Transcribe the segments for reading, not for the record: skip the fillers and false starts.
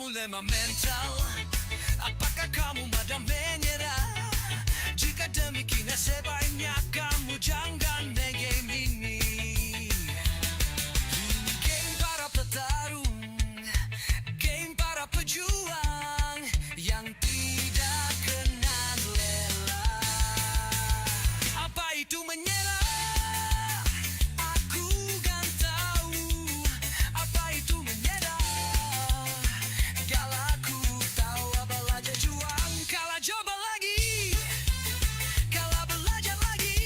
dilema mental. Apakah kamu madam menyerah? Jika demikian sebaiknya kamu jangan main game ini. Ini game para petarung, game para pejuang yang tidak kenal lelah. Apa itu menyerah? Aku kan tahu apa itu menyerah. Galakku tahu belajar juang, kalah coba lagi, kalah belajar lagi.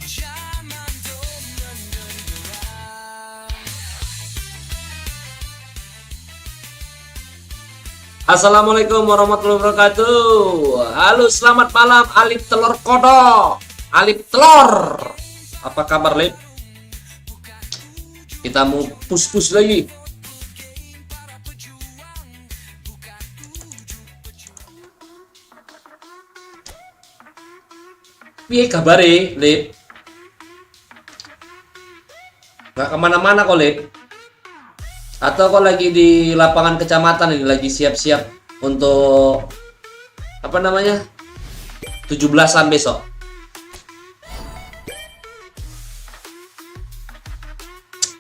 Zaman domen menyerah. Assalamualaikum warahmatullahi wabarakatuh. Halo, selamat malam Alip telur kodok. Alip telur. Apa kabar, Lip? Kita mau push-push lagi. Piye kabare, Lip? Nggak kemana-mana kok, Lip? Atau kok lagi di lapangan kecamatan ini, lagi siap-siap untuk apa namanya 17-an besok?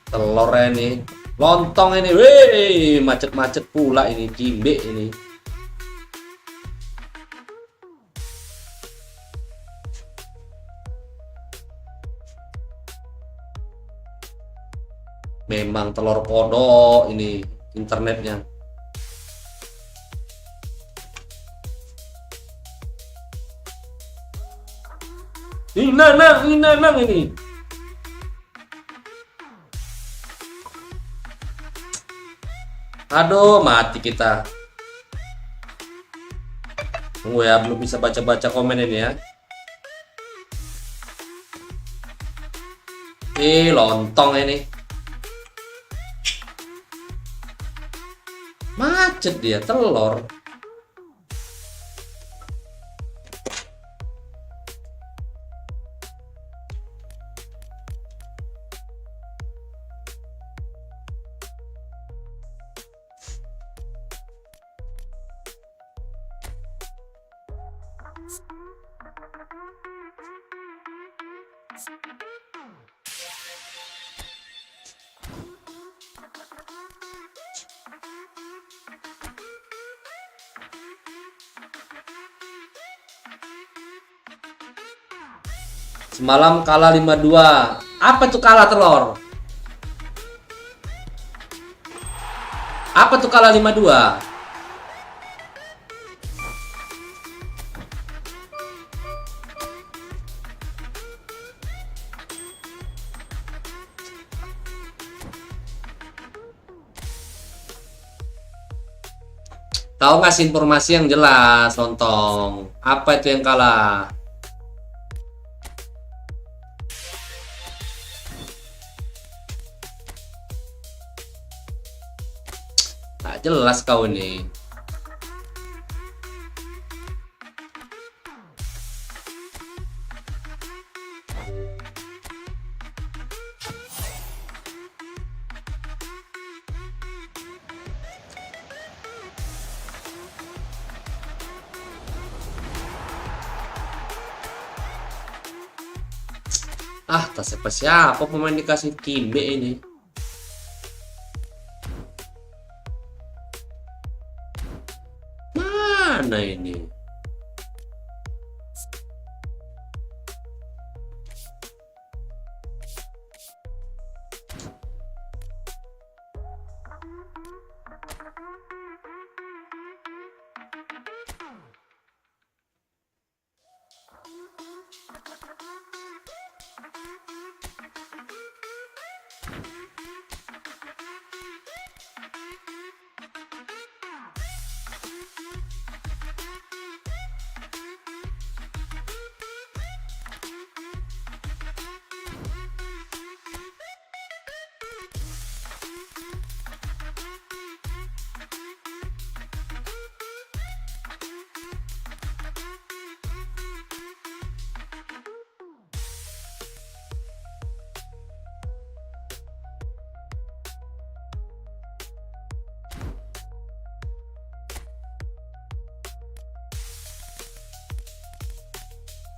Telurnya ini lontong ini, weh, macet-macet pula ini, kimbe ini. Memang telur kodok ini internetnya. Inang ini. Aduh, mati kita. Tunggu ya, belum bisa baca-baca komen ini ya. Lontong ini. Macet dia, telur. Semalam kalah 5-2. Apa tuh kalah telur? Apa tuh kalah 5-2? Tahu ngasih informasi yang jelas, lontong. Apa itu yang kalah? Tak jelas kau ini. Tak siapa pemain dikasih kimbe ini. Mana ini?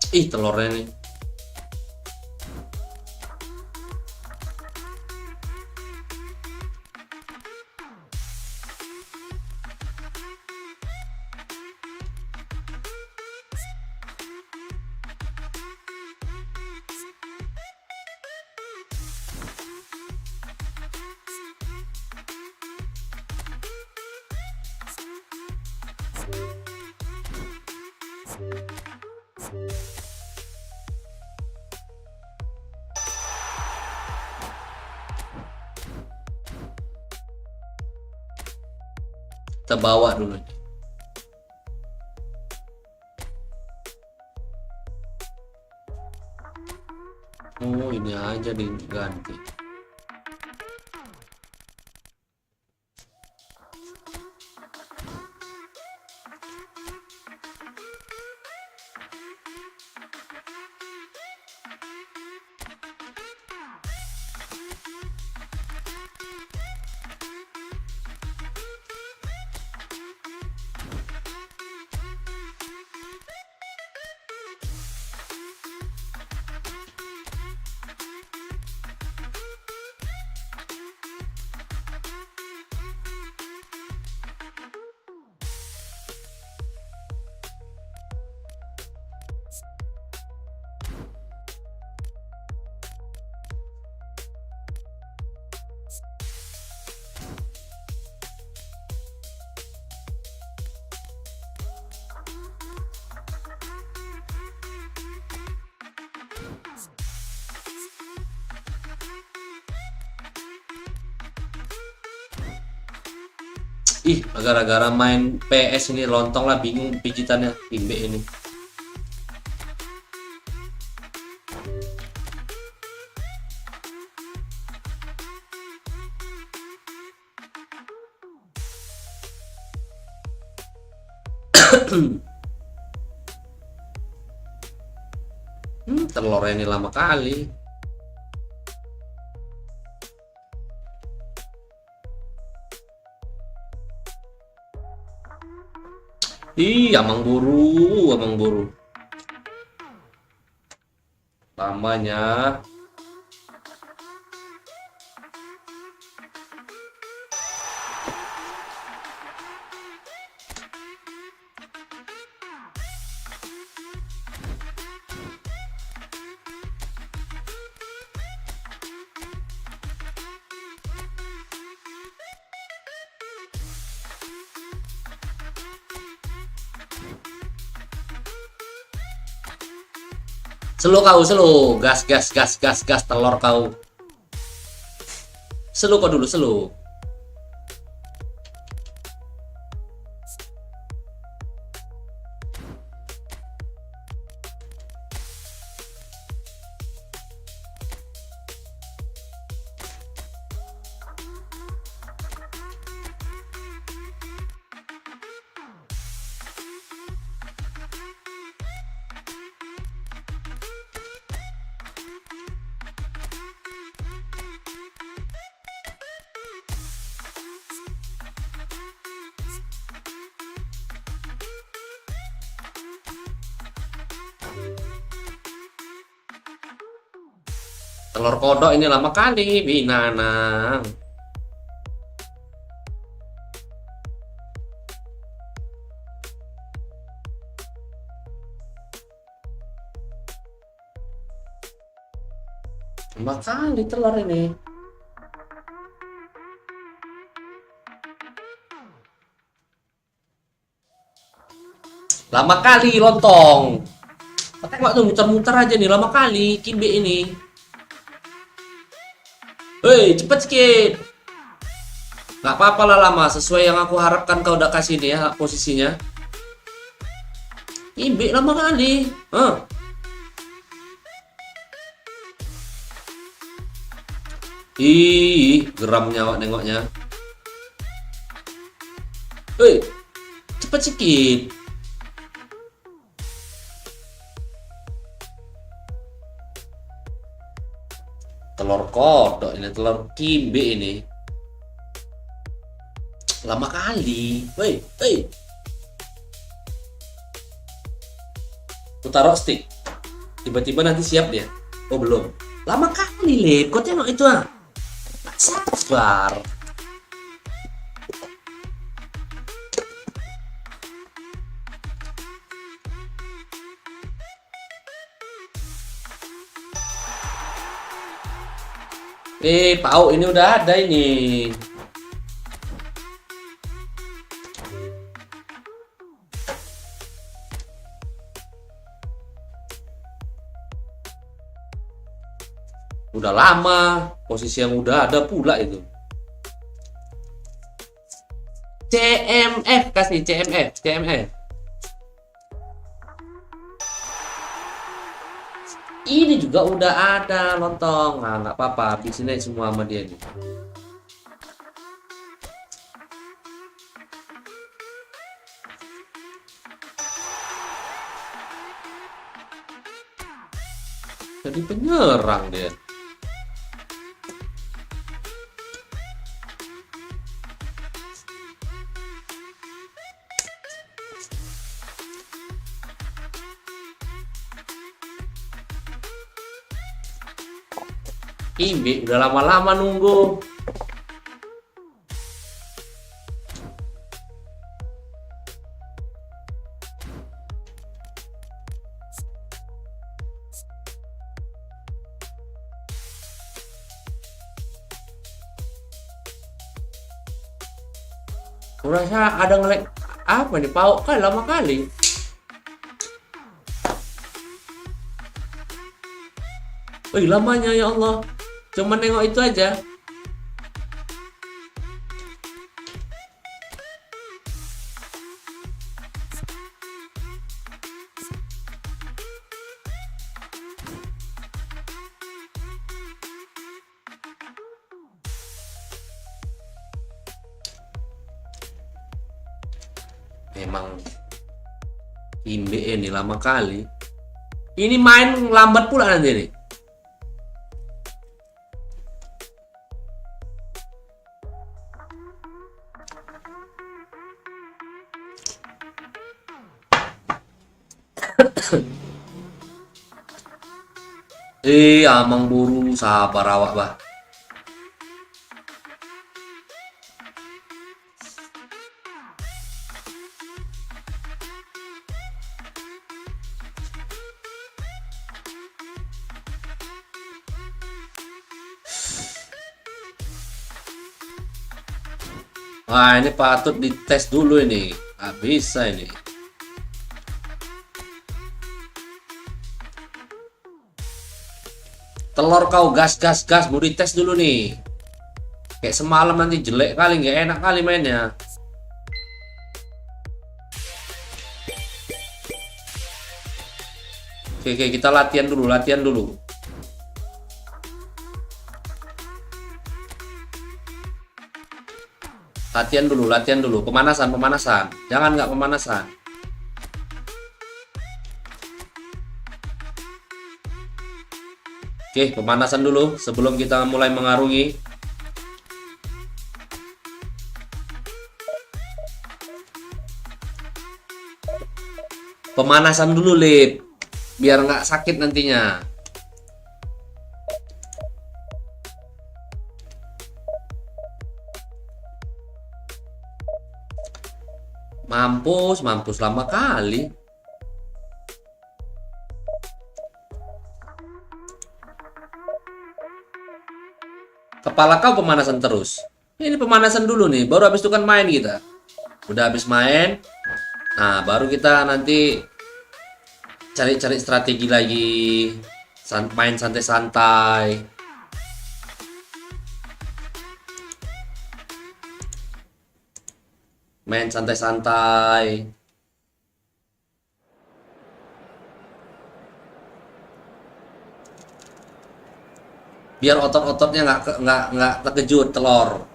Ih, telurnya nih. Kita bawa dulu. Oh, ini aja diganti. Ih, gara-gara main PS ini lontong lah, bingung pijitannya Timbe ini. Telurnya ini lama kali. Ih, amang buru. Lamanya. Selu kau, selu. Gas telur kau. Selu kau dulu, selu. Telur kodok ini lama kali, binanang. Lama kali telur ini. Lama kali lontong. Tengok tuh muter-muter aja nih, lama kali Kimbe ini. Hei, cepet sedikit. Gak apa-apa lah lama, sesuai yang aku harapkan kau udah kasih nih ya posisinya. Kimbe lama kali. Ih, geram nyawa nengoknya. Hei, cepet sedikit. Telur kodok ini, telur Kimbe ini. Lama kali. Woi. Ku taruh stick. Tiba-tiba nanti siap dia. Oh belum. Lama kali Lip, kau tengok itu ah. Nggak sabar. Pau ini udah ada ini. Udah lama, posisi yang udah ada pula itu. CMF kasih CMF. Ini juga udah ada lontong. Nah, nggak apa-apa, habisin aja semua sama dia nih. Jadi penyerang dia. Imbi udah lama-lama nunggu. Kurasa ada ngelek apa nih, Pau kan lama kali. Wih, lamanya ya Allah. Cuma nengok itu aja. Memang Imbe ini lama kali. Ini main lambat pula nanti nih. Amang buru sabar awak bah. Wah, ini patut dites dulu ini. Nggak bisa ini. Telur kau gas, mau dites dulu nih. Kayak semalam nanti jelek kali, nggak enak kali mainnya. Oke, kita latihan dulu. Latihan dulu. Pemanasan. Jangan nggak pemanasan. Oke, pemanasan dulu sebelum kita mulai mengarungi. Pemanasan dulu, Lip. Biar nggak sakit nantinya. Mampus lama kali. Kepala kau pemanasan terus. Ini pemanasan dulu nih, baru habis itu kan main kita. Udah habis main. Nah, baru kita nanti cari-cari strategi lagi. Main santai-santai. Main santai-santai. Biar otot-ototnya nggak terkejut telur.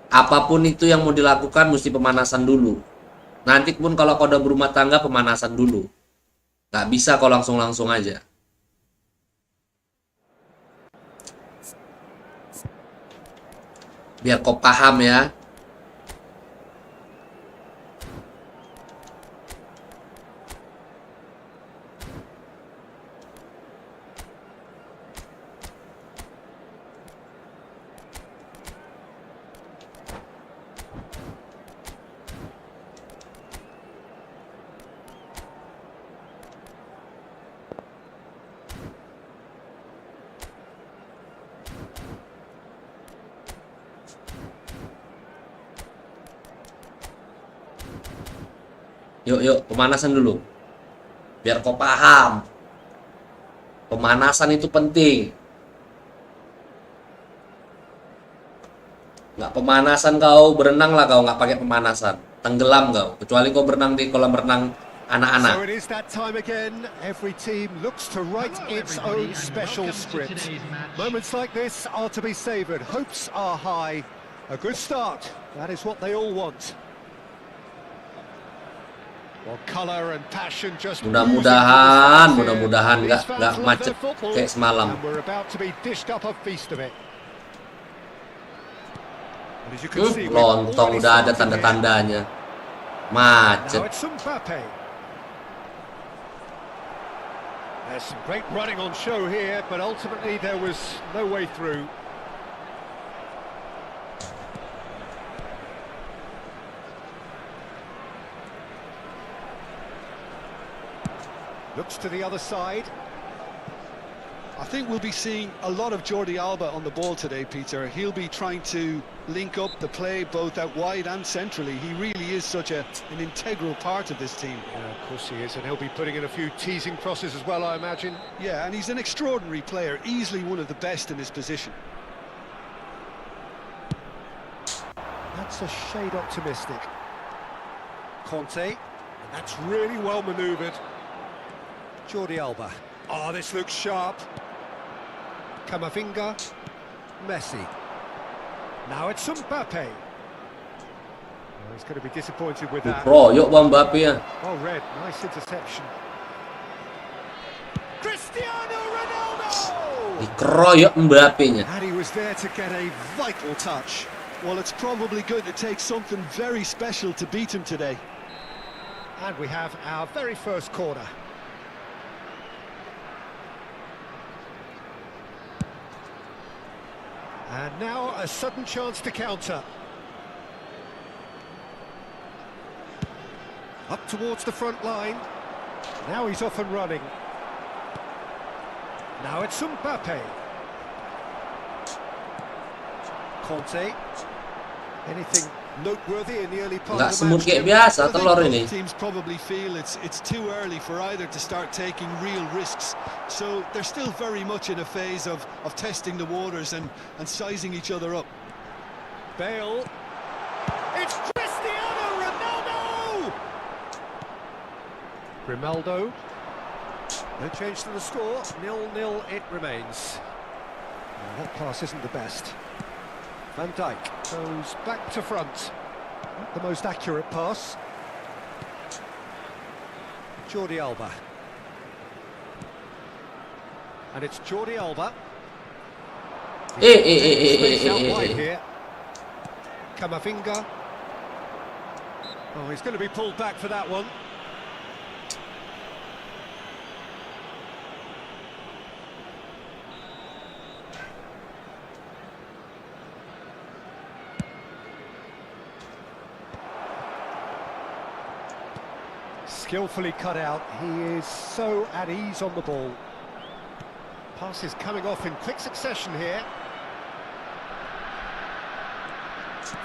Apapun itu yang mau dilakukan mesti pemanasan dulu. Nanti pun kalau kau udah berumah tangga pemanasan dulu. Nggak bisa kau langsung aja. Biar kau paham ya. Yuk, pemanasan dulu. Biar kau paham. Pemanasan itu penting. Nggak pemanasan kau berenang lah kau nggak pakai pemanasan. Tenggelam kau. Kecuali kau berenang di kolam renang anak-anak. So it is that time again. Every team looks to write its own special script. Moments like this are to be savoured. Hopes are high. A good start. That is what they all want. Well, colour and passion just Mudah-mudahan nggak macet kayak semalam. And we're about to be dished up a feast of it. And as you can see, we've Lontong already udah ada started here. tanda-tandanya. Now Macet. it's Mbappe. There's some great running on show here, but ultimately there was no way through. Looks to the other side. I think we'll be seeing a lot of Jordi Alba on the ball today, Peter. He'll be trying to link up the play both out wide and centrally. He really is such an integral part of this team. Yeah, of course he is, and he'll be putting in a few teasing crosses as well, I imagine. Yeah, and he's an extraordinary player, easily one of the best in his position. That's a shade optimistic. Conte, and that's really well manoeuvred. Jordi Alba. Oh, this looks sharp. Camavinga. Messi. Now it's Mbappe. Oh, he's going to be disappointed with that. Yuk Bang Mbappe ya. Well read, nice interception. Cristiano Ronaldo! Dikeroyok Mbappe-nya. And he was there to get a vital touch. Well, it's probably going to take something very special to beat him today. And we have our very first corner. And now a sudden chance to counter. Up towards the front line. Now he's off and running. Now it's Mbappe. Conte. Anything noteworthy in the early part Nggak of the semut match? kayak biasa I think telur both ini. teams probably feel it's too early for either to start taking real risks. So they're still very much in a phase of testing the waters and sizing each other up. Bale. It's Cristiano Ronaldo! Grimaldo. No change to the score. 0-0 it remains. Well, that pass isn't the best. Van Dijk goes back to front. Not the most accurate pass. Jordi Alba. And it's Jordi Alba. Space out wide here. Camavinga. Oh, he's going to be pulled back for that one. Skillfully cut out. He is so at ease on the ball. Passes coming off in quick succession here.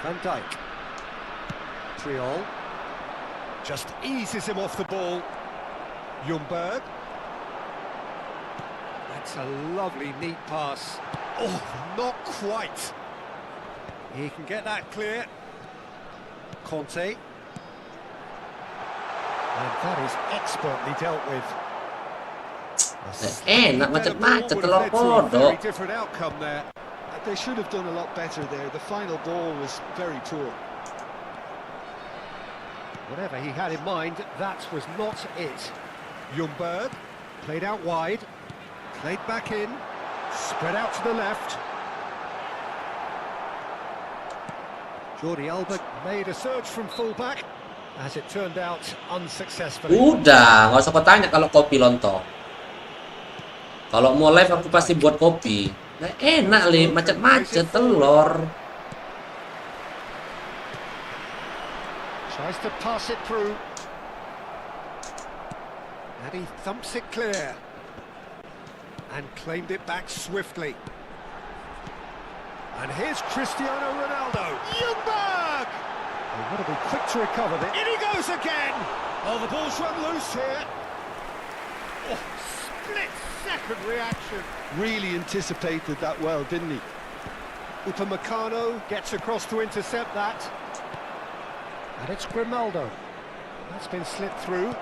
Van Dijk. Triol. Just eases him off the ball. Ljungberg. That's a lovely, neat pass. Oh, not quite. He can get that clear. Conte. And that is expertly dealt with. Enak macet-macet telur Very kodok. different outcome there. They should have done a lot better there. The final ball was very poor. Whatever he had in mind, that was not it. Ljungberg played out wide, played back in, spread out to the left. Jordi Alba made a surge from fullback, as it turned out unsuccessfully. Udah, nggak usah kau tanya kalau kopi lontong. Kalau mau live aku pasti buat kopi. Nggak enak li, macet-macet telur. Tries to pass it through. And he thumps it clear. And claimed it back swiftly. And here's Cristiano Ronaldo. Ljungberg! They've got to be quick to recover this. In he goes again! Oh, the ball's run loose here. Oh, split-second reaction. Really anticipated that well, didn't he? Upamecano gets across to intercept that. And it's Grimaldo. That's been slipped through.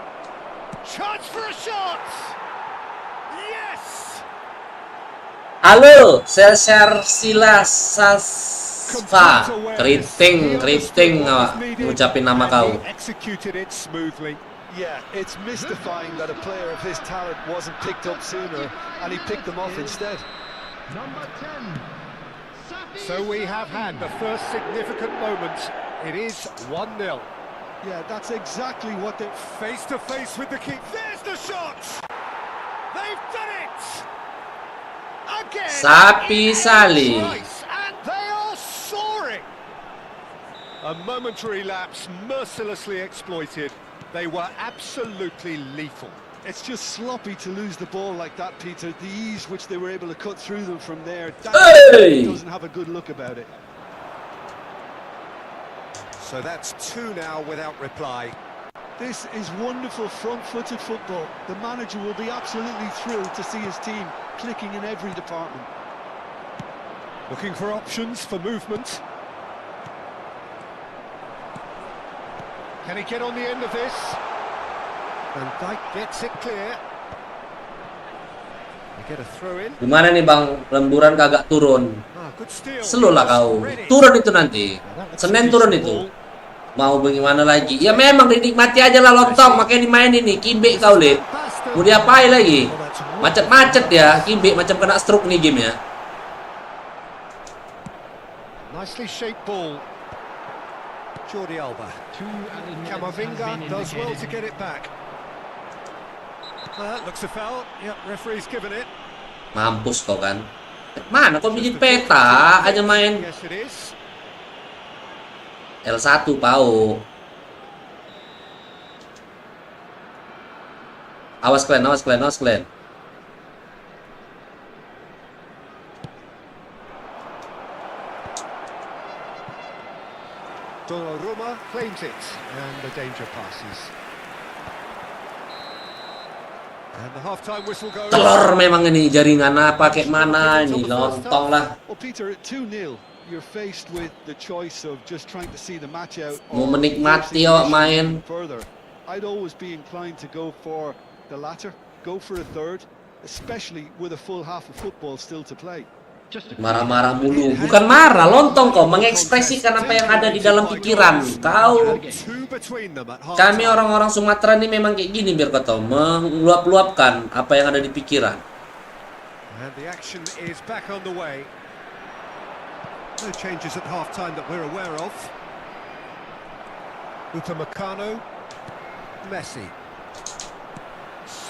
Chance for a shot! Yes! Halo, share sila sasfa. Keriting ngucapin nama kau. He executed it smoothly. Yeah, it's mystifying that a player of his talent wasn't picked up sooner, and he picked them off instead. Number 10. So we have had the first significant moment. It is 1-0. Yeah, that's exactly what they... Face to face with the keeper. There's the shot! They've done it! Again! Sapi Sali. And they are soaring! A momentary lapse mercilessly exploited. They were absolutely lethal. It's just sloppy to lose the ball like that, Peter. The ease which they were able to cut through them from there, that doesn't have a good look about it. So that's 2 now without reply. This is wonderful front-footed football. The manager will be absolutely thrilled to see his team clicking in every department. Looking for options for movement. Can he get on the end of this? And Dijk gets it clear. They get a throw in. Gimana nih Bang, lemburan kagak turun? Good steal. Slow lah kau. Turun itu nanti. Senin turun itu. Mau bagaimana lagi? Ya memang dinikmati aja lah lontong, makanya dimainin nih. Kibe kau, Lip. Mau diapain lagi? Macet-macet ya, Kibe macam kena stroke nih gamenya. Nicely shaped ball. Jordi Alba. Camavinga does well to get it back. Looks a foul. Yep, referee's given it. Mampus kau kan. Mana kau bikin peta aja main Yes, it is. L1 Pau. Awas kalian, awas kalian, awas kalian. Donnarumma claims it, and the danger passes. And the half-time whistle goes. Telur memang ini, jaringan apa kayak mana ini, lontong lah. Well, Peter, at 2-0, you're faced with the choice of just trying to see the match out. Mau menikmati awak main. Further, I'd always be inclined to go for the latter, go for a third, especially with a full half of football still to play. Marah-marah mulu, bukan marah, lontong kau, mengekspresikan apa yang ada di dalam pikiran kau. Kami orang-orang Sumatera ini memang kayak gini biar kau tahu, meluap-luapkan apa yang ada di pikiran. And the action is back on the way. No changes at half-time that we're aware of. Upamecano, Messi.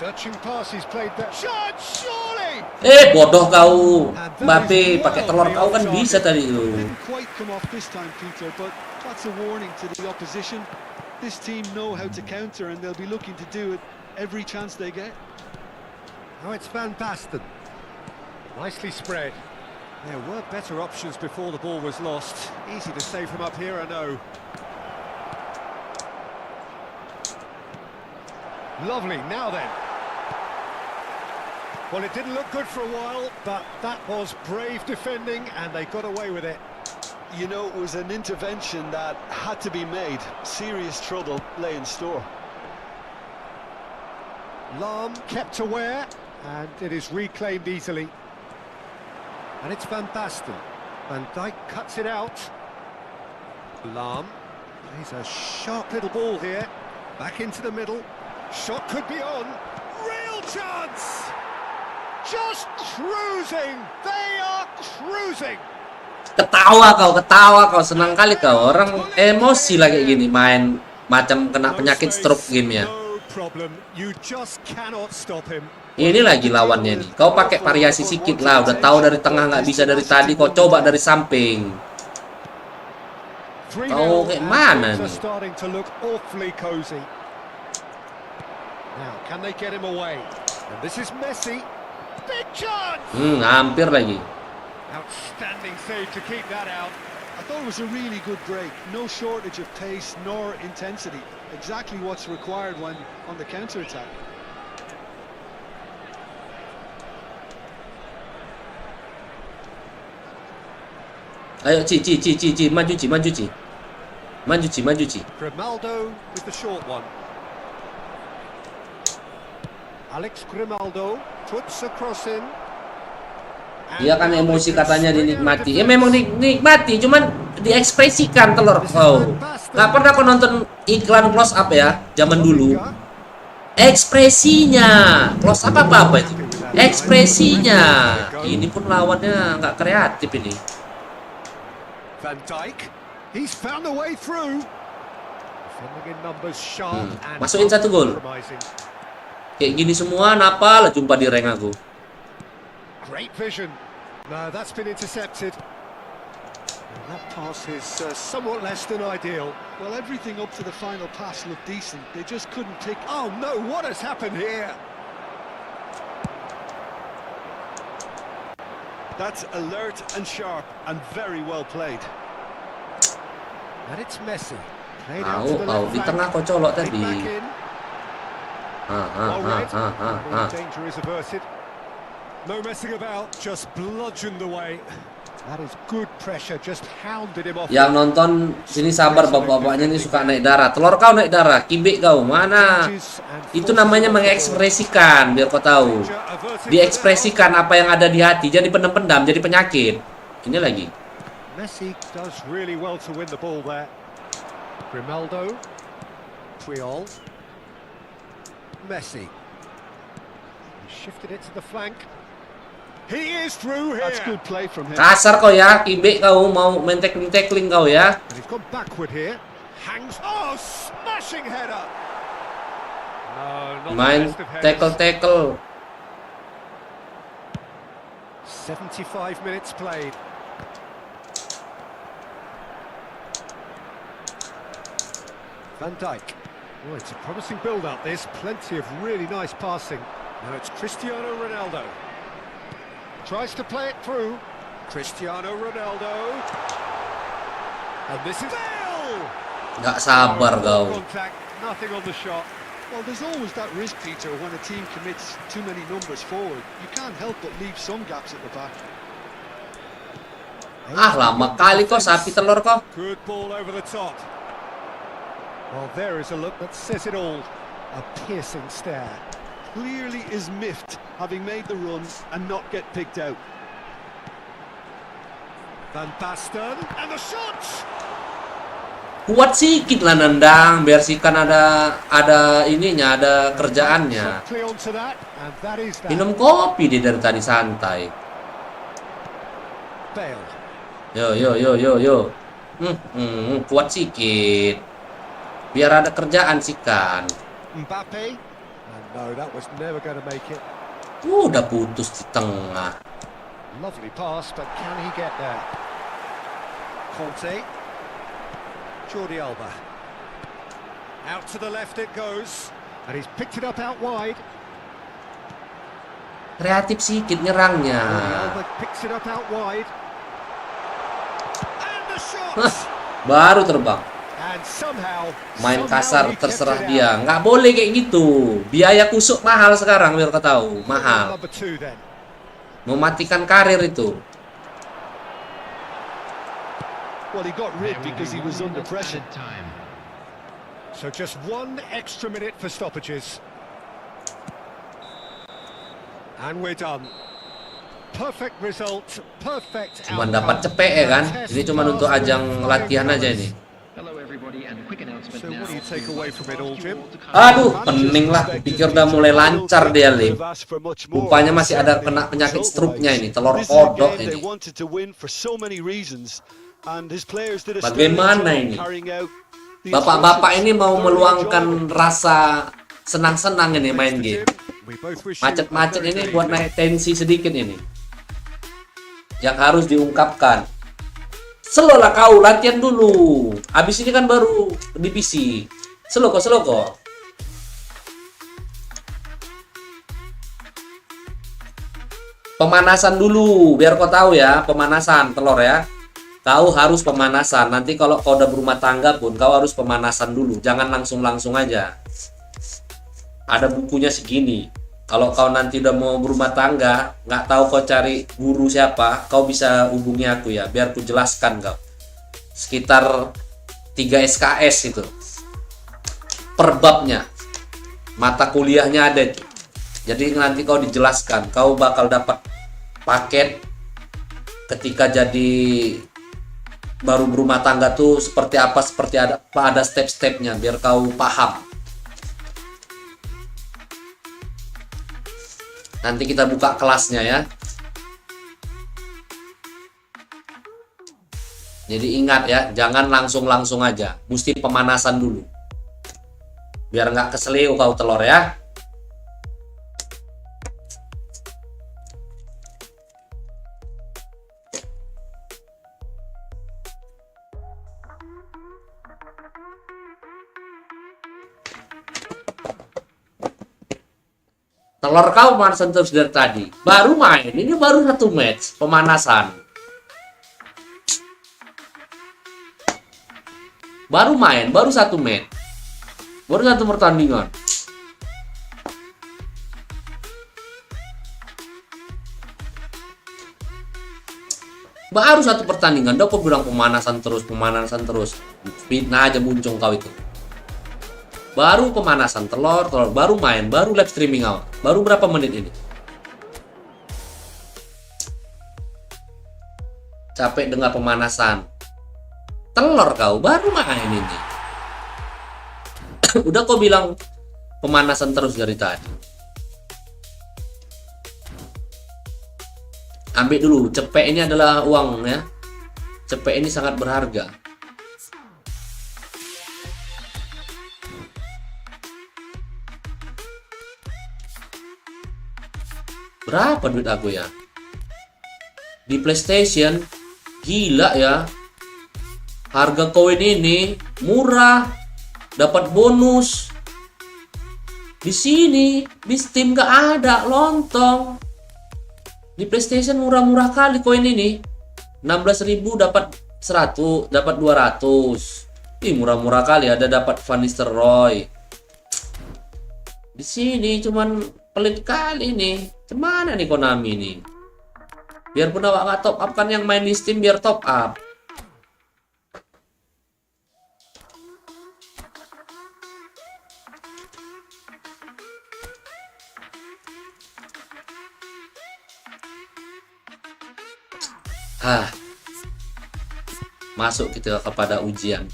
Searching pass, he's played that shot, surely. Bodoh kau, Mbappe pakai telur kau kan bisa tadi itu. Didn't quite come off this time, Peter, but that's a warning to the opposition. This team know how to counter, and they'll be looking to do it every chance they get. Now it's Van Basten. Nicely spread. There were better options before the ball was lost. Easy to save from up here, I know. Lovely, now then. Well, it didn't look good for a while, but that was brave defending, and they got away with it. You know, it was an intervention that had to be made. Serious trouble lay in store. Lahm kept aware, and it is reclaimed easily. And it's Van Basten. Van Dijk cuts it out. Lahm. He's a sharp little ball here. Back into the middle. Shot could be on. Real chance! Just cruising! They are cruising! Ketawa kau, senang kali kau. Orang emosi lah kayak gini, main macam kena penyakit stroke game ya. Ini lagi lawannya nih. Kau pakai variasi sedikit lah, udah tahu dari tengah nggak bisa dari tadi, kau coba dari samping. Kau kayak mana nih? Now, can they get him away? And this is Messi. Big chance! Hampir lagi. Outstanding save to keep that out. I thought it was a really good break. No shortage of pace nor intensity. Exactly what's required when on the counter-attack. Ayo Ci, maju Ci. Maju Ci. Grimaldo with the short one. Alex Grimaldo puts a cross in. Iya kan emosi katanya dinikmati. Ya memang dinikmati, cuman diekspresikan telur kau. Nggak pernah kau nonton iklan close up ya, zaman dulu. Ekspresinya, close up apa itu? Ekspresinya. Ini pun lawannya nggak kreatif ini. Van Dijk, he's found a way through. Defending in numbers sharp and Masukin 1 gol. compromising. Kayak gini semua, napa lah jumpa di rank aku. Great vision. No, that's been intercepted. And that pass is somewhat less than ideal. Well, everything up to the final pass looked decent. They just couldn't pick. Oh no, what has happened here? That's alert and sharp and very well played. And it's Messi. Played out to the Di left tengah flank. kau colok Played tadi. back in. Well read. Danger is averted. No messing about, just bludgeoned away. That is good pressure, just hounded him off. Yang nonton sini sabar, bapak-bapaknya ini suka naik darah. Telur kau naik darah, kibik kau mana? Itu namanya mengekspresikan, biar kau tahu. Diekspresikan apa yang ada di hati, jadi pendam-pendam, jadi penyakit. Ini lagi. Messi does really well to win the ball there. Grimaldo, Puyol, Messi. He shifted it to the flank. He is through here. That's good play from him. Kasar kau ya, kibik kau mau main tackling kau ya. And he's gone backward here. Hangs. Oh, smashing header. No, not Main the best of headers. tackle. 75 minutes played. Van Dijk. Oh, it's a promising build-up. There's plenty of really nice passing. Now it's Cristiano Ronaldo. Tries to play it through. Cristiano Ronaldo. And this is Bale! Nggak sabar kau. Contact, nothing on the shot. Well, there's always that risk, Peter, when a team commits too many numbers forward. You can't help but leave some gaps at the back. Lama kali kau sapi telur kau. Good ball over the top. Well, there is a look that says it all. A piercing stare. Clearly is miffed, having made the run and not get picked out. Van Basten and the shots. Kuat sikit lah nendang, biar sikan ada ininya, ada kerjaannya. Clear onto that, and that is that. Minum kopi dia dari tadi santai. Bale. Yo. Kuat sikit. Biar ada kerjaan sikan. Mbappe. And no, that was never going to make it. Udah putus di tengah. Lovely pass, but can he get there? Conte. Jordi Alba. Out to the left it goes. And he's picked it up out wide. Kreatif sikit nyerangnya. Jordi Alba picks it up out wide. And the shots. Baru terbang. And somehow Main kasar he kept terserah it dia. out. Nggak boleh kayak gitu. Biaya kusuk mahal sekarang, biar kau tahu. Mahal. Number 2 then. Mematikan karir itu. Well, he got rid because he was under pressure. So just 1 extra minute for stoppages. And we're done. Perfect result, perfect Cuma outcome. dapat cepet ya kan. Ini cuma untuk ajang latihan aja ini. So what do you take away from it all, Jim? Aduh, pening lah. Pikir udah mulai lancar dia, Lim. Rupanya masih ada kena penyakit struknya ini. Telur kodok ini. Bagaimana ini? Bapak-bapak ini mau meluangkan rasa senang-senang ini main game. We both wish you Macet-macet a very, ini very buat good naik tensi sedikit ini. Yang harus diungkapkan. Slow lah kau, latihan dulu. Abis ini kan baru divisi. Slow kok. Pemanasan dulu, biar kau tahu ya. Pemanasan telur ya. Kau harus pemanasan. Nanti kalau kau udah berumah tangga pun kau harus pemanasan dulu. Jangan langsung aja. Ada bukunya segini. Kalau kau nanti udah mau berumah tangga, nggak tahu kau cari guru siapa, kau bisa hubungi aku ya, biar ku jelaskan kau. Sekitar 3 SKS itu. Per babnya. Mata kuliahnya ada itu. Jadi nanti kau dijelaskan, kau bakal dapat paket ketika jadi baru berumah tangga tuh seperti apa, ada step-stepnya biar kau paham. Nanti kita buka kelasnya ya. Jadi ingat ya, jangan langsung aja. Mesti pemanasan dulu. Biar nggak keselio kau telur ya. Telur kau pemanasan terus dari tadi. Baru main, ini baru 1 match pemanasan. Baru main, baru 1 match. Baru 1 pertandingan. Baru 1 pertandingan, udah kau bilang pemanasan terus. Fitnah aja muncul kau itu. Baru pemanasan telur, baru main, baru live streaming awal. Baru berapa menit ini? Capek dengar pemanasan. Telur kau, baru main ini. Udah kau bilang pemanasan terus dari tadi. Ambil dulu, cepek ini adalah uang ya. Cepek ini sangat berharga. Berapa duit aku ya? Di PlayStation gila ya. Harga koin ini murah, dapat bonus. Di sini di Steam gak ada, lontong. Di PlayStation murah-murah kali koin ini. 16.000 dapat 100, dapat 200. Ih, murah-murah kali, ada dapat Van Nistelrooy. Di sini cuman pelit kali nih. Gimana nih Konami nih? Biarpun awak nggak top up kan, yang main di Steam biar top up. Masuk kita kepada ujian.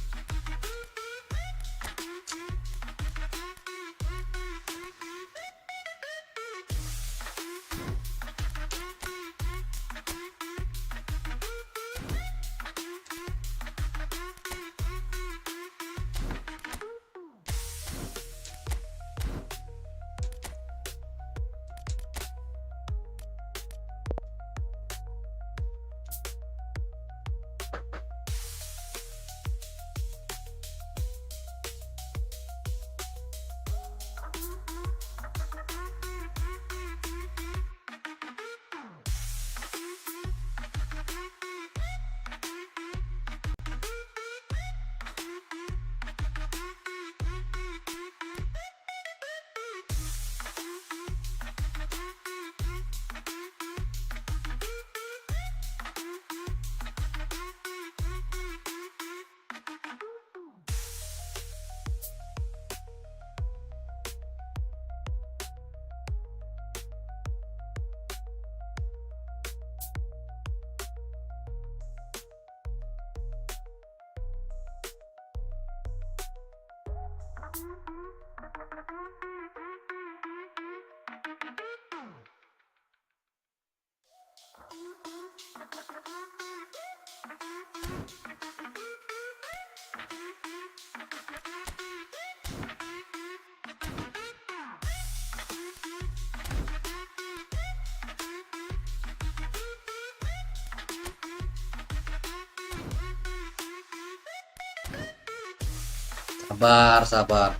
Sabar.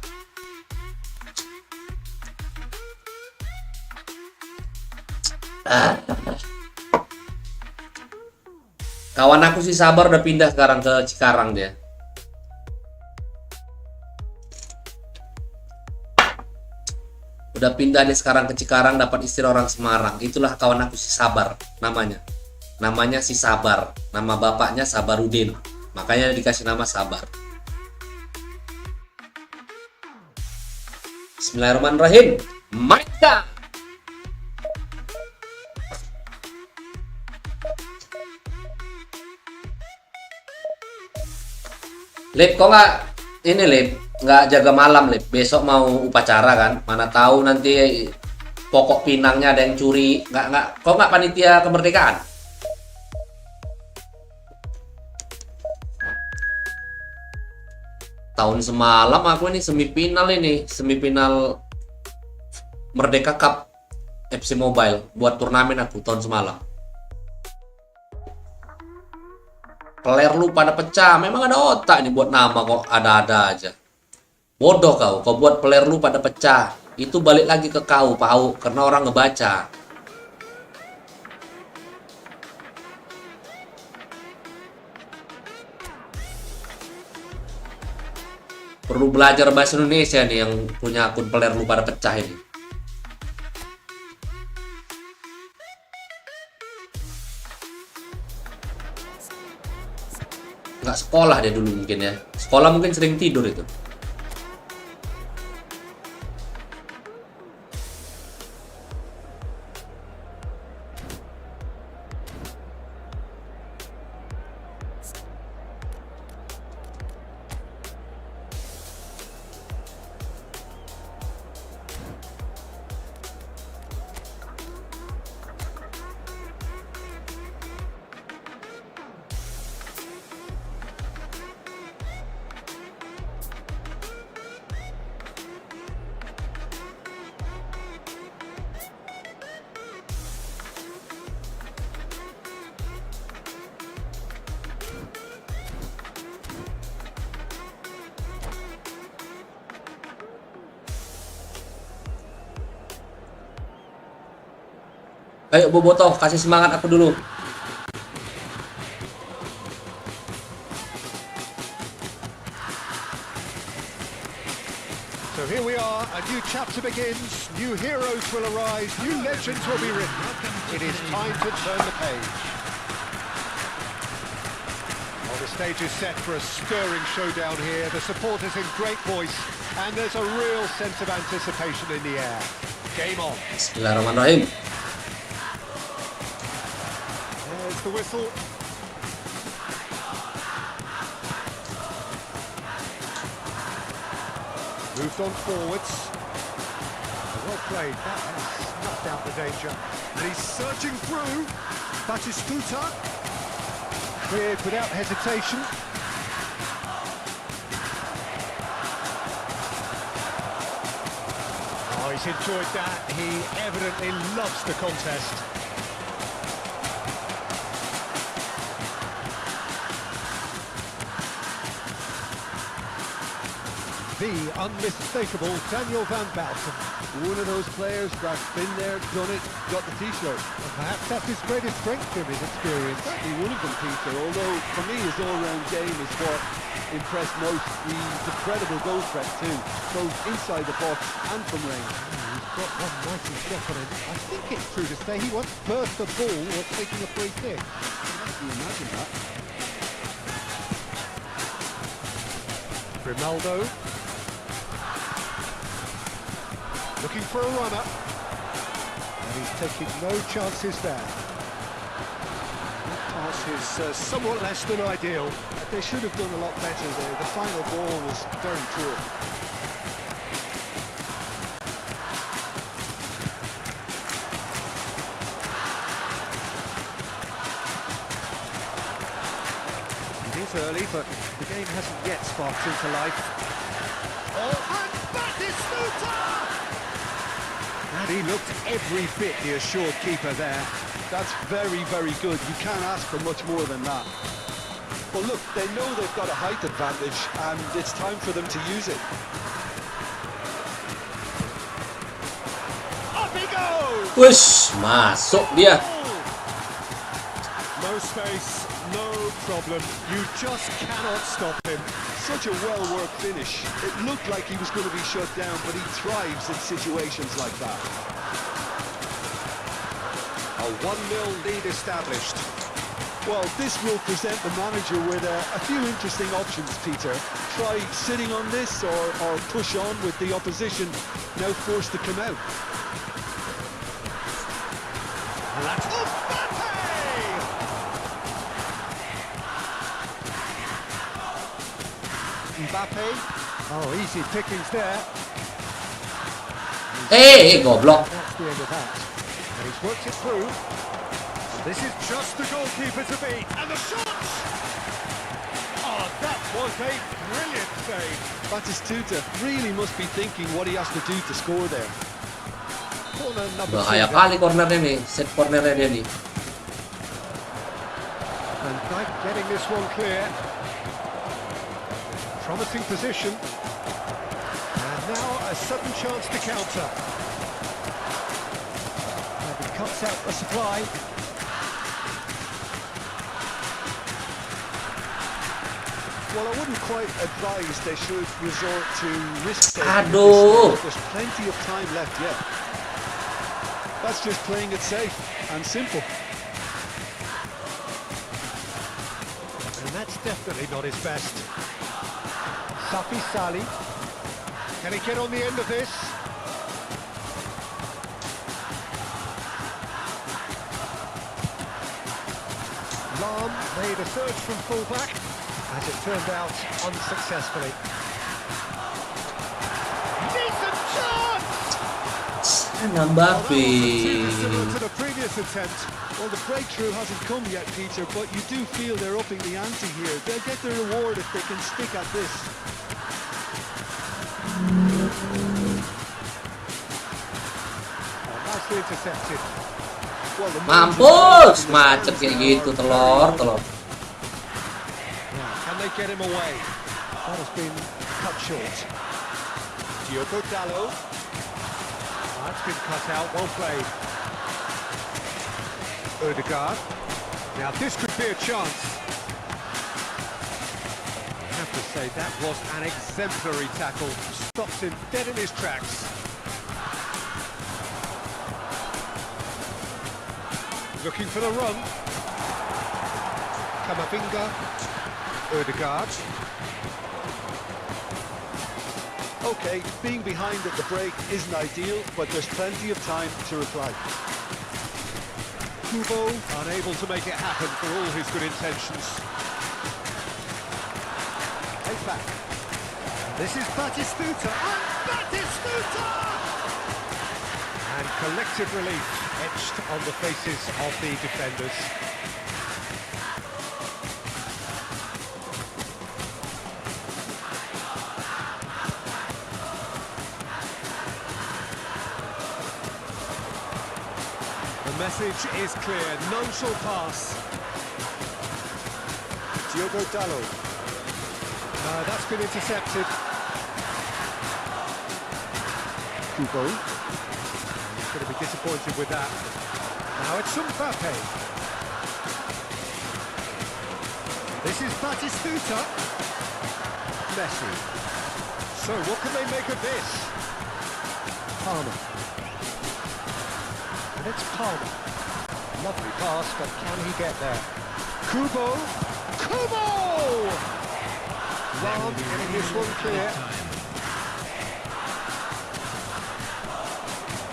Kawan aku sih sabar udah pindah sekarang ke Cikarang dia. Udah pindah dia sekarang ke Cikarang, dapat istri orang Semarang. Itulah kawan aku si Sabar namanya. Namanya si Sabar. Nama bapaknya Sabarudin. Makanya dikasih nama Sabar. Bismillahirrahmanirrahim. Mainkan. Lip, kok nggak ini Lip, nggak jaga malam Lip? Besok mau upacara kan? Mana tahu nanti pokok pinangnya ada yang curi. Kok nggak panitia kemerdekaan? Tahun semalam aku ini semifinal Merdeka Cup FC Mobile buat turnamen aku tahun semalam. Player lu pada pecah, memang ada otak nih buat nama kok ada-ada aja. Bodoh kau buat player lu pada pecah. Itu balik lagi ke kau, Pau, karena orang ngebaca. Perlu belajar bahasa Indonesia nih yang punya akun player lu pada pecah ini. Nggak sekolah dia dulu mungkin ya. Sekolah mungkin sering tidur itu. Ayo Bobotoh, kasih semangat aku dulu. So here we are, a new chapter begins, new heroes will arise, new legends will be written. It is time to turn the page. Well, the stage is set for a stirring showdown here, the supporters in great voice, and there's a real sense of anticipation in the air. Game on. Bismillahirrahmanirrahim. There's the whistle. Moved on forwards. Well played. That has snuffed out the danger. And he's surging through. Batistuta. Cleared without hesitation. Oh, he's enjoyed that. He evidently loves the contest. The unmistakable Daniel van Baalten. One of those players that's been there, done it, got the t-shirt. And perhaps that's his greatest strength from his experience. Certainly one of them, Peter, although for me his all-round game is what impressed most. He's a credible goal threat too, both inside the box and from range. He's got one mighty shot on him. I think it's true to say he once burst the ball while taking a free kick. Can you imagine that? Grimaldo. Looking for a runner. And he's taking no chances there. That pass is somewhat less than ideal. They should have done a lot better there. The final ball was very poor. It is early, but the game hasn't yet sparked into life. Oh, and Batistuta! And he looked every bit the assured keeper there. That's very, very good. You can't ask for much more than that. But look, they know they've got a height advantage, and it's time for them to use it. Up he goes! Wush, masuk dia. No space, no problem. You just cannot stop him. Such a well-worked finish. It looked like he was going to be shut down, but he thrives in situations like that. A 1-0 lead established. Well, this will present the manager with a few interesting options, Peter. Try sitting on this or push on with the opposition now forced to come out. And that's Mbappe. Oh, easy pickings there. Goblok. That's the end of that. And he's worked it through. This is just the goalkeeper to beat. And the shot! Oh, that was a brilliant save. Batistuta really must be thinking what he has to do to score there. Corner number 2. Bahaya kali cornernya nih, set cornernya dia nih. And Dyke getting this one clear. Promising position. And now a sudden chance to counter. And he cuts out the supply. Well, I wouldn't quite advise they should resort to risk-taking. Aduh. There's plenty of time left yet. That's just playing it safe and simple. And that's definitely not his best. Safi Sali. Can he get on the end of this? Lam made a surge from fullback, as it turned out unsuccessfully. Decent chance! Mbappe. Similar to the previous attempt. Well, the breakthrough hasn't come yet, Peter, but you do feel they're upping the ante here. They'll get their reward if they can stick at this. Nicely intercepted. Well, the Mampus, macet kayak gitu, telur. Yeah, can they get him away? That has been cut short. Diogo Dalot. That's been cut out, well played. Odegaard. Now this could be a chance. I have to say that was an exemplary tackle. Stops him dead in his tracks. Looking for the run. Kamavinga. Odegaard. Okay, being behind at the break isn't ideal, but there's plenty of time to reply. Kubo unable to make it happen for all his good intentions. Hey back. This is Batistuta. And Batistuta! And collective relief etched on the faces of the defenders. The message is clear, none shall pass. Diogo Dalot. That's been intercepted. Kubo. He's going to be disappointed with that. Now it's Mbappe. This is Batistuta. Messi. So what can they make of this? Palmer. And it's Palmer. Lovely pass, but can he get there? Kubo. Kubo! Ram getting this one clear.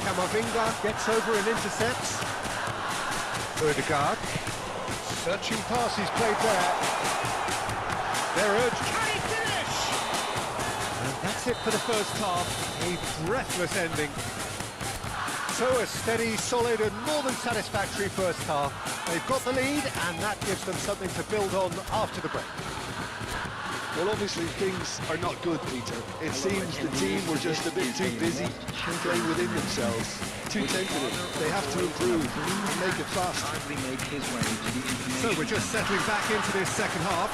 Kamavinga gets over and intercepts. Odegaard. Searching passes played there. They're urged. Can he finish? And that's it for the first half. A breathless ending. So a steady, solid and more than satisfactory first half. They've got the lead and that gives them something to build on after the break. Well, obviously things are not good, Peter. It seems the team were just a bit too busy playing within themselves, too tentative. They have to improve and make it fast. So we're just settling back into this second half.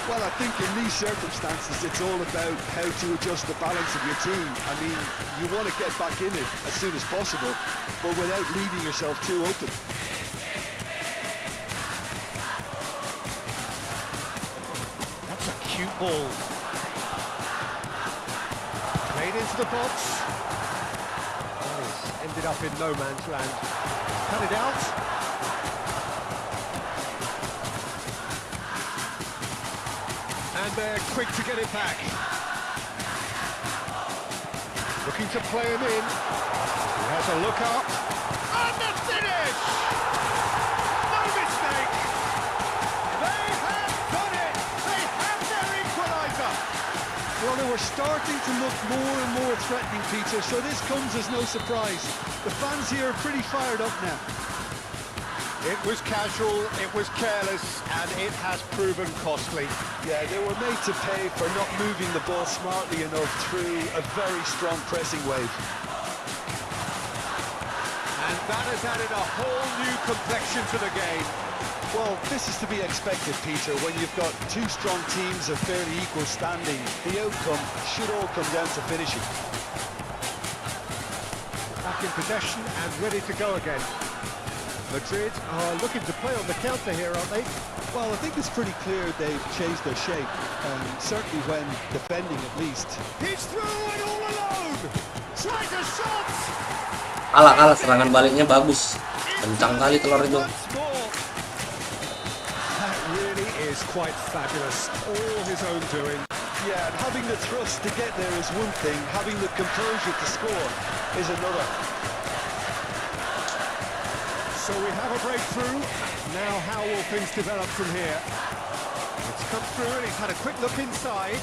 Well, I think in these circumstances it's all about how to adjust the balance of your team. I mean, you want to get back in it as soon as possible, but without leaving yourself too open. minute ball. Played into the box. That is ended up in no man's land. Cut it out. And they're quick to get it back. Looking to play him in. He has a look up. And the finish! No mistake! They have done it! They have their equaliser! Well, they were starting to look more and more threatening, Peter, so this comes as no surprise. The fans here are pretty fired up now. It was casual, it was careless, and it has proven costly. Yeah, they were made to pay for not moving the ball smartly enough through a very strong pressing wave. And that has added a whole new complexion to the game. Well, this is to be expected, Peter. When you've got two strong teams of fairly equal standing, the outcome should all come down to finishing. Back in possession and ready to go again. Madrid are looking to play on the counter here, aren't they? Well, I think it's pretty clear they've changed their shape, certainly when defending at least. He's through and all alone! Tries a shot! Kalah, serangan baliknya bagus. Kencang kali telur itu. Once more. That really is quite fabulous. All his own doing. Yeah, and having the thrust to get there is one thing, having the composure to score is another. So we have a breakthrough. Now how will things develop from here? It's come through and he's had a quick look inside.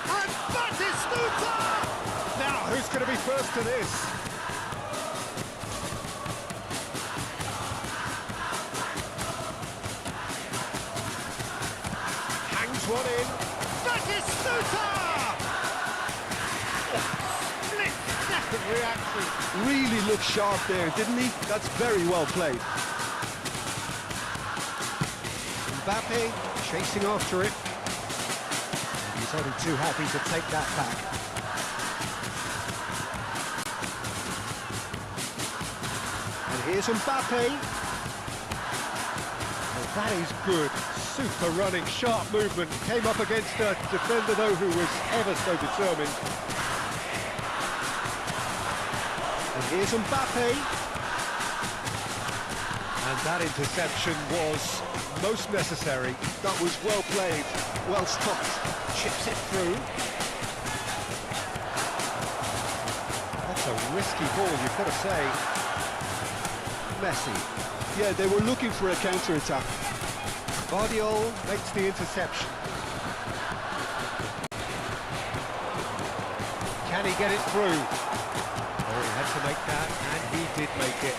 And Batistuta! Now who's going to be first to this? Hangs one in. Batistuta! Split-second reaction. Really looked sharp there, didn't he? That's very well played. Mbappe chasing after it. He's only too happy to take that back. And here's Mbappe. Oh, that is good. Super running, sharp movement. Came up against a defender, though, who was ever so determined. And here's Mbappe. And that interception was most necessary. That was well played, well stopped. Chips it through. That's a risky ball, you've got to say. Messi. Yeah, they were looking for a counter-attack. Guardiola makes the interception. Can he get it through? Oh, he had to make that, and he did make it.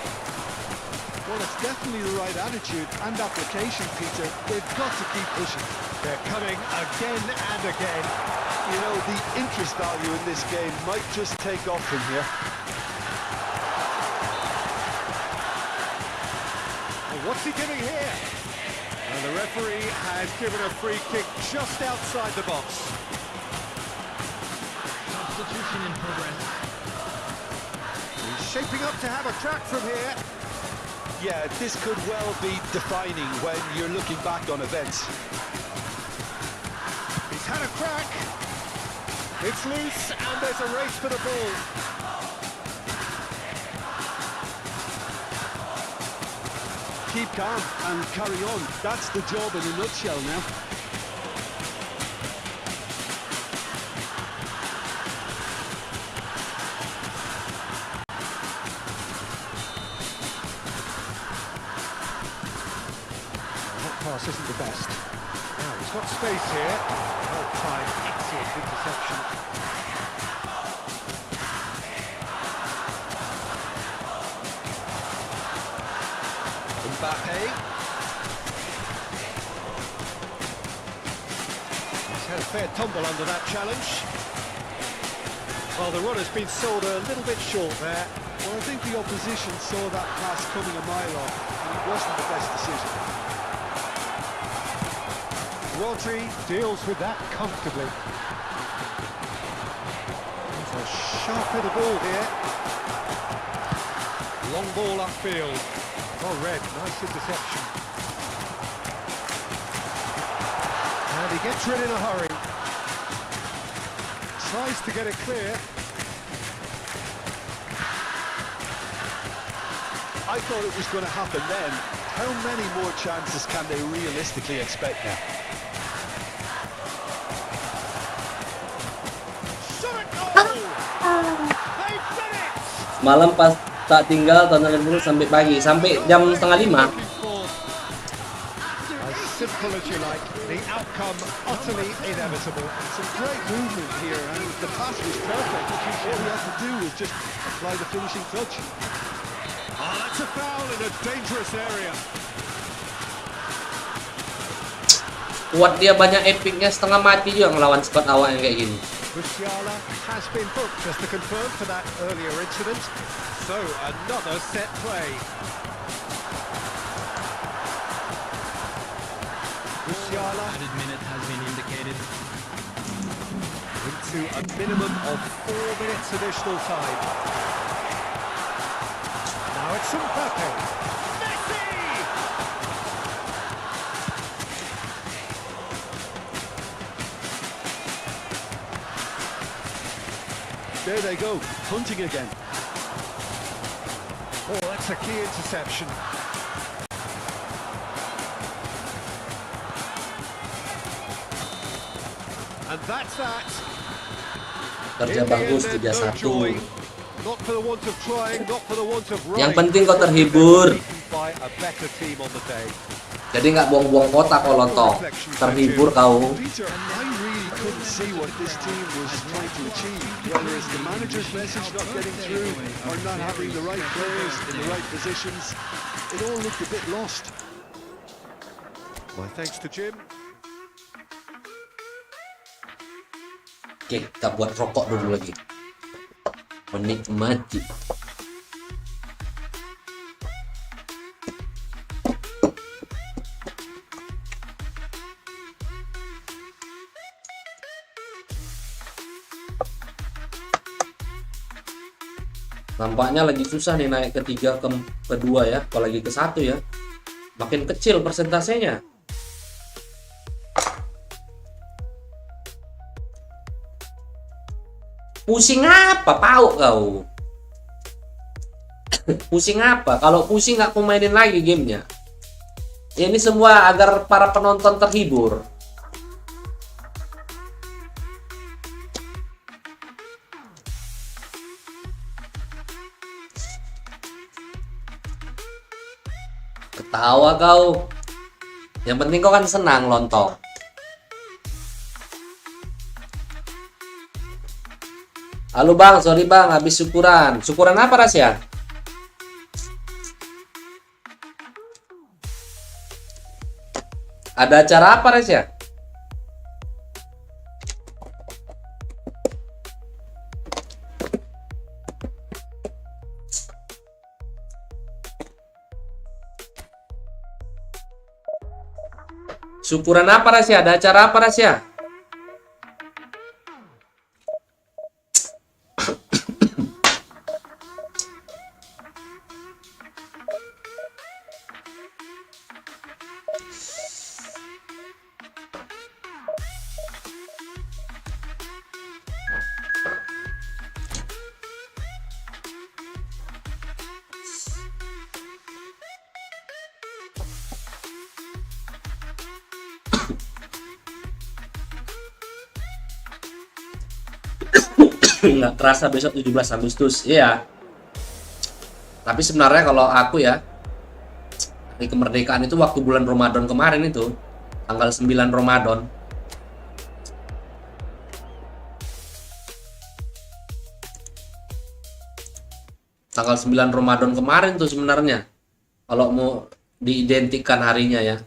Well, it's definitely the right attitude and application, Peter. They've got to keep pushing. They're coming again and again. You know, the interest value in this game might just take off from here. Well, what's he giving here? And the referee has given a free kick just outside the box. Substitution in progress. He's shaping up to have a crack from here. Yeah, this could well be defining when you're looking back on events. He's had a crack. It's loose and there's a race for the ball. Keep calm and carry on. That's the job in a nutshell now. Pass isn't the best. Now he's got space here. Well timed, excellent interception. Mbappe. He's had a fair tumble under that challenge. Well, the run has been sold a little bit short there. Well, I think the opposition saw that pass coming a mile off, and it wasn't the best decision. Rodri deals with that comfortably. There's a sharp bit of ball here. Long ball upfield. Oh, Red, nice interception. And he gets rid in a hurry. Tries to get it clear. I thought it was going to happen then. How many more chances can they realistically expect now? Shot it goal! They've done it! Malam pas tak tinggal tonton dulu sampai pagi, sampai jam setengah 5. As simple as you like, the outcome utterly inevitable. Some great movement here, and the pass was perfect. All he had to do was just apply the finishing touch. Oh, that's a foul in a dangerous area. Kuat dia, banyak epicnya, setengah mati juga ngelawan squad awal yang kayak gini. Musiala has been booked, just to confirm, for that earlier incident. So, another set play. Musiala Added minute has been indicated. into a minimum of 4 minutes additional time. Now it's Mbappe. Messi! There they go, hunting again. Oh, that's a key interception. And that's that. Kerja bagus 3-1. Not for the want of trying, not for the want of Yang running. penting kau terhibur. By a better team on the day. Jadi nggak buang-buang kota kalau toh terhibur kau. Peter, I really couldn't see what this team was trying to achieve. Whether it's the manager's message not getting through or not having the right players in the right positions. It all looked a bit lost. My thanks to Jim. Oke, kita buat rokok dulu lagi. Menikmati. Nampaknya lagi susah nih naik ke 3 ke 2 ya. Kalau lagi ke 1 ya, makin kecil persentasenya. Pusing apa, Pau kau? Pusing apa? Kalau pusing nggak aku mainin lagi gamenya. Ini semua agar para penonton terhibur. Ketawa kau. Yang penting kau kan senang lontong. Halo bang, sorry bang, habis syukuran. Syukuran apa Rasya? Ada acara apa Rasya? Syukuran apa Rasya? Ada acara apa Rasya? Nggak kerasa besok 17 Agustus. Iya. Tapi sebenarnya kalau aku ya, hari kemerdekaan itu waktu bulan Ramadan kemarin itu, tanggal 9 Ramadan. Tanggal 9 Ramadan kemarin tuh sebenarnya. Kalau mau diidentikan harinya ya.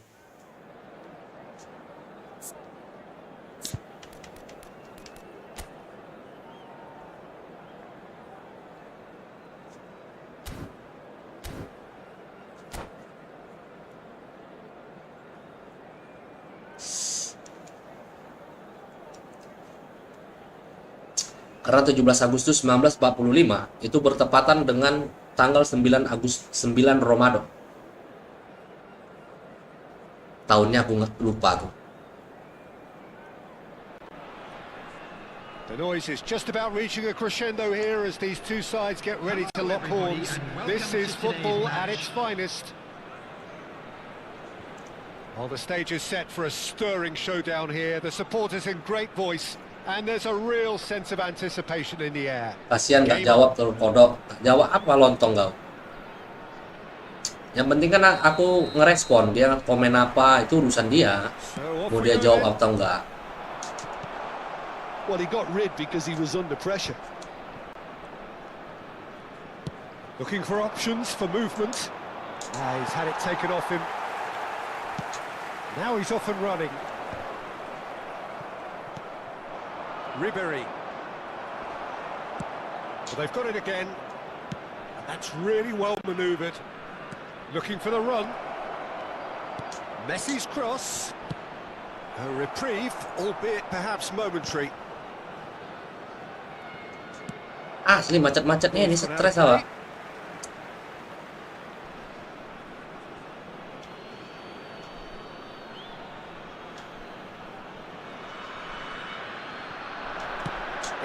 Karena 17 Agustus 1945 itu bertepatan dengan tanggal 9 Ramadan. Tahunnya aku lupa tuh. The noise is just about reaching a crescendo here as these two sides get ready to lock horns. This is football at its finest. Well, the stage is set for a stirring showdown here. The supporters in great voice, and there's a real sense of anticipation in the air. Kasihan nggak jawab tuh kodok. Jawab apa lontong kau? Yang penting kan aku ngerespon, dia komen apa itu urusan dia. Mau dia jawab atau enggak. Well, he got rid because he was under pressure. Looking for options for movement. He's had it taken off him. Now he's off and running. Ribery. Well, they've got it again. That's really well manoeuvred. Looking for the run. Messi's cross. A reprieve, albeit perhaps momentary. Asli macet-macetnya ini stres apa?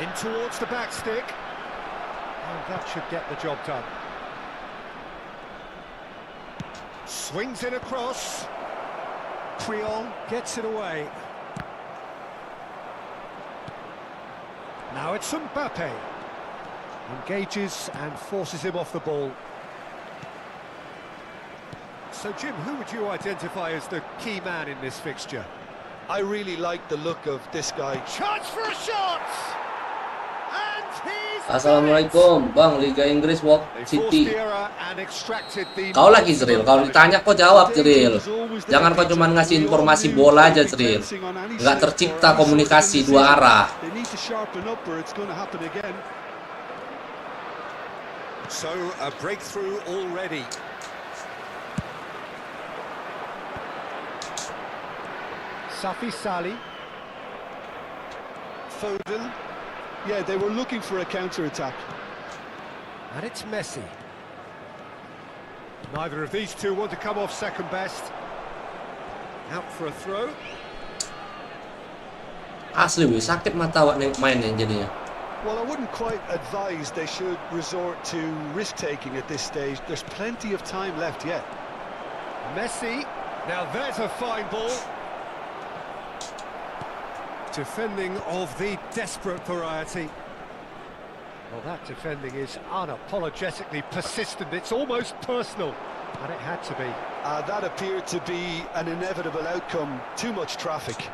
In towards the back stick. And that should get the job done. Swings in across. Creole gets it away. Now it's Mbappe. Engages and forces him off the ball. So, Jim, who would you identify as the key man in this fixture? I really like the look of this guy. Chance for a shot! And he's... Assalamualaikum, Bang. Liga Inggris Walk They forced City. the error and extracted the... Kau lagi Zril, kalau ditanya kau jawab Zril. Jangan kau cuma ngasih informasi bola aja Zril. Nggak tercipta komunikasi dua arah. They need to sharpen up or it's going to happen again. So, a breakthrough already. Safi Sali. Foden. Yeah, they were looking for a counter-attack. And it's Messi. Neither of these two want to come off second best. Out for a throw. Asli wih, sakit mata awak mainnya jadinya. Well, I wouldn't quite advise they should resort to risk-taking at this stage. There's plenty of time left yet. Messi. Now there's a fine ball. Defending of the desperate variety. Well, that defending is unapologetically persistent. It's almost personal. And it had to be. That appeared to be an inevitable outcome. Too much traffic.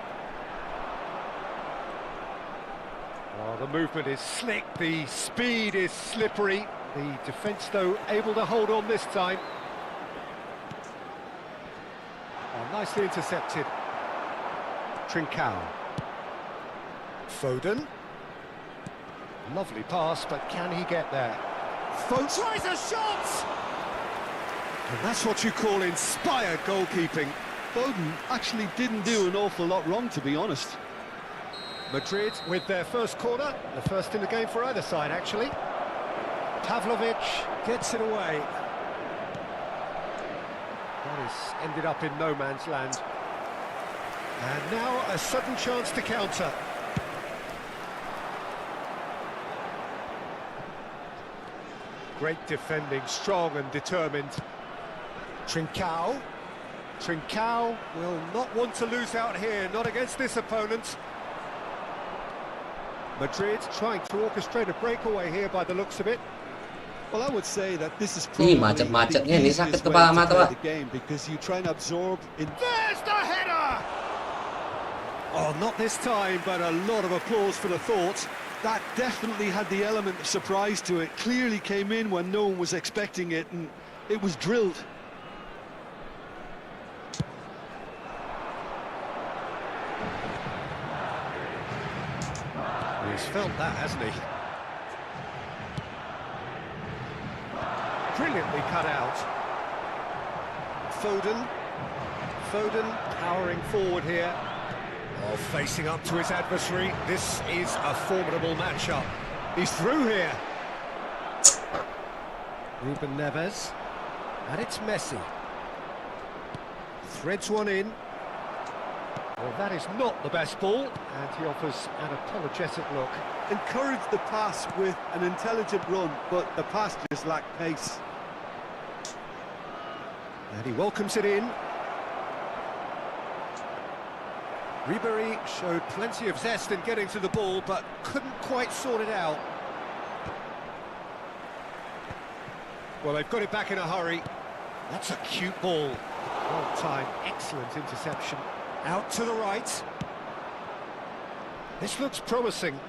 Oh, the movement is slick, the speed is slippery. The defence, though, able to hold on this time. Oh, nicely intercepted. Trincao. Foden. Lovely pass, but can he get there? Foden tries a shot! And that's what you call inspired goalkeeping. Foden actually didn't do an awful lot wrong, to be honest. Madrid with their first corner, the first in the game for either side, actually. Pavlovic gets it away. That has ended up in no man's land. And now a sudden chance to counter. Great defending, strong and determined. Trincao. Trincao will not want to lose out here, not against this opponent. Madrid trying to orchestrate a breakaway here by the looks of it. Well, I would say that this is Ih, probably macet-macetnya the ini sakit easiest way kepala to mata, play Pak. the game because you try and absorb in. There's the header! Oh, not this time, but a lot of applause for the thought. That definitely had the element of surprise to it. Clearly came in when no one was expecting it, and it was drilled. He's felt that, hasn't he? Brilliantly cut out. Foden. Foden powering forward here. Oh, facing up to his adversary. This is a formidable matchup. He's through here. Ruben Neves. And it's Messi. Threads one in. Well, that is not the best ball, and he offers an apologetic look. Encourage the pass with an intelligent run, but the pass just lacked pace. And he welcomes it in. Ribery showed plenty of zest in getting to the ball, but couldn't quite sort it out. Well, they've got it back in a hurry. That's a cute ball. Well timed, excellent interception. Out to the right. This looks promising.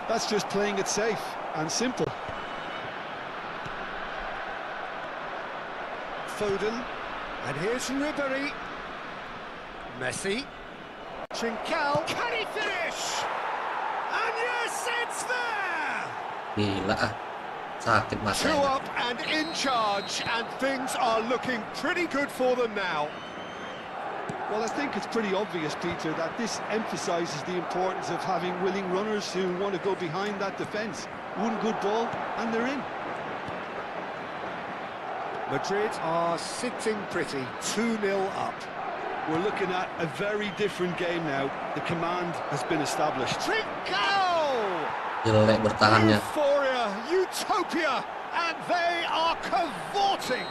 That's just playing it safe and simple. Foden. And here's Ribery. Messi. Trincao. Can he finish? And yes, it's there! Gila ah. Sakit Two matanya. up and in charge, and things are looking pretty good for them now. Well, I think it's pretty obvious, Peter, that this emphasises the importance of having willing runners who want to go behind that defence. One good ball, and they're in. Madrid are sitting pretty, 2-0 up. We're looking at a very different game now. The command has been established. Trincao! Jelek bertahannya. Euphoria, utopia, and they are cavorting.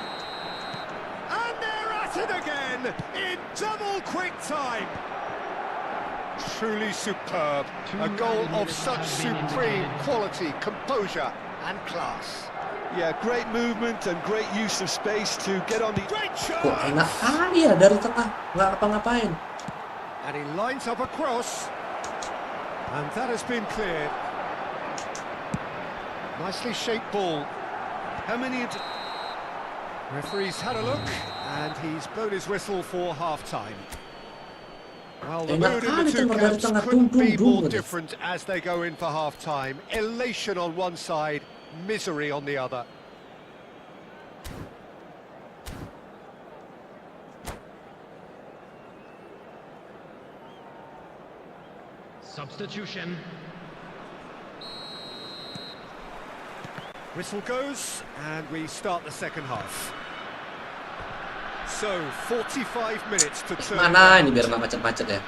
And they're at it again in double quick time. Truly superb. A goal of such supreme quality, composure, and class. Yeah, great movement and great use of space to get on the... Great Kok shot! enak kali ya dari tengah, nggak ngapa-ngapain. And he lines up a cross. And that has been cleared. Nicely shaped ball. How many... Referee's had a look, and he's blown his whistle for half-time. Well, the mood in the two camps couldn't be more different as they go in for half-time. Elation on one side, misery on the other. Substitution. Whistle goes, and we start the second half. So, 45 minutes to turn. Mana ini biar nggak macet-macet ya.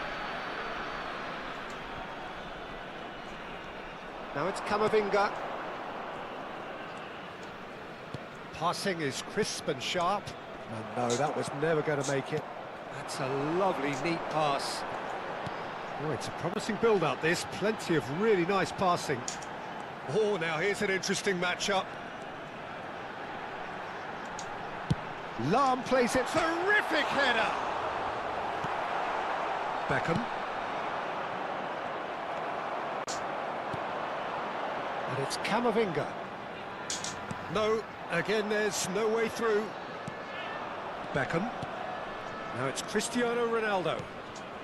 Now it's Camavinga. Passing is crisp and sharp. And no, that was never going to make it. That's a lovely, neat pass. Oh, it's a promising build-up, this. Plenty of really nice passing. Oh, now here's an interesting matchup. Lahm plays it. Terrific header. Beckham. And it's Camavinga. No, again there's no way through. Beckham. Now it's Cristiano Ronaldo.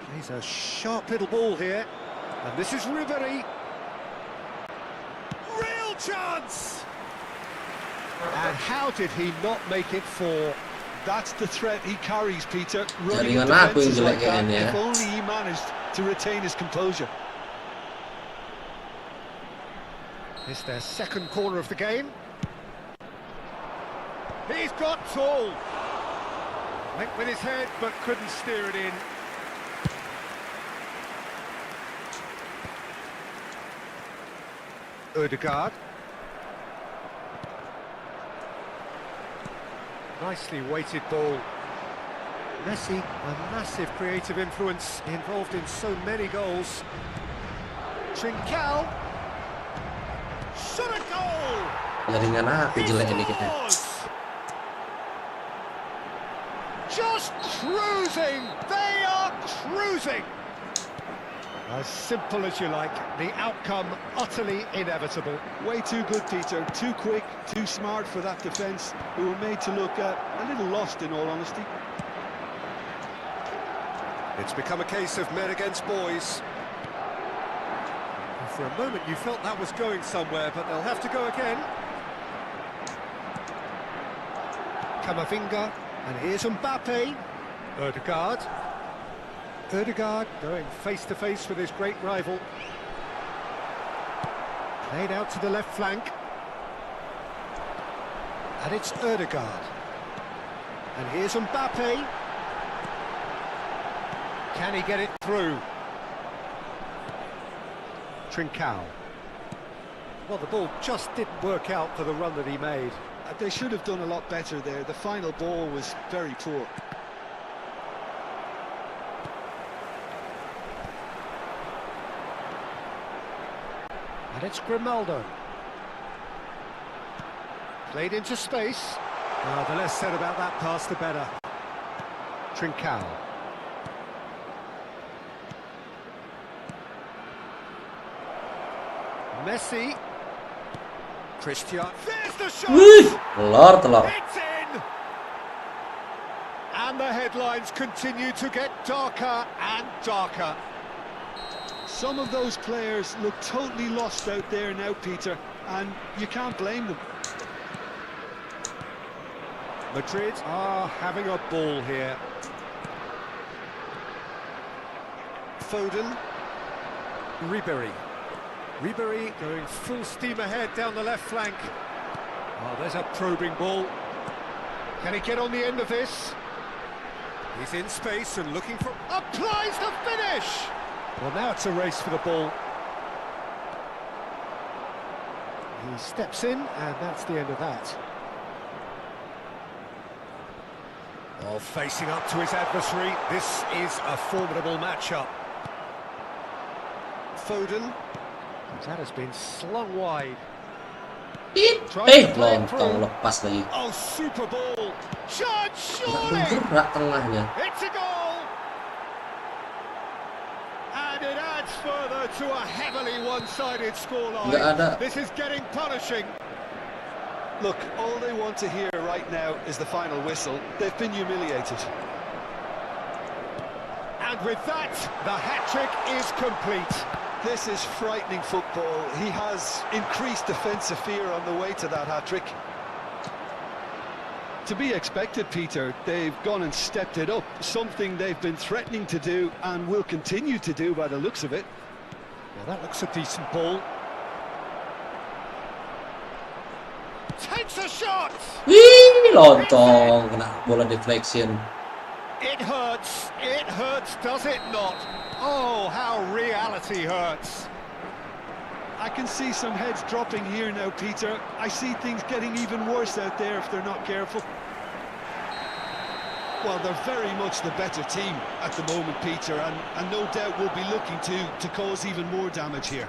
Plays a sharp little ball here. And this is Ribery. Real chance! And how did he not make it for? That's the threat he carries, Peter. Running Jaringan at aku yang defences jelek like that, kayaknya ya. if only he managed to retain his composure. It's their second corner of the game. He's got tall. Went with his head, but couldn't steer it in. Ødegaard. Nicely weighted ball. Messi, a massive creative influence, involved in so many goals. Trincao. Shot a goal! Jaringan aku He jelek ini kayaknya. scores! Just cruising! They are cruising! As simple as you like, the outcome utterly inevitable. Way too good, Peter. Too quick, too smart for that defence, who were made to look a little lost, in all honesty. It's become a case of men against boys. For a moment you felt that was going somewhere, but they'll have to go again. Camavinga, and here's Mbappe. Ødegaard. Ødegaard going face-to-face with his great rival. Played out to the left flank. And it's Ødegaard. And here's Mbappe. Can he get it through? Trincao. Well, the ball just didn't work out for the run that he made. They should have done a lot better there. The final ball was very poor. And it's Grimaldo. Played into space. The less said about that pass, the better. Trincao. Messi. Christian. There's the shot! Wih, telur. It's in! And the headlines continue to get darker and darker. Some of those players look totally lost out there now, Peter, and you can't blame them. Madrid are having a ball here. Foden. Ribery. Ribery going full steam ahead down the left flank. Oh, there's a probing ball. Can he get on the end of this? He's in space and looking for... Applies the finish! Well, now it's a race for the ball. He steps in, and that's the end of that. Oh, facing up to his adversary. This is a formidable matchup. Foden. That has been slung wide. Lontong lepas lagi. Oh, super ball. Shot, surely. Nggak bergerak tengahnya. It's a goal. And it adds further to a heavily one-sided scoreline. Nggak ada. This is getting punishing. Look, all they want to hear right now is the final whistle. They've been humiliated. And with that, the hat-trick is complete. This is frightening football. He has increased defensive fear on the way to that hat-trick. To be expected, Peter. They've gone and stepped it up, something they've been threatening to do and will continue to do by the looks of it. Now that looks a decent ball. Takes a shot! Wih, lontong. Kena bola deflection. It hurts, does it not? Oh, how reality hurts. I can see some heads dropping here now, Peter. I see things getting even worse out there if they're not careful. Well, they're very much the better team at the moment, Peter, and no doubt will be looking to cause even more damage here.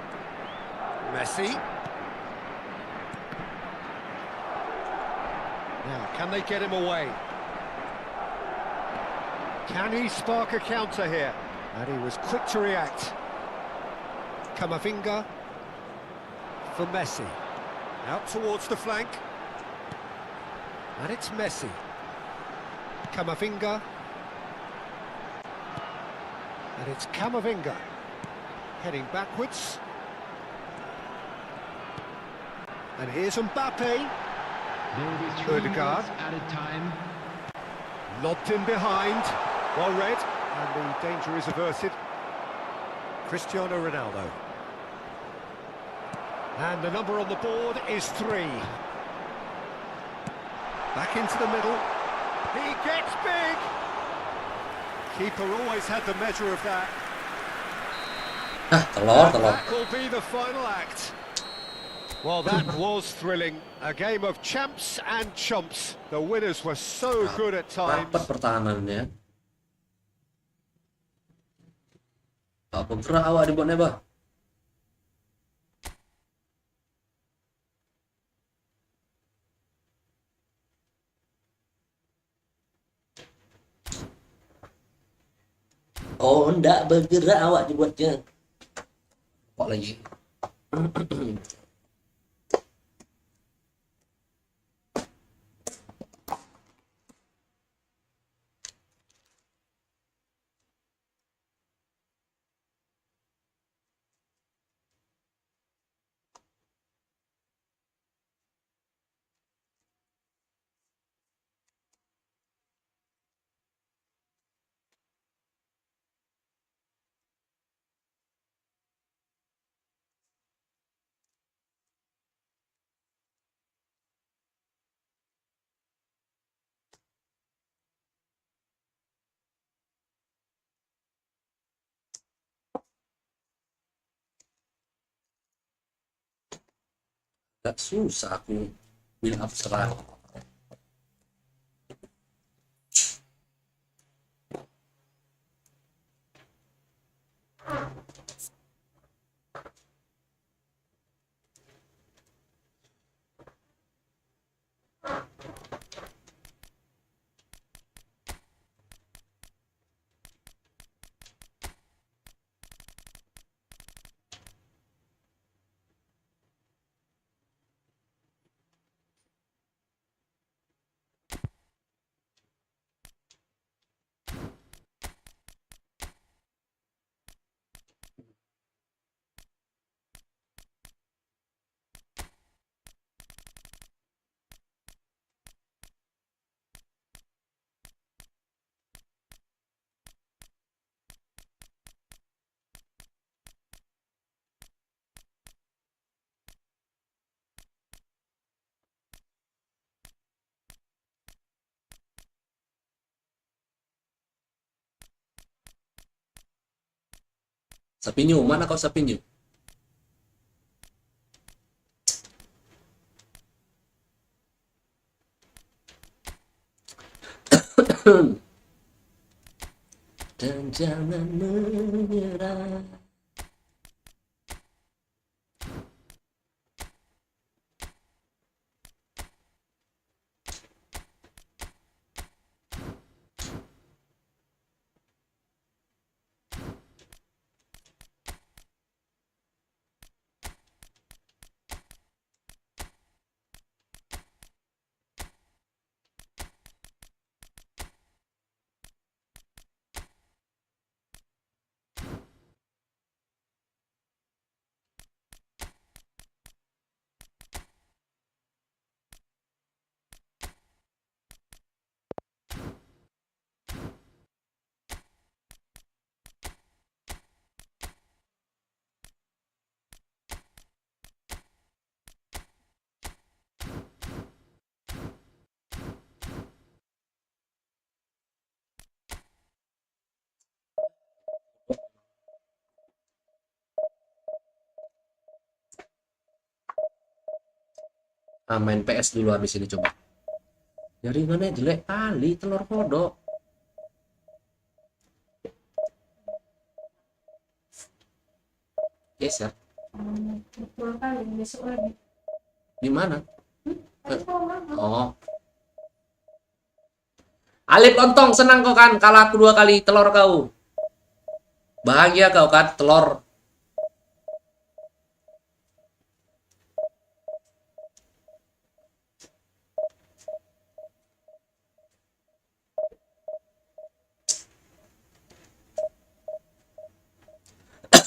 Messi. Now, can they get him away? Can he spark a counter here? And he was quick to react. Camavinga for Messi. Out towards the flank. And it's Messi. Camavinga. And it's Camavinga. Heading backwards. And here's Mbappe. Odegaard. Added time. Lobbed in behind. Well read. And the danger is averted. Cristiano Ronaldo. And the number on the board is 3. Back into the middle. He gets big. Keeper always had the measure of that. Telur. That will be the final act. Well, that was thrilling. A game of champs and chumps. The winners were so good at times. Rapat pertahanannya. Tak bergerak awak di bawah bah. Oh, ndak bergerak awak dibuatnya. Kok lagi? Gak susah aku build up serang. Sapinyo, mana kau Sapinyo? Dan jangan menyerah. Main PS dulu habis ini coba. Jaringannya jelek kali, telur kodok. Geser. Betul kali, besok lagi. Di mana? Oh. Alip lontong, senang kau kan kalah aku 2 kali telur kau. Bahagia kau kan telur.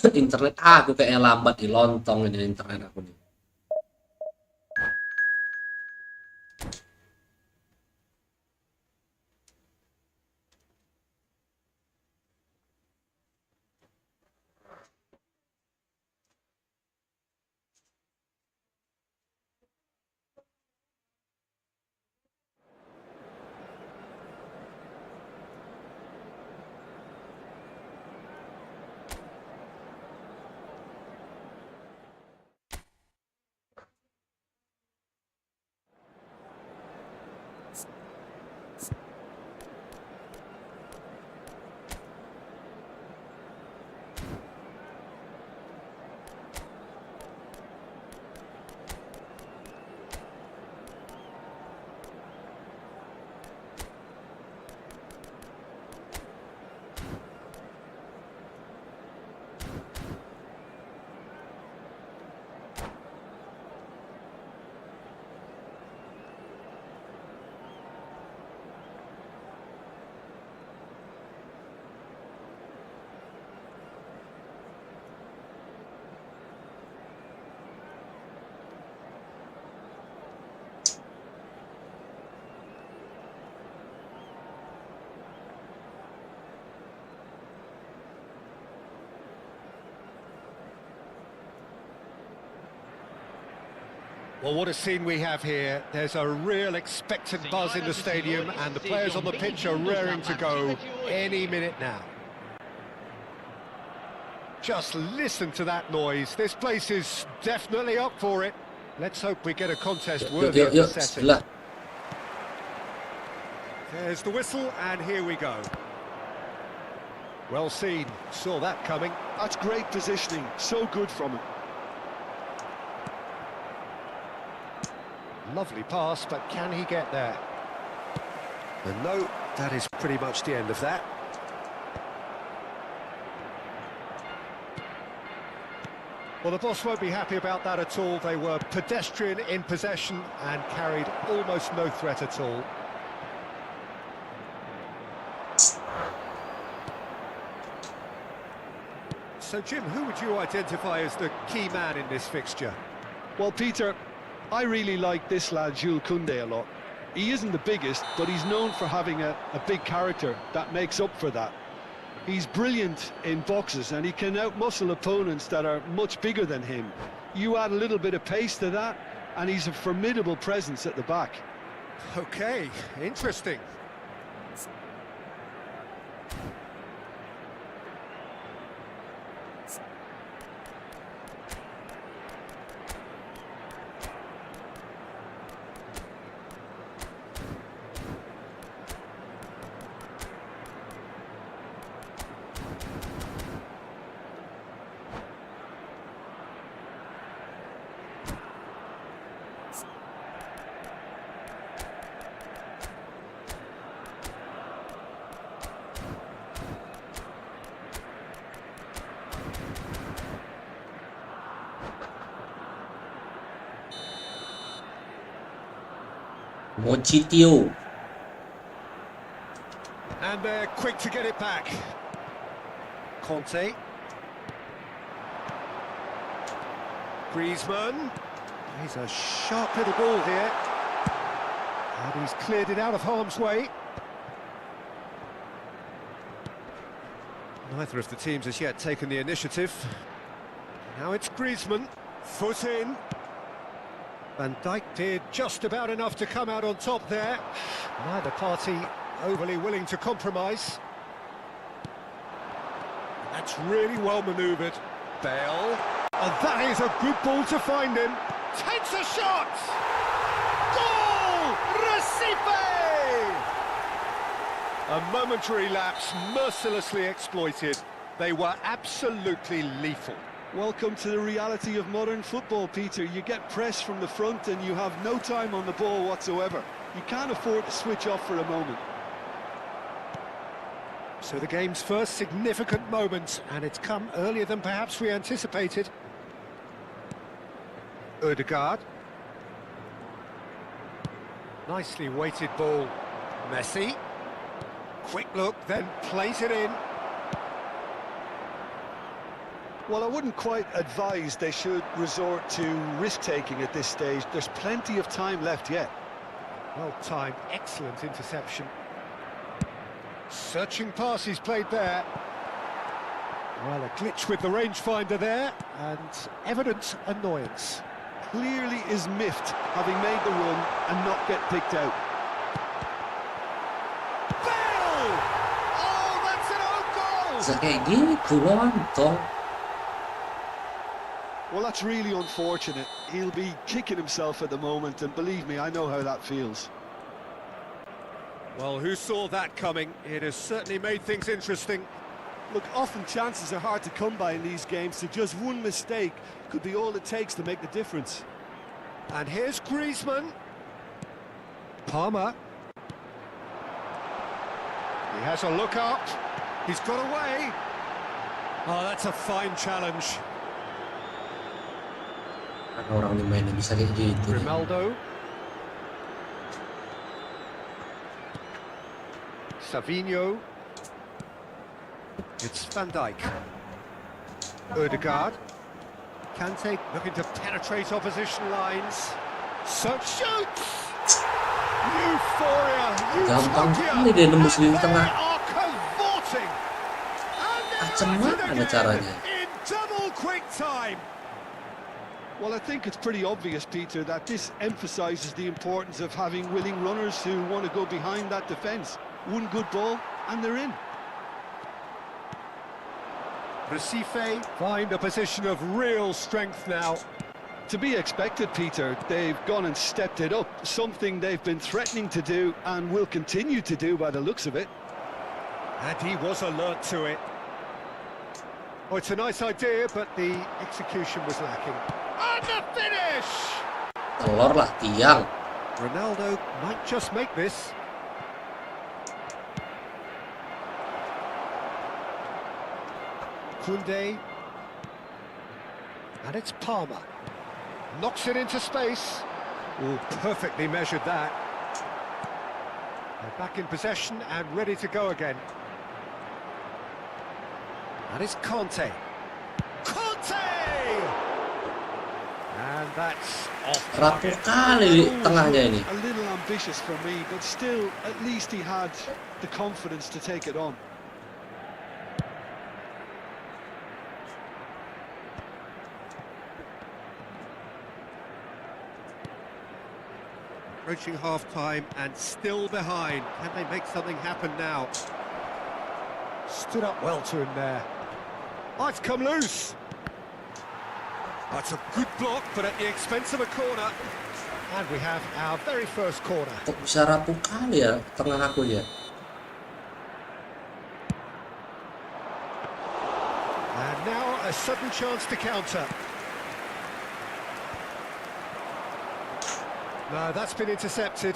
Internet aku kayaknya lambat di lontong ini internet aku nih. Well, what a scene we have here. There's a real expectant buzz in the stadium and the players on the pitch are raring to go any minute now. Just listen to that noise. This place is definitely up for it. Let's hope we get a contest Yuk, worthy yuk, of the yuk. setting. Bismillah. There's the whistle, and here we go. Well seen, saw that coming. That's great positioning, so good from him. Lovely pass, but can he get there? And no, that is pretty much the end of that. Well, the boss won't be happy about that at all. They were pedestrian in possession and carried almost no threat at all. So, Jim, who would you identify as the key man in this fixture? Well, Peter, I really like this lad, Jules Koundé, a lot. He isn't the biggest, but he's known for having a big character that makes up for that. He's brilliant in boxes, and he can outmuscle opponents that are much bigger than him. You add a little bit of pace to that, and he's a formidable presence at the back. Okay, interesting. Mochitio. And they're quick to get it back. Conte. Griezmann. He's a sharp little ball here. And he's cleared it out of harm's way. Neither of the teams has yet taken the initiative. Now it's Griezmann. Foot in. Van Dijk did just about enough to come out on top there. Neither party overly willing to compromise. That's really well manoeuvred. Bale. And that is a good ball to find him. Takes a shot! Goal! Recife! A momentary lapse mercilessly exploited. They were absolutely lethal. Welcome to the reality of modern football, Peter. You get pressed from the front and you have no time on the ball whatsoever. You can't afford to switch off for a moment. So the game's first significant moment, and it's come earlier than perhaps we anticipated. Odegaard. Nicely weighted ball. Messi. Quick look, then plays it in. Well, I wouldn't quite advise they should resort to risk-taking at this stage. There's plenty of time left yet. Well timed, excellent interception. Searching pass he's played there. Well, a glitch with the rangefinder there, and evident annoyance. Clearly is miffed, having made the run and not get picked out. Bale! Oh, that's an own goal! Bisa kayak gitu lontong. Well, that's really unfortunate. He'll be kicking himself at the moment, and believe me, I know how that feels. Well, who saw that coming? It has certainly made things interesting. Look, often chances are hard to come by in these games, so just one mistake could be all it takes to make the difference. And here's Griezmann. Palmer. He has a look up. He's got away. Oh, that's a fine challenge. Orang dimainin bisa kayak gitu. Grimaldo. Savinho. It's Van Dijk. Odegaard. Kante looking to penetrate opposition lines. So shoots! Euphoria! Gampang Utopia! kali dia nembus di And tengah. they are cavorting! And Macam they're at it mana again caranya? in double quick time! Well, I think it's pretty obvious, Peter, that this emphasises the importance of having willing runners who want to go behind that defence. One good ball, and they're in. Recife find a position of real strength now. To be expected, Peter. They've gone and stepped it up, something they've been threatening to do and will continue to do by the looks of it. And he was alert to it. Oh, it's a nice idea, but the execution was lacking. And the finish! Telur lah, tiang. Ronaldo might just make this. Koundé. And it's Palmer. Knocks it into space. Oh, perfectly measured that. They're back in possession and ready to go again. That is Conte. Conte! And that's off Rapuh target. kali di tengahnya ini. A little ambitious for me, but still, at least he had the confidence to take it on. Approaching half-time and still behind. Can they make something happen now? Stood up well to him there. Oh, it's come loose. That's a good block, but at the expense of a corner. And we have our very first corner. Kok bisa rapuh kali ya tengah aku ya? And now a sudden chance to counter. No, that's been intercepted.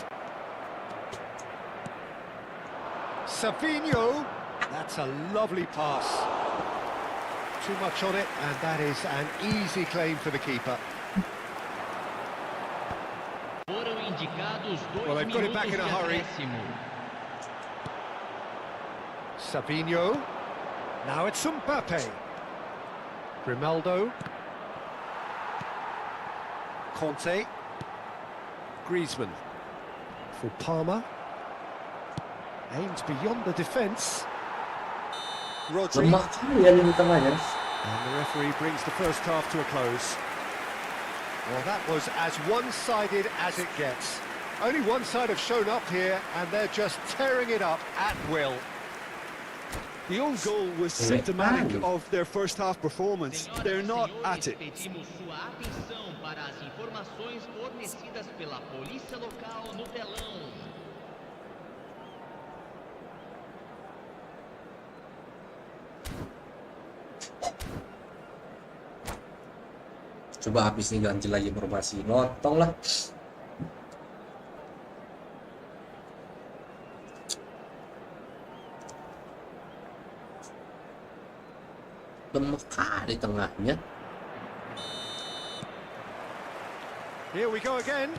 Savinho. That's a lovely pass. Too much on it, and that is an easy claim for the keeper. Well, they've got it back in a hurry. Savinho. Now it's Mbappe. Grimaldo. Conte. Griezmann. For Palmer. Aims beyond the defence. Rodri. Lemah kali ya di tengahnya. And the referee brings the first half to a close. Well, that was as one-sided as it gets. Only one side have shown up here, and they're just tearing it up at will. The own goal was symptomatic of their first half performance. They're not at it. Pedimos sua atenção para as informações fornecidas pela polícia local no telão. Coba habis nih ganti lagi informasi. Notong lah. Lemah kali tengahnya. Here we go again.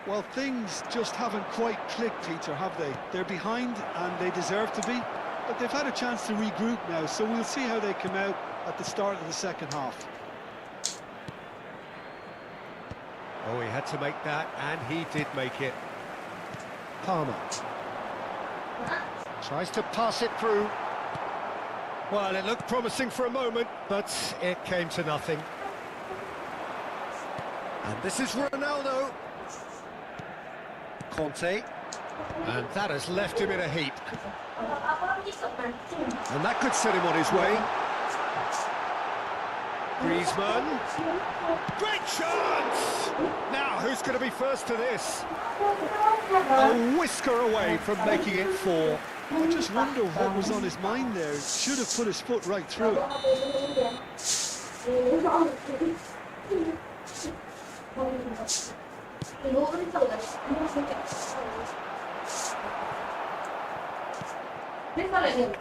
Well, things just haven't quite clicked, Peter, have they? They're behind and they deserve to be, but they've had a chance to regroup now, so we'll see how they come out at the start of the second half. Oh, he had to make that, and he did make it. Palmer. Tries to pass it through. Well, it looked promising for a moment, but it came to nothing. And this is Ronaldo. Conte. And that has left him in a heap. And that could set him on his way. Griezmann. Great chance! Now, who's going to be first to this? A whisker away from making it 4. I just wonder what was on his mind there. Should have put his foot right through it.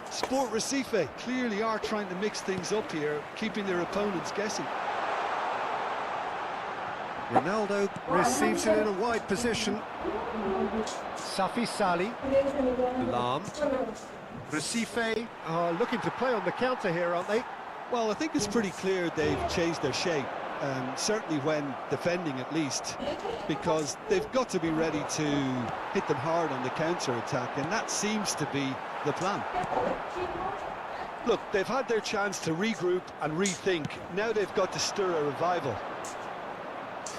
Sport Recife clearly are trying to mix things up here, keeping their opponents guessing. Ronaldo receives it in a wide position. Safi Sali. Lam. Recife are looking to play on the counter here, aren't they? Well, I think it's pretty clear they've changed their shape, certainly when defending at least, because they've got to be ready to hit them hard on the counter-attack, and that seems to be the plan. Look, they've had their chance to regroup and rethink. Now they've got to stir a revival.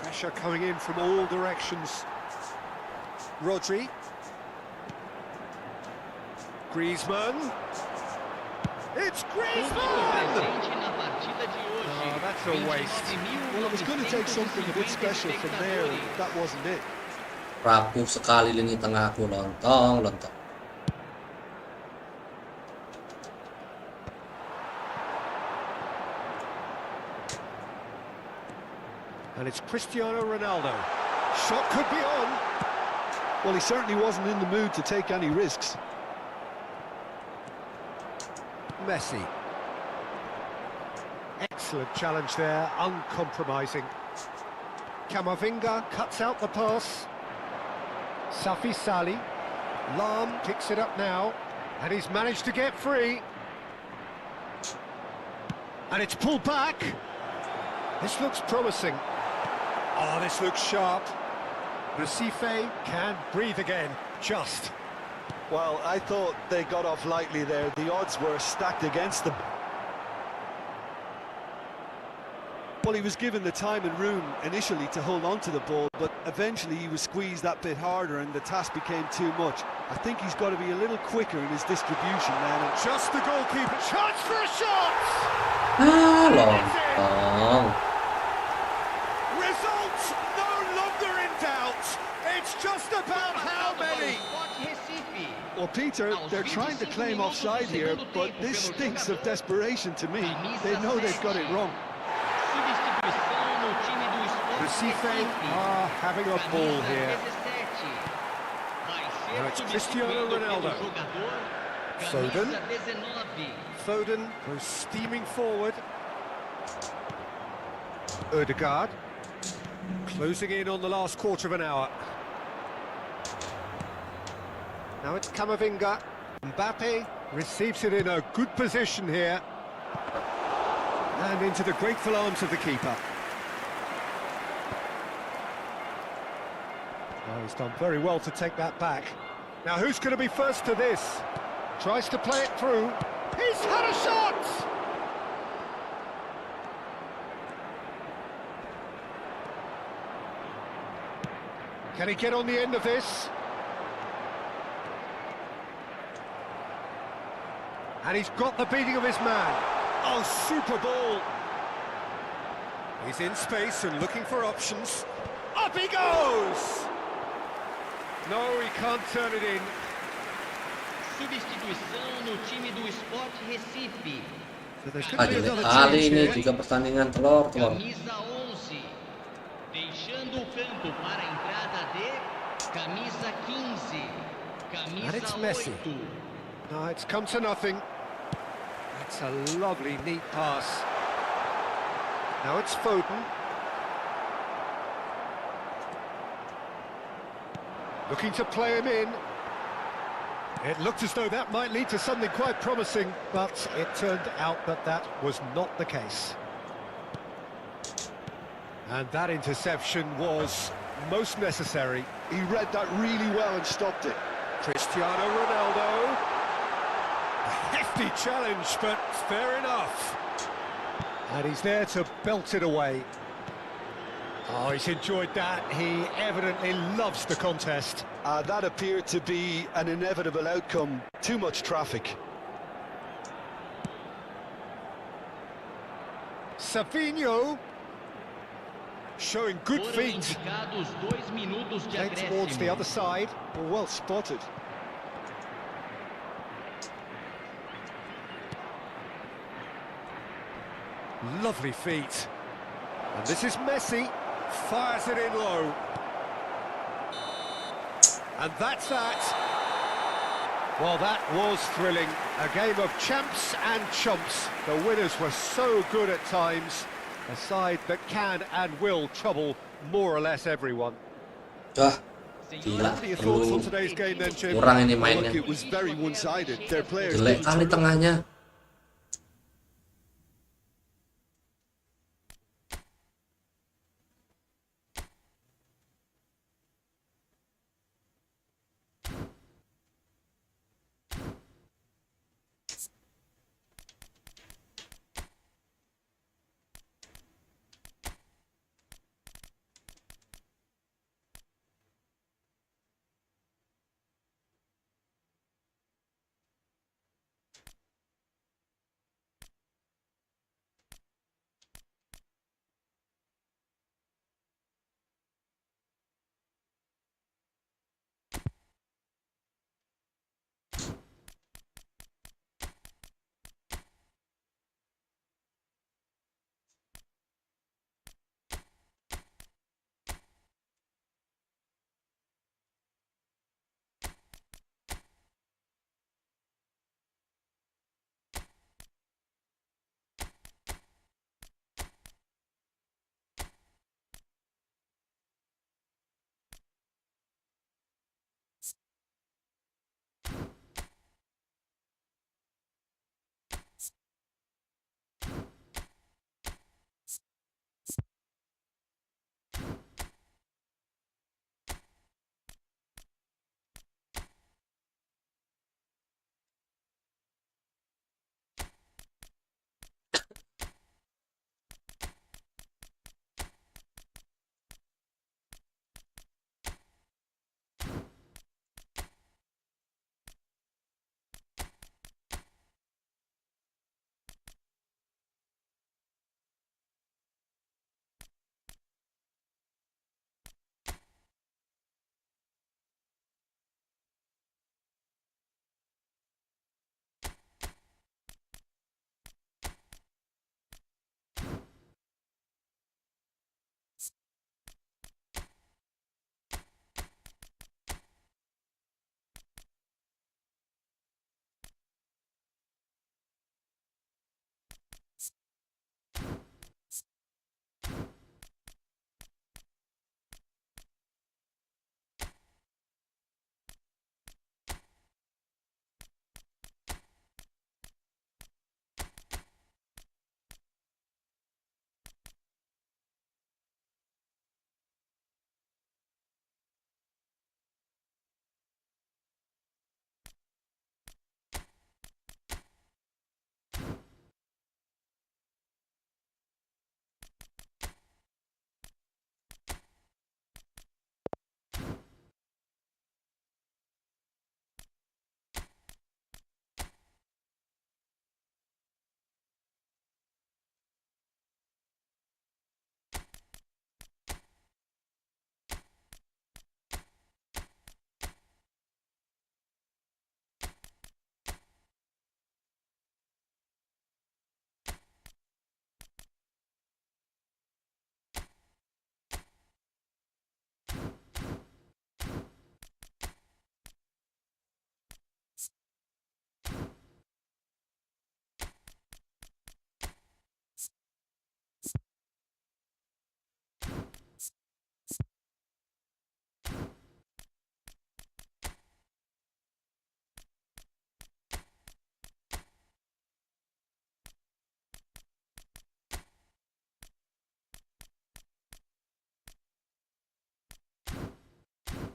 Pressure coming in from all directions. Rodri. Griezmann. It's Griezmann! partida de hoje. Oh, that's a waste. Well, it was going to take something a bit special from there, and that wasn't it. Rapuh sekali lini tengahku, lontong. And it's Cristiano Ronaldo. Shot could be on. Well, he certainly wasn't in the mood to take any risks. Messi. Excellent challenge there, uncompromising. Camavinga cuts out the pass. Safi Sali. Lam picks it up now, and he's managed to get free. And it's pulled back. This looks promising. Oh, this looks sharp. Recife can breathe again, just. Well, I thought they got off lightly there. The odds were stacked against them. Well, he was given the time and room initially to hold on to the ball, but eventually he was squeezed that bit harder and the task became too much. I think he's got to be a little quicker in his distribution then. And Just the goalkeeper. Chance for a shot! Lontong. Results no longer in doubt. It's just about how many. Sport Recife. well, Peter, they're trying to claim offside here, but this stinks of desperation to me. They know they've got it wrong. Substituição no time do Sport Recife Recife. are having a ball Camisa here. 17. Vai ser Now it's substituído Cristiano pelo Ronaldo. jogador Foden. camisa 19. Foden goes steaming forward. Odegaard closing in on the last quarter of an hour. Now it's Camavinga. Mbappe receives it in a good position here. And into the grateful arms of the keeper. Oh, he's done very well to take that back. Now who's going to be first to this? Tries to play it through. He's had a shot! Can he get on the end of this? And he's got the beating of his man. Oh, super ball. He's in space and looking for options. Up he goes! No, he can't turn it in. Substituição no time do Sport Recife. So there should be Jelek another kali change ini here. 3 pertandingan telur. Camisa 11. Deixando o campo para a entrada de camisa 15. And it's Camisa Messi. 8. No, it's come to nothing. That's a lovely, neat pass. Now it's Foden. Looking to play him in. It looked as though that might lead to something quite promising, but it turned out that that was not the case. And that interception was most necessary. He read that really well and stopped it. Cristiano Ronaldo. A hefty challenge, but fair enough. And he's there to belt it away. Oh, he's enjoyed that. He evidently loves the contest. That appeared to be an inevitable outcome. Too much traffic. Savinho showing good Foram feet. indicados 2 minutos de Played towards the acréscimo. other side. Well spotted. Lovely feet. And this is Messi. Fires it in low. And that's that. Well, that was thrilling. A game of champs and chumps. The winners were so good at times. A side that can and will trouble more or less everyone. Wah, gila. What are your thoughts on today's game then, Jim? Kurang ini Look, mainnya. it was very one-sided. Their players Jelek didn't kali turn up. tengahnya.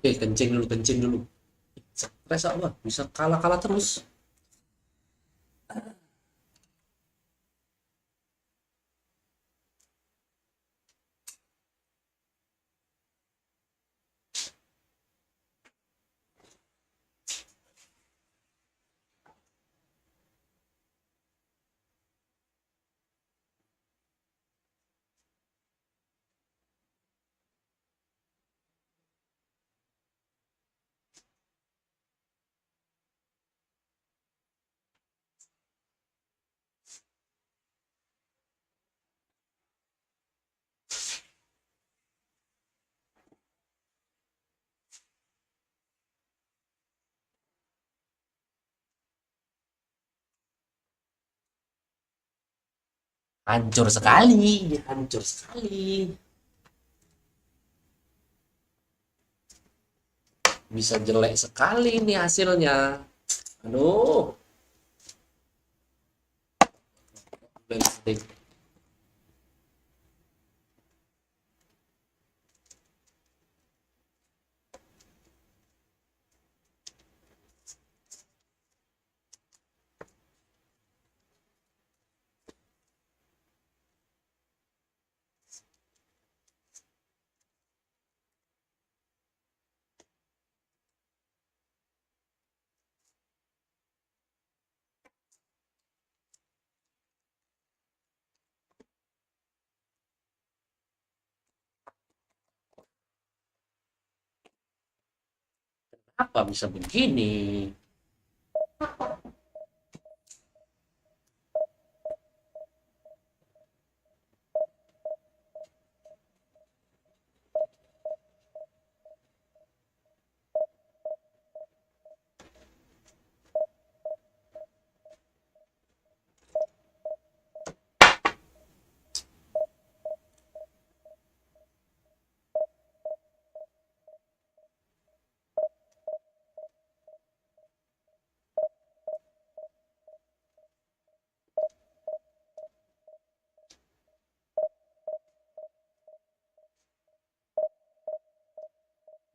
Kencing dulu. Stres apa? Bisa kalah terus. Hancur sekali, hancur sekali. Bisa jelek sekali nih hasilnya. Aduh. Apa bisa begini?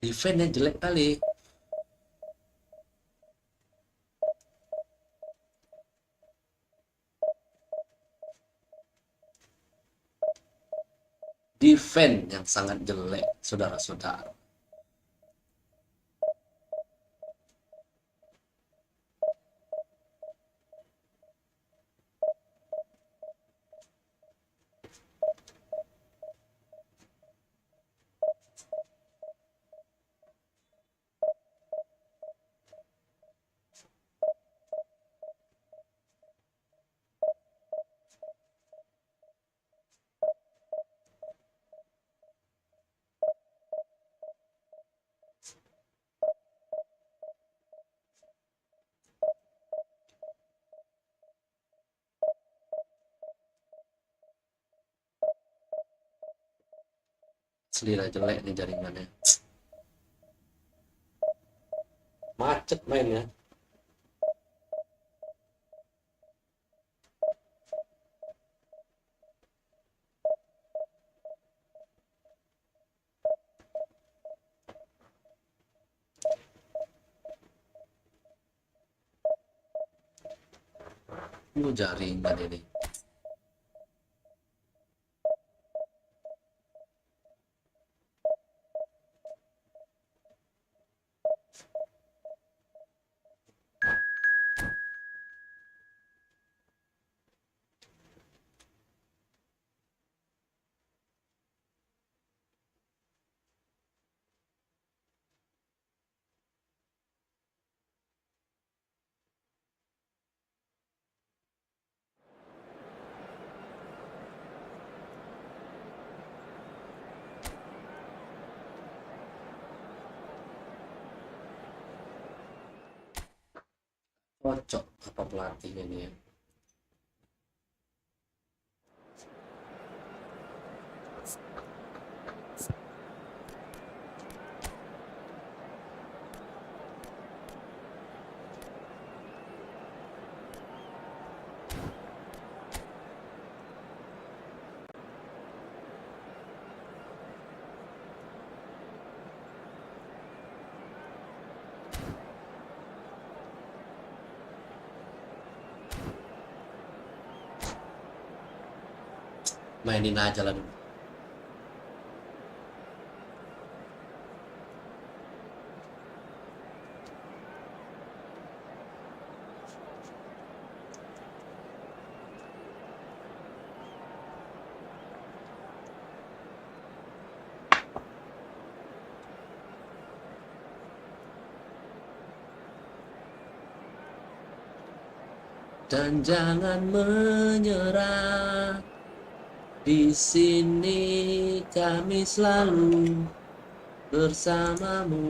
Defense-nya jelek kali. Defense yang sangat jelek, saudara-saudara. Selira jelek nih jaringannya. Macet mainnya. Jaringan ini. Cocok apa pelatihnya nih ya. Mainin aja lah dulu. Dan jangan menyerah, di sini kami selalu bersamamu.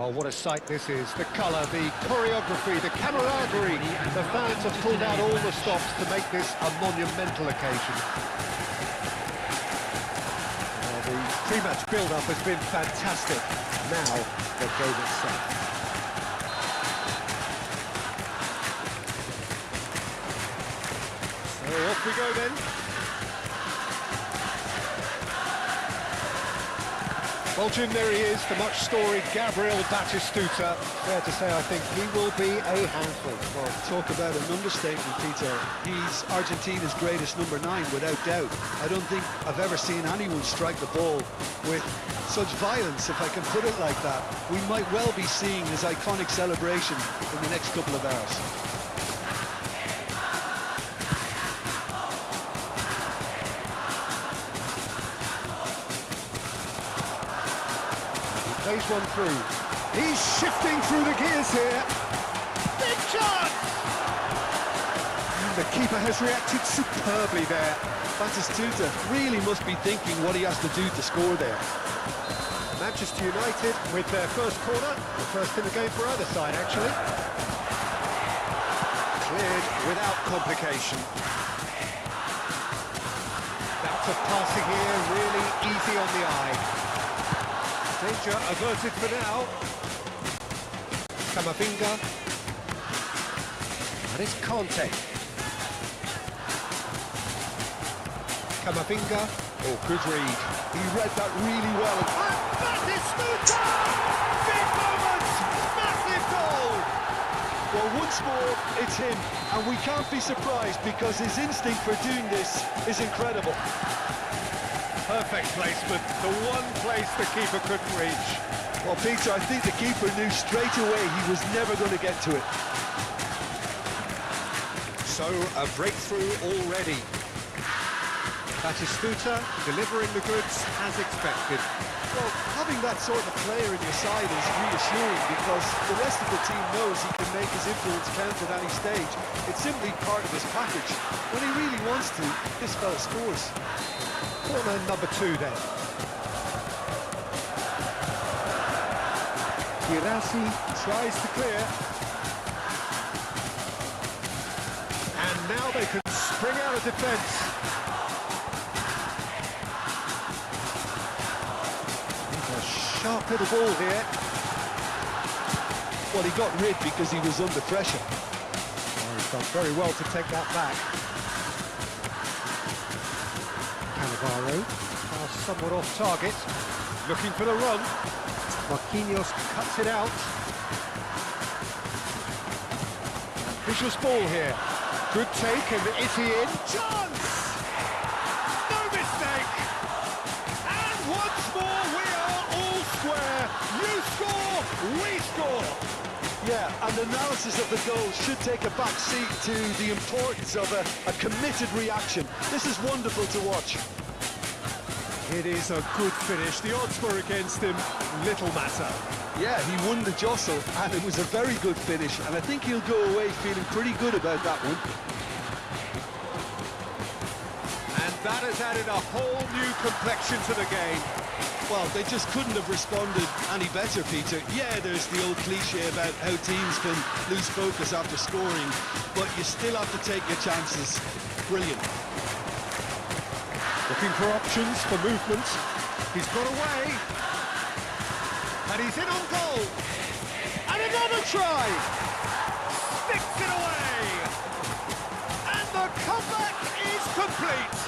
Well, what a sight this is. The colour, the choreography, the camaraderie. The fans have pulled out all the stops to make this a monumental occasion. Well, the pre-match build-up has been fantastic. Now, the game itself. So off we go then. Well, Jim, there he is, the much-storied Gabriel Batistuta. Fair to say, I think he will be a handful. Well, talk about an understatement, Peter. He's Argentina's greatest number 9, without doubt. I don't think I've ever seen anyone strike the ball with such violence, if I can put it like that. We might well be seeing his iconic celebration in the next couple of hours. Plays one through. He's shifting through the gears here. Big chance! The keeper has reacted superbly there. Batistuta really must be thinking what he has to do to score there. Manchester United with their first corner. The first in the game for either side, actually. Cleared without complication. Bouts of passing here, really easy on the eye. Danger averted for now. Camavinga. That is Conte. Camavinga. Oh, good read. He read that really well. And that is Smuta! Big moment! Massive goal! Well, once more, it's him, and we can't be surprised because his instinct for doing this is incredible. Perfect placement, the one place the keeper couldn't reach. Well, Peter, I think the keeper knew straight away he was never going to get to it. So, a breakthrough already. Batistuta delivering the goods as expected. Well, having that sort of player in your side is reassuring because the rest of the team knows he can make his influence count at any stage. It's simply part of his package. When he really wants to, this fella scores. Corner number 2 then. Girassi tries to clear. And now they can spring out of defence. A sharp little ball here. Well, he got rid because he was under pressure. Oh, he's done very well to take that back. Cannavaro, somewhat off target, looking for the run. Marquinhos cuts it out. Vicious ball here. Good take, and is he in? Chance! No mistake! And once more we are all square. You score, we score! Yeah, and the analysis of the goal should take a back seat to the importance of a committed reaction. This is wonderful to watch. It is a good finish. The odds were against him. Little matter. Yeah, he won the jostle, and it was a very good finish, and I think he'll go away feeling pretty good about that one. And that has added a whole new complexion to the game. Well, they just couldn't have responded any better, Peter. Yeah, there's the old cliche about how teams can lose focus after scoring, but you still have to take your chances. Brilliant. Looking for options, for movement. He's got away. And he's in on goal. And another try. Sticks it away. And the comeback is complete.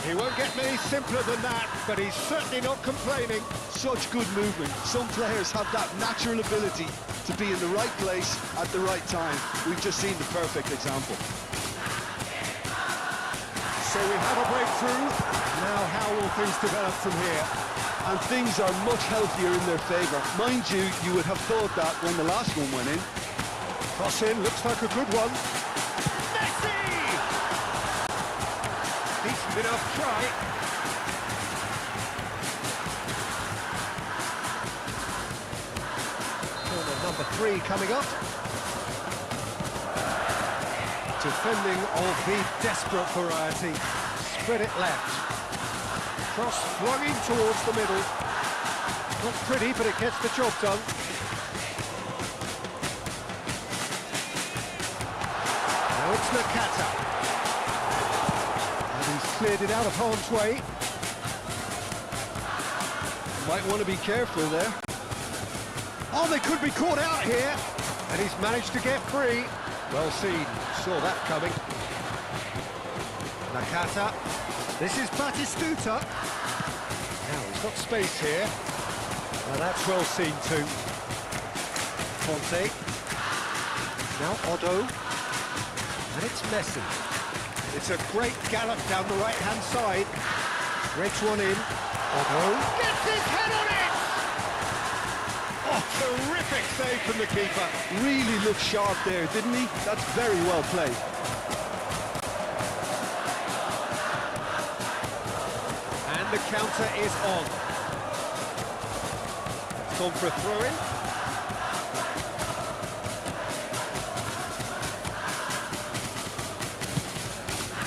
He won't get many simpler than that, but he's certainly not complaining. Such good movement. Some players have that natural ability to be in the right place at the right time. We've just seen the perfect example. So we have a breakthrough. Now how will things develop from here? And things are much healthier in their favour. Mind you, you would have thought that when the last one went in. Cross in, looks like a good one. Messi! Decent enough try. Corner number 3 coming up. Defending of the desperate variety. Spread it left. Cross flung in towards the middle. Not pretty, but it gets the job done. Now it's Nakata. And he's cleared it out of harm's way. Might want to be careful there. Oh, they could be caught out here. And he's managed to get free. Well seen, saw that coming. Nakata. This is Batistuta. Now he's got space here. Well, that's well seen too. Conte. Now Otto. And it's Messi. It's a great gallop down the right-hand side. Threads one in. Otto gets his head on it! Oh, terrific save from the keeper. Really looked sharp there, didn't he? That's very well played. And the counter is on. It's gone for a throw-in.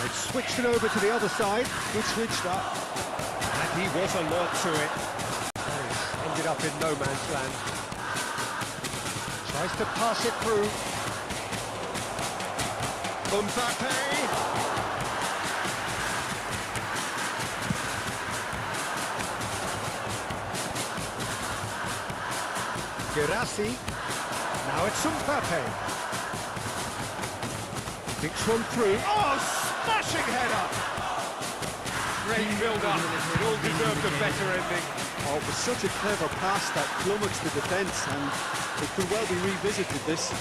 They've switched it over to the other side. Good switch that. And he was alert to it. Ended up in no man's land. Tries to pass it through. Mbappe. Gerasi. Now it's Mbappe. Kicks one through. Oh, smashing header! Great build-up. It all deserved a better ending. Oh, it was such a clever pass that flummoxed the defence, and it could well be revisited, this.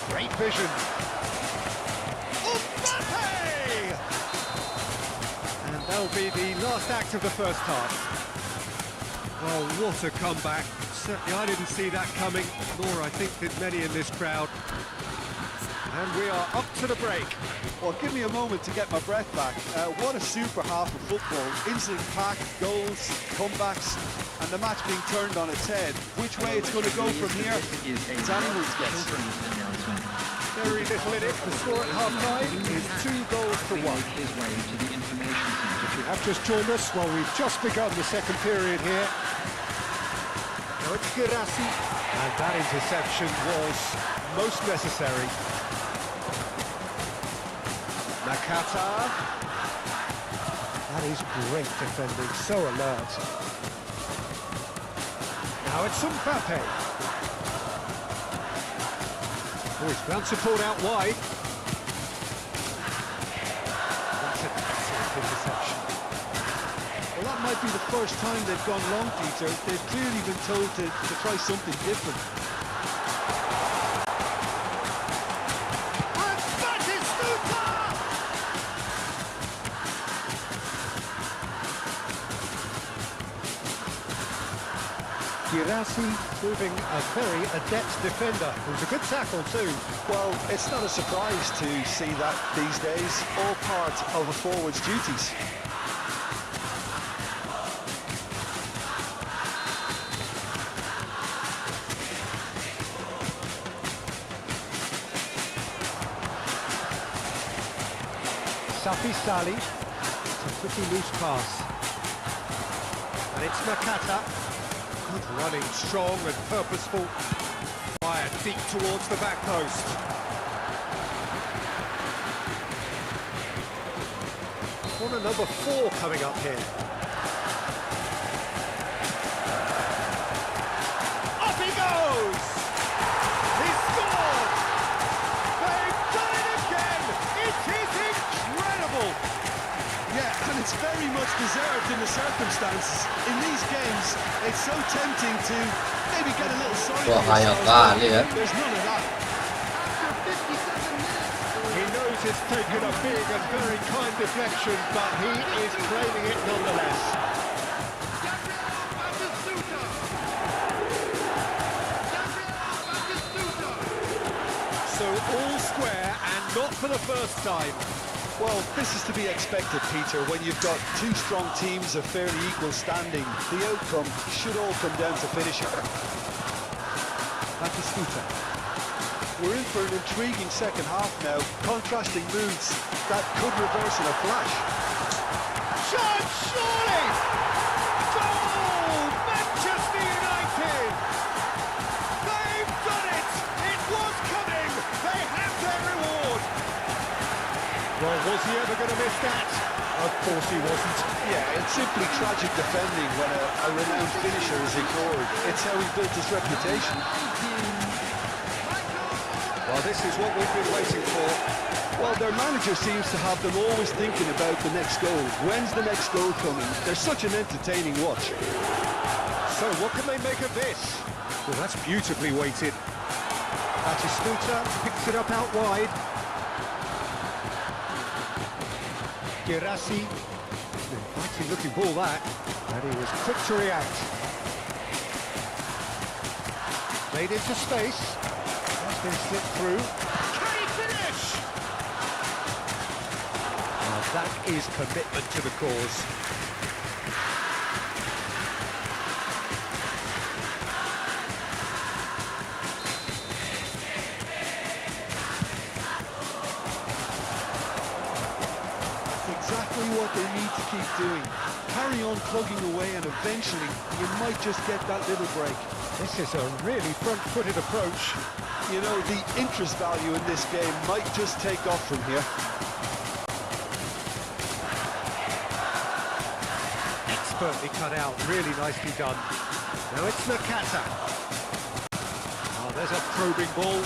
Great vision. Mbappe! And that'll be the last act of the first half. Oh, what a comeback. Certainly I didn't see that coming, nor I think did many in this crowd. And we are up to the break. Well, give me a moment to get my breath back. What a super half of football. Instant-packed goals, comebacks, and the match being turned on its head. Which way it's going to go from here, it's anyone's guess. Very little in it. The score at half-time is 2-1. If you have just joined us, well, we've just begun the second period here. Now it's Gerasi. And that interception was most necessary. Nakata. That is great defending, so alert. Now it's Mbappe. Oh, he's found support out wide. That's an excellent interception. Well, that might be the first time they've gone long, Peter. They've clearly been told to try something different. Gerasi proving a very adept defender. It was a good tackle too. Well, it's not a surprise to see that these days. All part of a forward's duties. Safi Sali. It's a pretty loose pass. And it's Nakata. Good running, strong and purposeful. Fired deep towards the back post. Corner number 4 coming up here. Up he goes! He scored! They've done it again! It is incredible! Yeah, and it's very much deserved in the circumstances. In these games, it's so tempting to maybe get a little sorry Wah, for kaya yourself. kali ya. There's none of that. He knows knows it's taken a big and very kind deflection, but he is claiming it nonetheless. So all square and not for the first time. Well, this is to be expected, Peter, when you've got two strong teams of fairly equal standing. The outcome should all come down to finishing. Batistuta. We're in for an intriguing second half now. Contrasting moves that could reverse in a flash. Shot, surely! Goal! Manchester United! They've done it! It was coming! They have their reward! Well, was he ever going to miss that? Of course he wasn't. Yeah, it's simply tragic defending when a renowned finisher is ignored. It's how he built his reputation. Well, this is what we've been waiting for. Well, their manager seems to have them always thinking about the next goal. When's the next goal coming? They're such an entertaining watch. So what can they make of this? Well, that's beautifully weighted. Batistuta picks it up out wide. Girassi, inviting looking ball that, and he was quick to react. Made into space, that's been slipped through. Can he finish? Now that is commitment to the cause. Exactly what they need to keep doing. Carry on plugging away and eventually you might just get that little break. This is a really front-footed approach. You know, the interest value in this game might just take off from here. Expertly cut out, really nicely done. Now it's Nakata. Oh, there's a probing ball.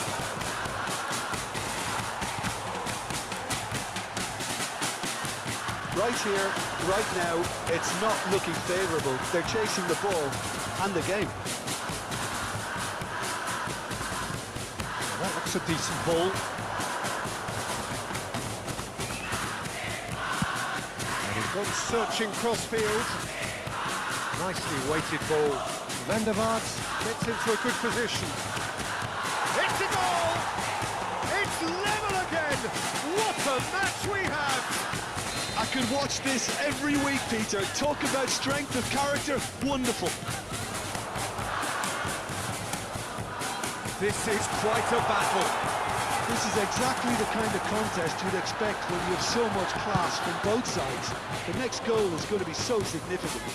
Right here, right now, it's not looking favourable. They're chasing the ball and the game. That looks a decent ball. And he's gone searching crossfield. Nicely weighted ball. Van der Vaart gets into a good position. It's a goal! It's level again! What a match we have! I could watch this every week, Peter. Talk about strength of character. Wonderful. This is quite a battle. This is exactly the kind of contest you'd expect when you have so much class from both sides. The next goal is going to be so significant.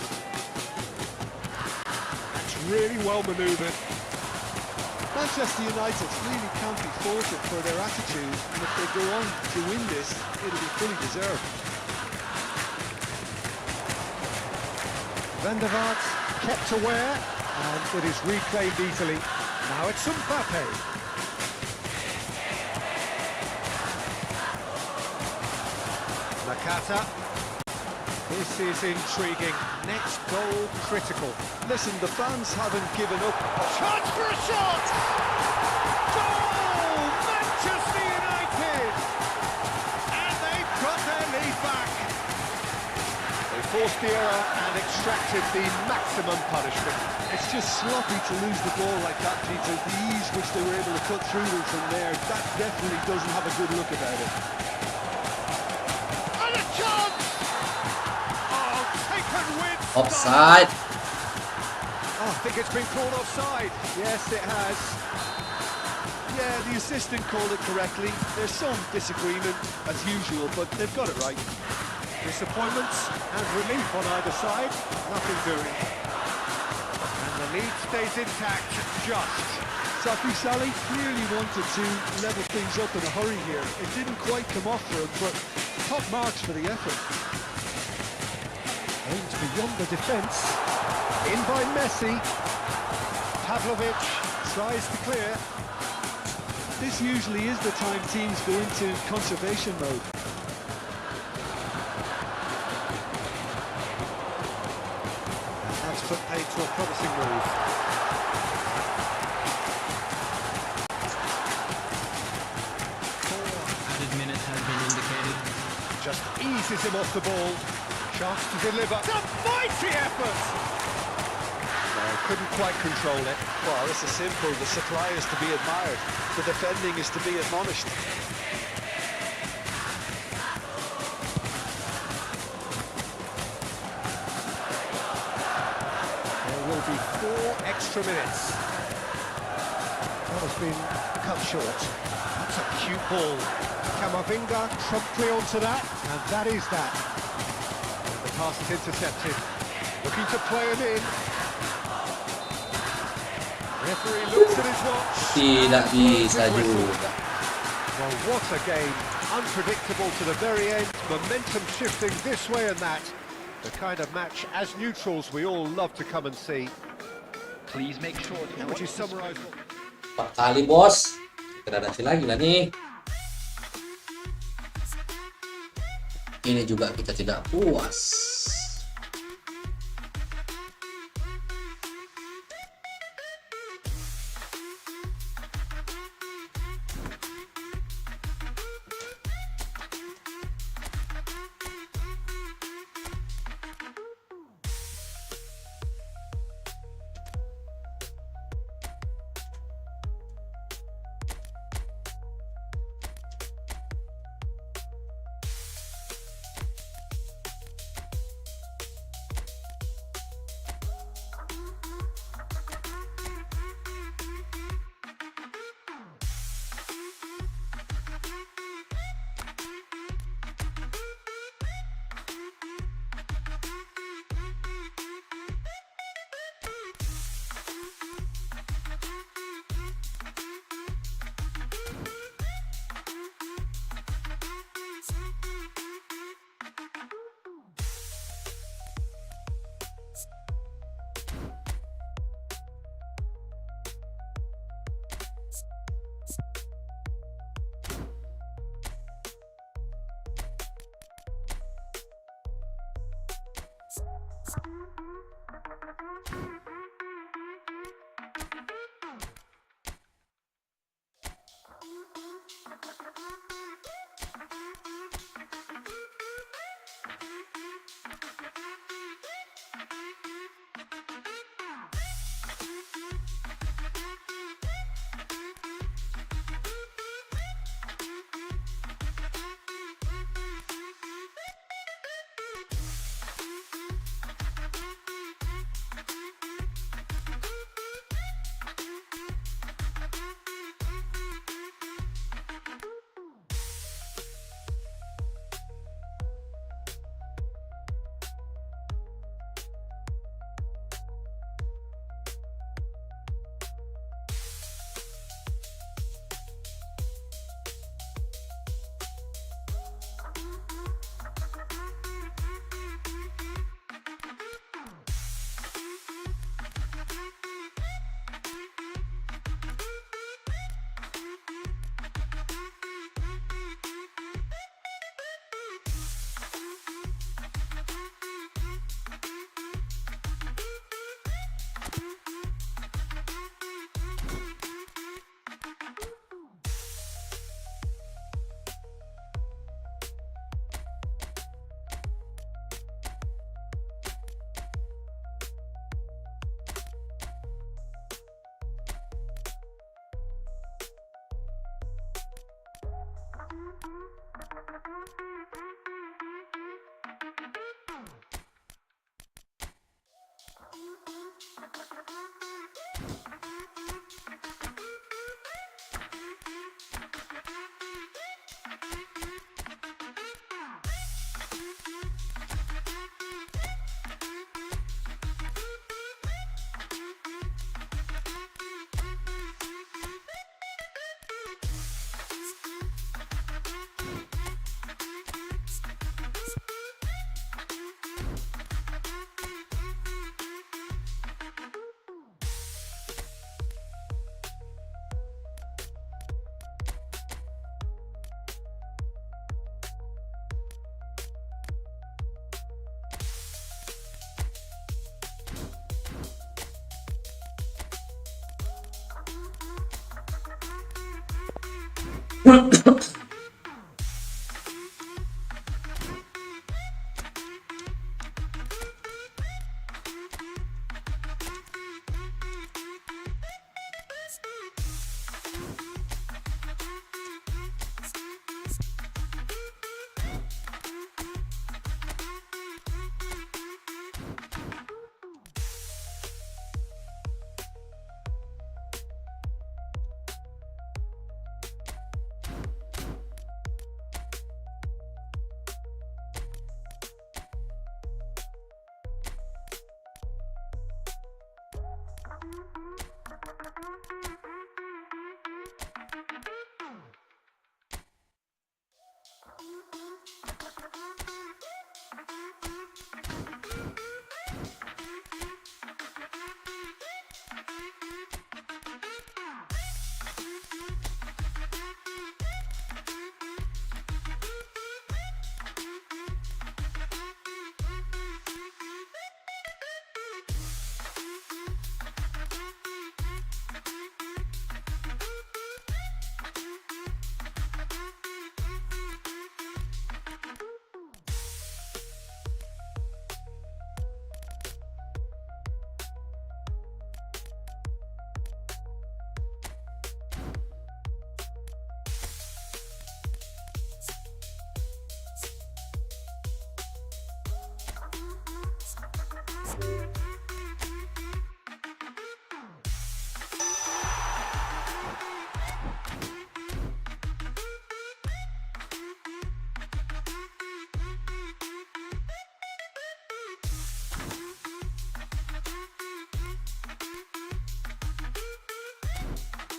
It's really well manoeuvred. Manchester United really can't be faulted for their attitude, and if they go on to win this, it'll be fully deserved. Van der Vaart kept aware, and it is reclaimed easily. Now it's Mbappe. Nakata. This is intriguing. Next goal critical. Listen, the fans haven't given up. Chance for a shot! Goal! Manchester United! And they've got their lead back. They forced the error and extracted the maximum punishment. It's just sloppy to lose the ball like that, Peter. The ease which they were able to cut through them from there, that definitely doesn't have a good look about it. And a chance! Oh, taken with Offside. Oh, I think it's been called offside. Yes, it has. Yeah, the assistant called it correctly. There's some disagreement, as usual, but they've got it right. Disappointments and relief on either side. Nothing doing. And the lead stays intact, just. Safi Saleh clearly wanted to level things up in a hurry here. It didn't quite come off for him, but top marks for the effort. Aims beyond the defence. In by Messi. Pavlovic tries to clear. This usually is the time teams go into conservation mode. And that's put paid to a promising move. Added minutes has been Just eases him off the ball. Chance to deliver. It's a mighty effort! No, couldn't quite control it. Well, this is simple. The supply is to be admired. The defending is to be admonished. There will be 4 extra minutes. That has been cut short. That's a cute ball. Camavinga promptly onto that, and that is that. And the pass is intercepted. Looking to play him in. Referee looks at his watch. Tidak bisa juga. Well, what a game. Unpredictable to the very end. Momentum shifting this way and that. The kind of match, as neutrals, we all love to come and see. Please make sure to How would you summarise? 4 kali bos. Gradasi lagi lah nih. Ini juga kita tidak puas.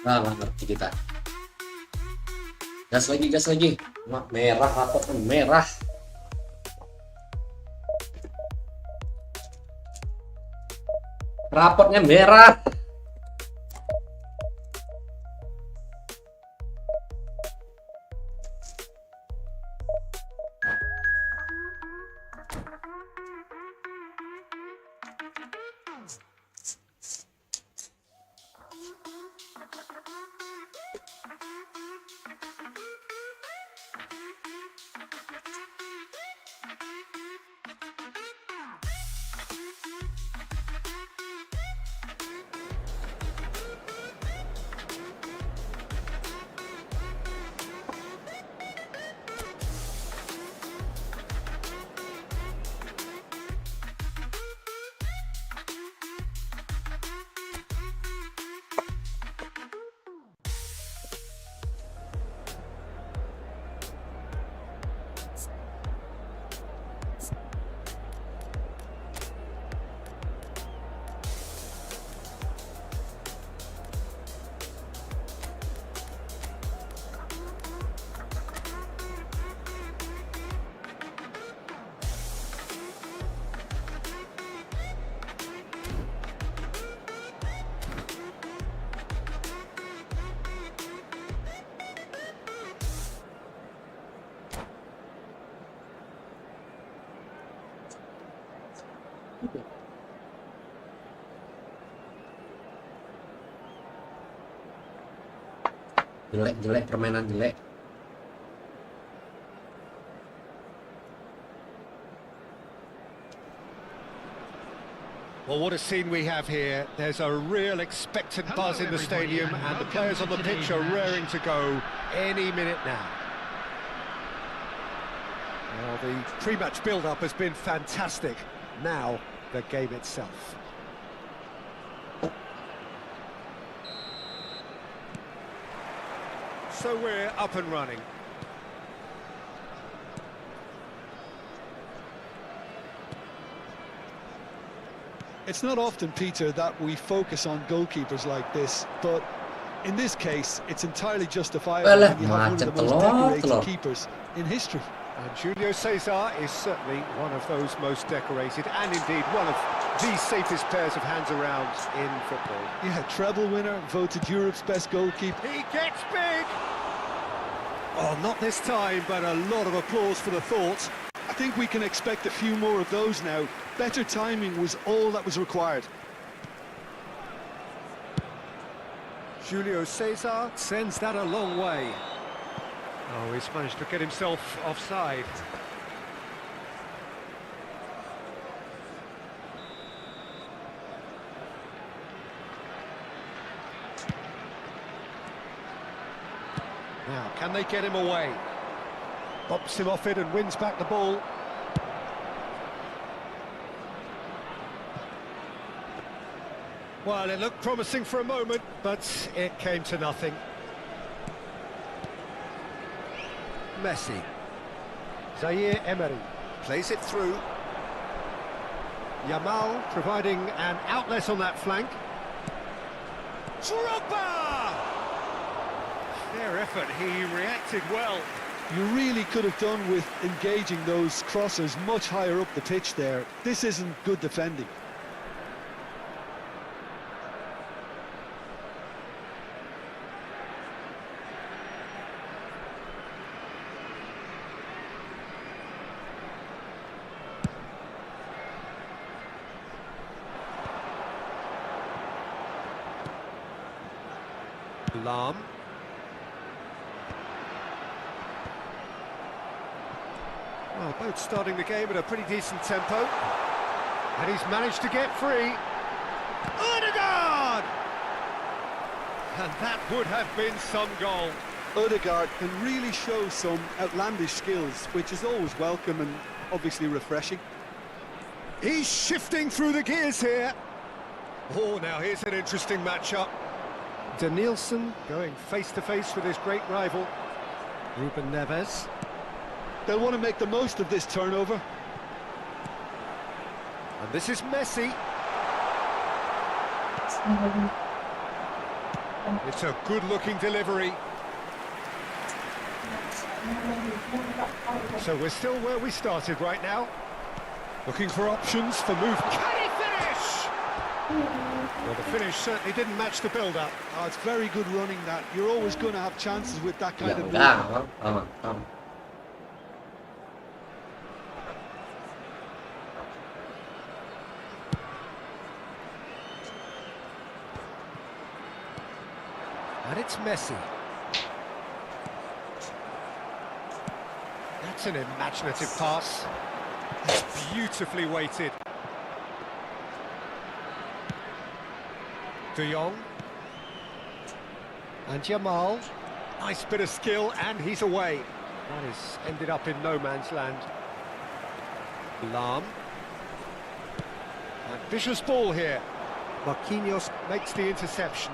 Nah, nggak ngerti kita. Gas lagi. Merah atau merah. Rapotnya merah. Jelek, permainan jelek. Well, what a scene we have here. There's a real expectant buzz in the stadium, and the players on the pitch are raring to go any minute now. Well, the pre-match build-up has been fantastic. Now, the game itself. So we're up and running. It's not often, Peter, that we focus on goalkeepers like this, but in this case, it's entirely justifiable Well, when you have one of the most decorated keepers in history. And Julio Cesar is certainly one of those most decorated, and indeed one of the safest pairs of hands around in football. Yeah, treble winner, voted Europe's best goalkeeper. He gets big! Oh, not this time, but a lot of applause for the thought. I think we can expect a few more of those now. Better timing was all that was required. Julio Cesar sends that a long way. Oh, he's managed to get himself offside. Now, can they get him away? Bops him off it and wins back the ball. Well, it looked promising for a moment, but it came to nothing. Messi. Zaire Emery plays it through. Yamal providing an outlet on that flank. Drogba! Fair effort, he reacted well. You really could have done with engaging those crossers much higher up the pitch there. This isn't good defending. Lam. Well, both starting the game at a pretty decent tempo. And he's managed to get free. Odegaard! And that would have been some goal. Odegaard can really show some outlandish skills, which is always welcome and obviously refreshing. He's shifting through the gears here. Oh, now here's an interesting matchup. Danielson going face-to-face with his great rival, Ruben Neves. They'll want to make the most of this turnover. And this is Messi. It's a good-looking delivery. So we're still where we started right now. Looking for options for movement. Can he finish? Well, the finish certainly didn't match the build-up. Oh, it's very good running that. You're always going to have chances with that kind Ya of enggak, movement. Bang. And it's Messi. That's an imaginative pass. It's beautifully weighted. De Jong. And Jamal. Nice bit of skill, and he's away. That has ended up in no man's land. Lam. Ambitious ball here. Marquinhos makes the interception.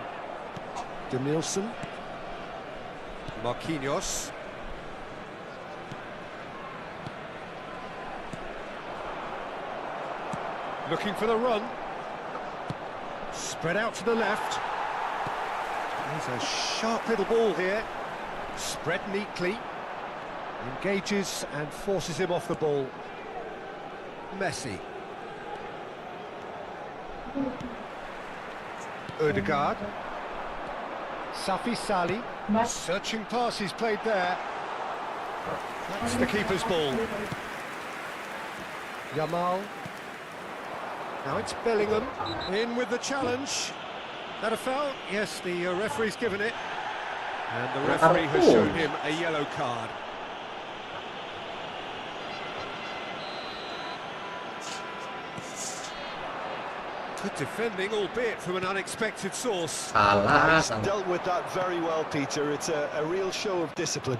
Danielson. Marquinhos. Looking for the run. Spread out to the left. There's a sharp little ball here. Spread neatly. Engages and forces him off the ball. Messi. Odegaard. Safi Sali. Searching pass he's played there. That's the keeper's ball. Jamal. Now it's Bellingham. In with the challenge. That a foul? Yes, the referee's given it. And the referee has shown him a yellow card. Good defending, albeit from an unexpected source. Salah, He's salah. dealt with that very well, Peter. It's a real show of discipline.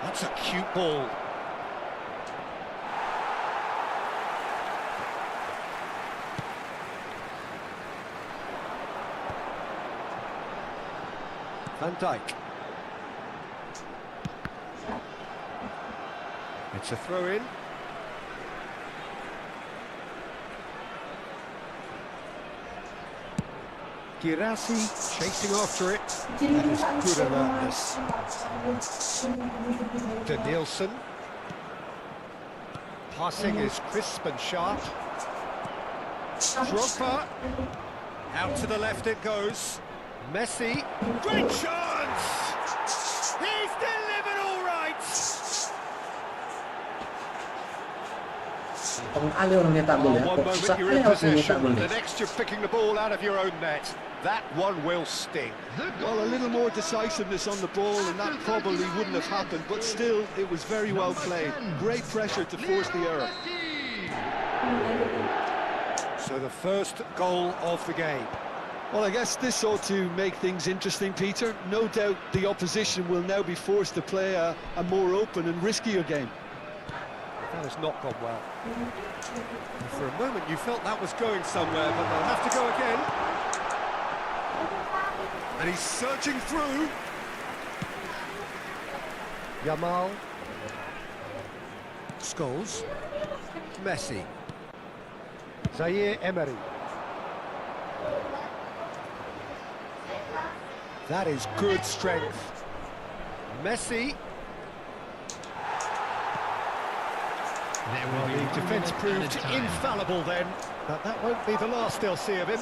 That's a cute ball. Van Dijk. It's a throw-in. Girassi chasing after it. That is good alertness. Danielson. Passing is crisp and sharp. Drogba. Out to the left it goes. Messi. Great chance! He's delivered all right! Kali orang nyetak gol ya. One Kok moment susah you're kali in harus nyetak possession, gol the nih. next you're picking the ball out of your own net. That one will sting. Well, a little more decisiveness on the ball, and that probably wouldn't have happened, but still, it was very well played. Great pressure to force the error. So the first goal of the game. Well, I guess this ought to make things interesting, Peter. No doubt the opposition will now be forced to play a more open and riskier game. That has not gone well. And for a moment you felt that was going somewhere, but they'll have to go again. And he's surging through. Jamal. Scholes. Messi. Zaire Emery. That is good strength. Messi. There will Well, be the 1 defence minute proved added time. infallible then, but that won't be the last they'll see of him.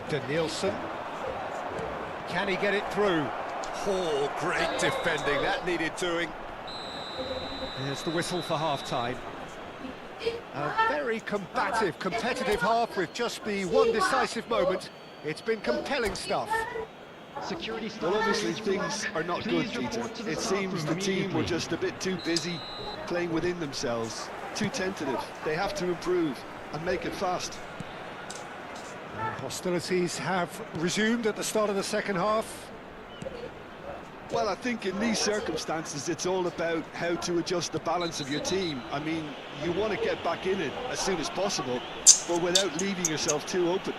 Danielson. Can he get it through? Oh, great defending, that needed doing. There's the whistle for half-time. A very combative, competitive half with just the one decisive moment. It's been compelling stuff. Security staff Well, obviously is things are not good, Please Peter. report to the It staff seems room the team were immediately. just a bit too busy playing within themselves, too tentative. They have to improve and make it fast. Hostilities have resumed at the start of the second half. Well, I think in these circumstances, it's all about how to adjust the balance of your team. I mean, you want to get back in it as soon as possible, but without leaving yourself too open.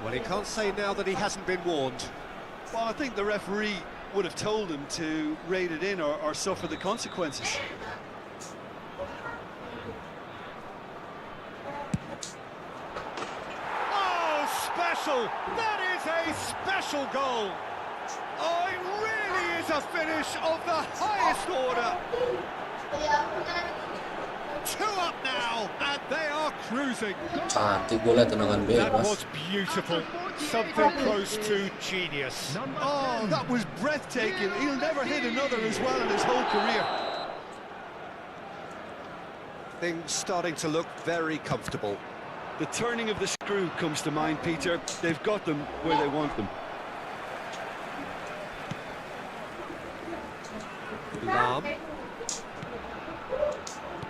Well, he can't say now that he hasn't been warned. Well, I think the referee would have told him to rate it in or suffer the consequences. Oh, special! That is a special goal! Oh, it really is a finish of the highest order! 2 up now, and they are cruising. Cantik bola tendangan That bebas. was beautiful. Something close to genius. Oh, that was breathtaking. He'll never hit another as well in his whole career. Things starting to look very comfortable. The turning of the screw comes to mind, Peter. They've got them where they want them. Lam.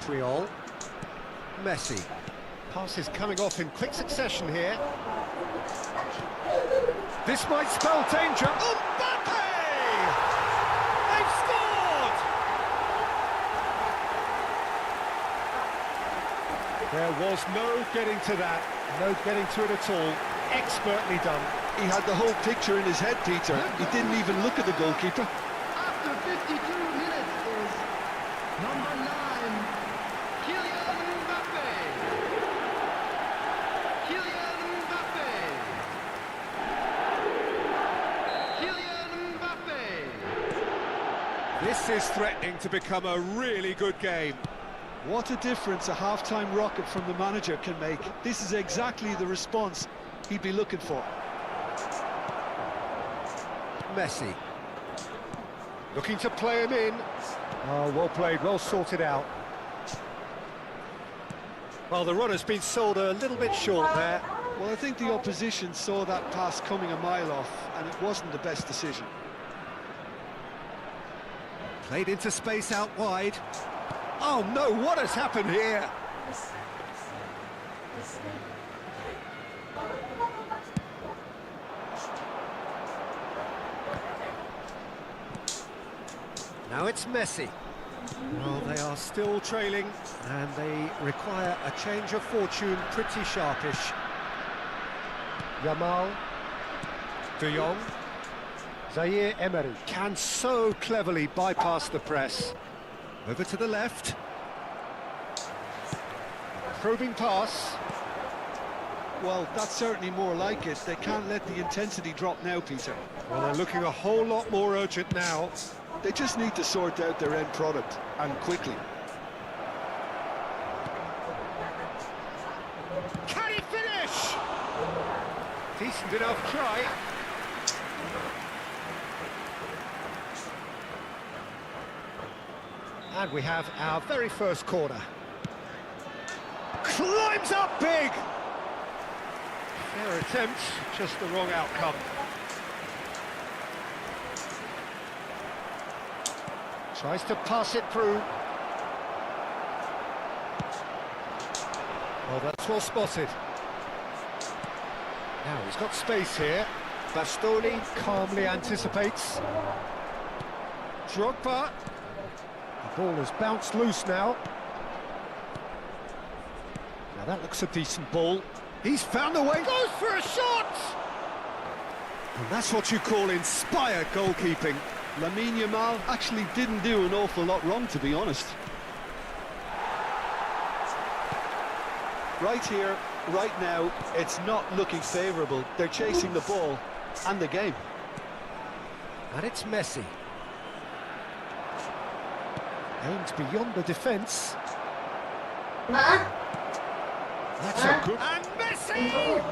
Triol. Messi. Passes coming off in quick succession here. This might spell danger. Mbappe! They've scored! There was no getting to that. No getting to it at all. Expertly done. He had the whole picture in his head, Peter. He didn't even look at the goalkeeper. After 52 minutes is number 9, Kylian Mbappe. Kylian Mbappe. Kylian Mbappe. This is threatening to become a really good game. What a difference a half-time rocket from the manager can make. This is exactly the response he'd be looking for. Messi. Looking to play him in. Oh, well played, well sorted out. Well, the runner's been sold a little bit short there. Well, I think the opposition saw that pass coming a mile off, and it wasn't the best decision. Played into space out wide. Oh no, what has happened here? Now it's Messi. Well, they are still trailing, and they require a change of fortune pretty sharpish. Yamal. De Jong. Zaire Emery can so cleverly bypass the press. Over to the left. Probing pass. Well, that's certainly more like it. They can't let the intensity drop now, Peter. Well, they're looking a whole lot more urgent now. They just need to sort out their end product, and quickly. Can he finish? Decent enough try. And we have our very first corner. Climbs up big! Fair attempt, just the wrong outcome. Tries to pass it through. Well, that's well spotted. Now he's got space here. Bastoni calmly anticipates. Drogba. The ball has bounced loose now. Now that looks a decent ball. He's found a way. Goes for a shot! And that's what you call inspired goalkeeping. Lamine Yamal actually didn't do an awful lot wrong, to be honest. Right here, right now, it's not looking favourable. They're chasing the ball and the game. And it's Messi. Aimed beyond the defence. That's a good... And Messi!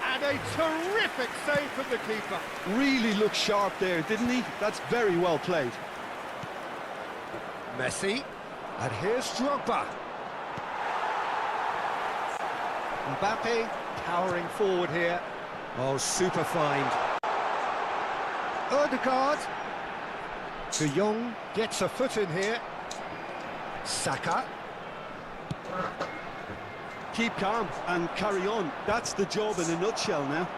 And a terrific save from the keeper. Really looked sharp there, didn't he? That's very well played. Messi. And here's Drogba. Mbappe powering forward here. Oh, super find. Odegaard. De Jong gets a foot in here. Saka. Keep calm and carry on. That's the job in a nutshell now.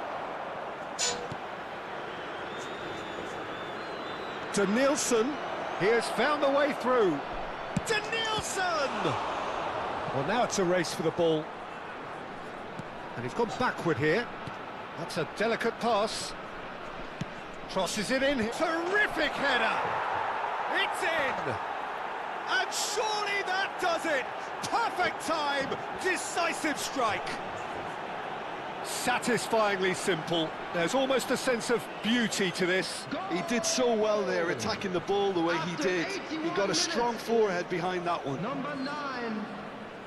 To Nielsen. He has found the way through. To Nielsen! Well, now it's a race for the ball. And he's gone backward here. That's a delicate pass. Crosses it in. Terrific header! It's in! And surely that does it! Perfect time! Decisive strike! Satisfyingly simple. There's almost a sense of beauty to this. He did so well there, attacking the ball the way he did. He got a strong forehead behind that one. Number 9,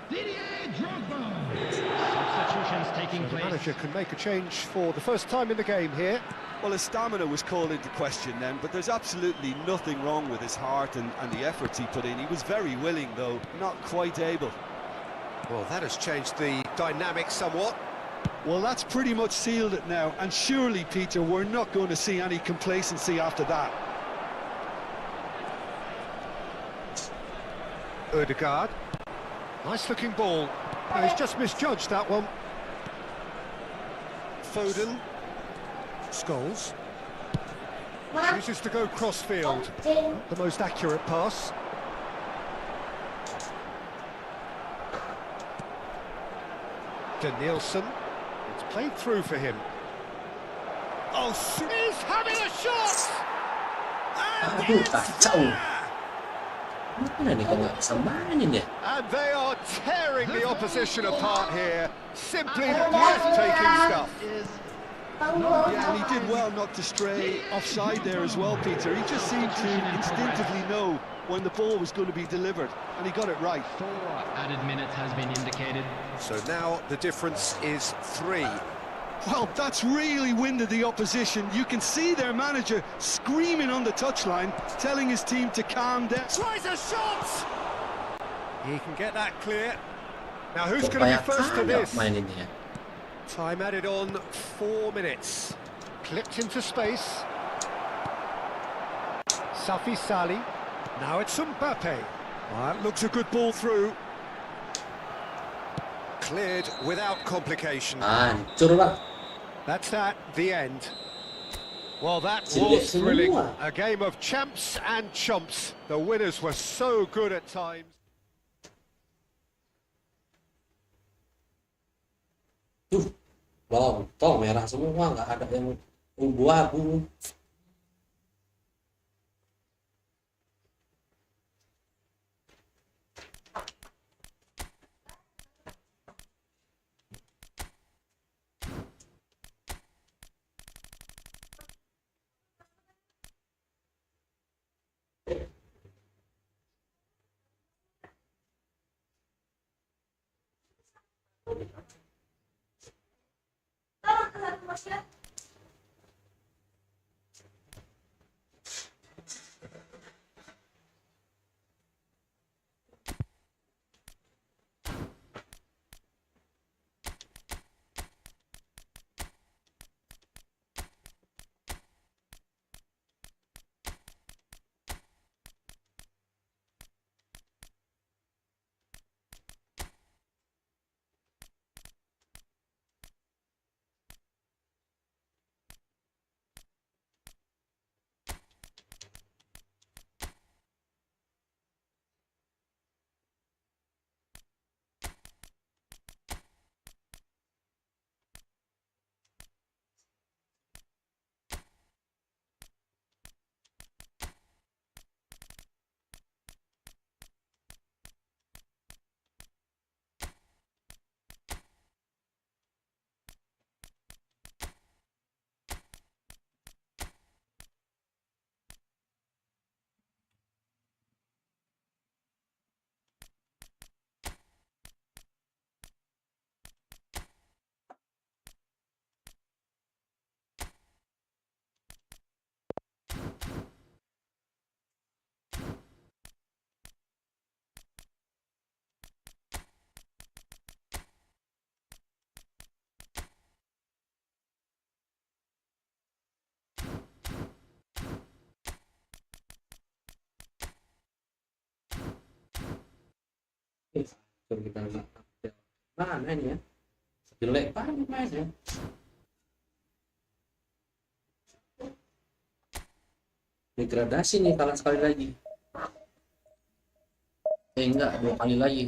Didier Drogba. Substitutions taking The place. manager can make a change for the first time in the game here. Well, his stamina was called into question then, but there's absolutely nothing wrong with his heart and the efforts he put in. He was very willing, though, not quite able. Well, that has changed the dynamic somewhat. Well, that's pretty much sealed it now, and surely, Peter, we're not going to see any complacency after that. Odegaard. Nice looking ball. No, he's just misjudged that one. Foden. Scholes. Chooses to go cross-field. Not the most accurate pass. De Nielsen. It's played through for him. Oh, he's having a shot! And Aduh, it's kacau. there! Mana nih kok nggak bisa mainin ya? And they are tearing the opposition apart here. Simply breathtaking stuff. Yeah, and he did well not to stray offside there as well, Peter. He just seemed to instinctively know when the ball was going to be delivered, and he got it right. 4 added minutes has been indicated. So now the difference is 3. Well, that's really winded the opposition. You can see their manager screaming on the touchline, telling his team to calm down. Tries a shot! He can get that clear. Now who's going to be first to this? Maininnya. Time added on 4 minutes. Clipped into space. Safi Sali. Now it's Mbappe. That looks a good ball through. Cleared without complication. Hancur, Bang. That's that, the end. Well, that Jelek was thrilling. semua. A game of champs and chumps. The winners were so good at times. Lontong merah semua, nggak ada yang abu-abu. Coba kita lihat. Mana ini ya? Jelek banget mainnya. Degradasi nih, kalah sekali lagi. Enggak, 2 kali lagi.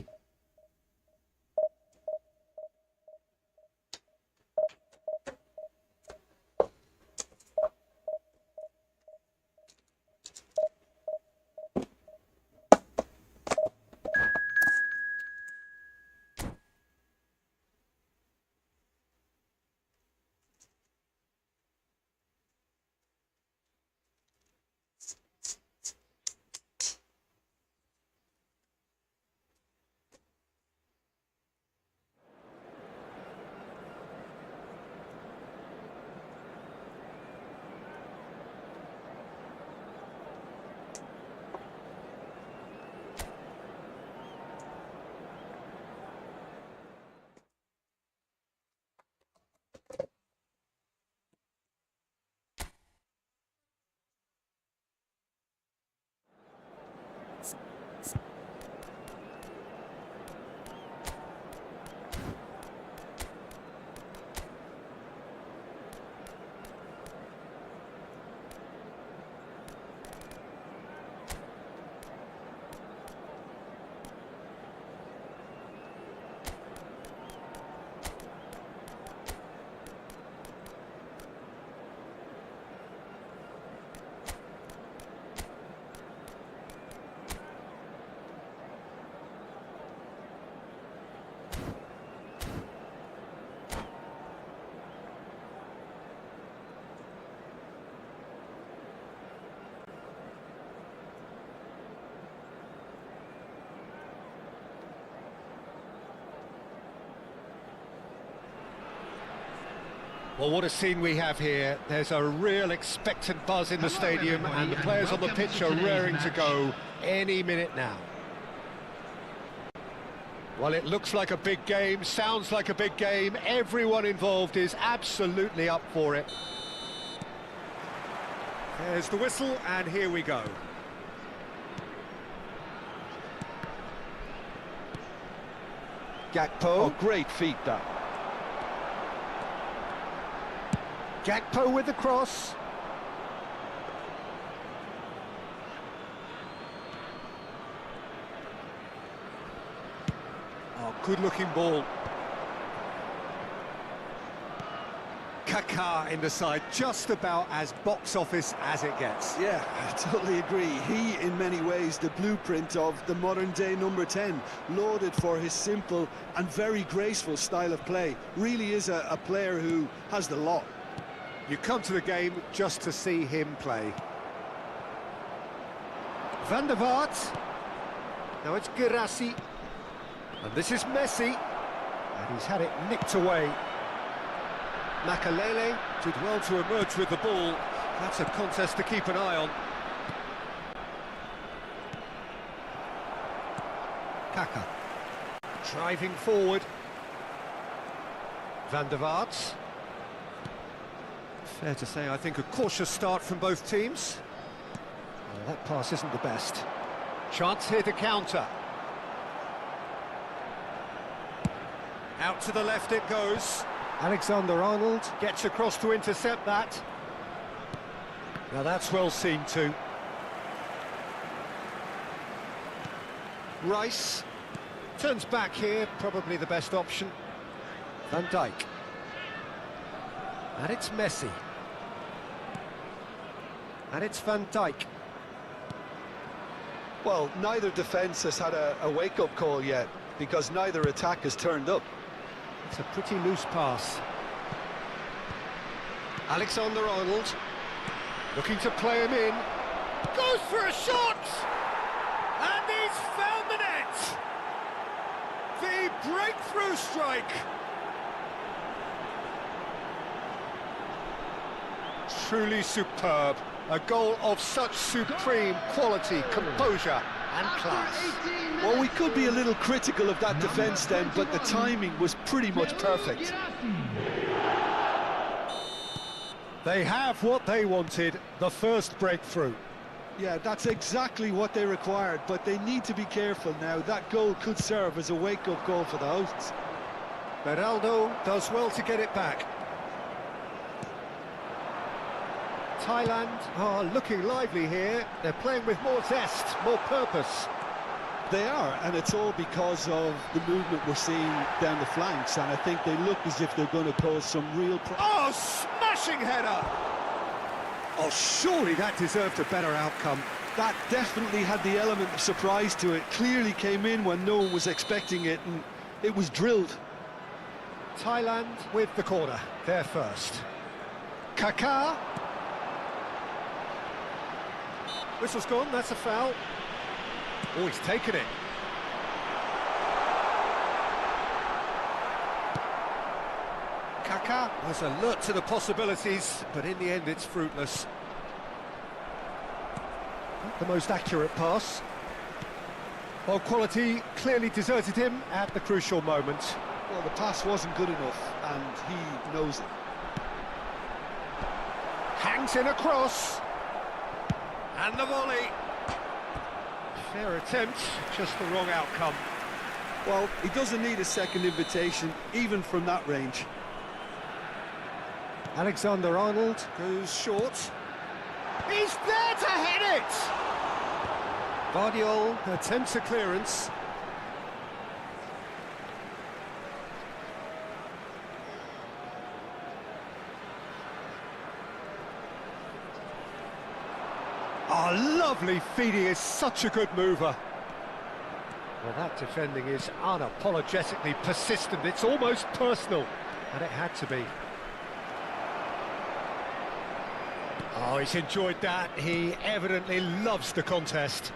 Well, what a scene we have here. There's a real expectant buzz in the stadium, and the players on the pitch are raring to go any minute now. Well, it looks like a big game, sounds like a big game. Everyone involved is absolutely up for it. There's the whistle, and here we go. Gakpo. Oh, great feat, that. Gakpo with the cross. Oh, good-looking ball. Kaká in the side, just about as box office as it gets. Yeah, I totally agree. He, in many ways, the blueprint of the modern-day number 10, lauded for his simple and very graceful style of play. Really is a player who has the lot. You come to the game just to see him play. Van der Vaart. Now it's Gratis. And this is Messi. And he's had it nicked away. Makalele did well to emerge with the ball. That's a contest to keep an eye on. Kaká. Driving forward. Van der Vaart. Fair to say, I think a cautious start from both teams. Well, that pass isn't the best. Chance here to counter. Out to the left it goes. Alexander-Arnold gets across to intercept that. Now that's well seen too. Rice turns back here, probably the best option. Van Dijk. And it's Messi. And it's Van Dijk. Well, neither defence has had a wake-up call yet, because neither attack has turned up. It's a pretty loose pass. Alexander-Arnold looking to play him in. Goes for a shot! And he's found the net! The breakthrough strike! Truly superb. A goal of such supreme quality, composure and class. Well, we could be a little critical of that defence then, but the timing was pretty much perfect. They have what they wanted, the first breakthrough. Yeah, that's exactly what they required, but they need to be careful now. That goal could serve as a wake-up call for the hosts. Beraldo does well to get it back. Thailand are looking lively here. They're playing with more zest, more purpose. They are, and it's all because of the movement we're seeing down the flanks, and I think they look as if they're going to cause some real Oh, smashing header! Oh, surely that deserved a better outcome. That definitely had the element of surprise to it. Clearly came in when no one was expecting it, and it was drilled. Thailand with the corner, they're first. Kaká. Whistle's gone, that's a foul. Oh, he's taken it. Kaká was alert to the possibilities, but in the end it's fruitless. Not the most accurate pass. Well, quality clearly deserted him at the crucial moment. Well, the pass wasn't good enough, and he knows it. Hangs in a cross. And the volley. Fair attempt, just the wrong outcome. Well, he doesn't need a second invitation, even from that range. Alexander-Arnold goes short. He's there to hit it! Vardiol attempts a clearance. Oh, lovely feed, he is such a good mover. Well, that defending is unapologetically persistent, it's almost personal, and it had to be. Oh, he's enjoyed that, he evidently loves the contest.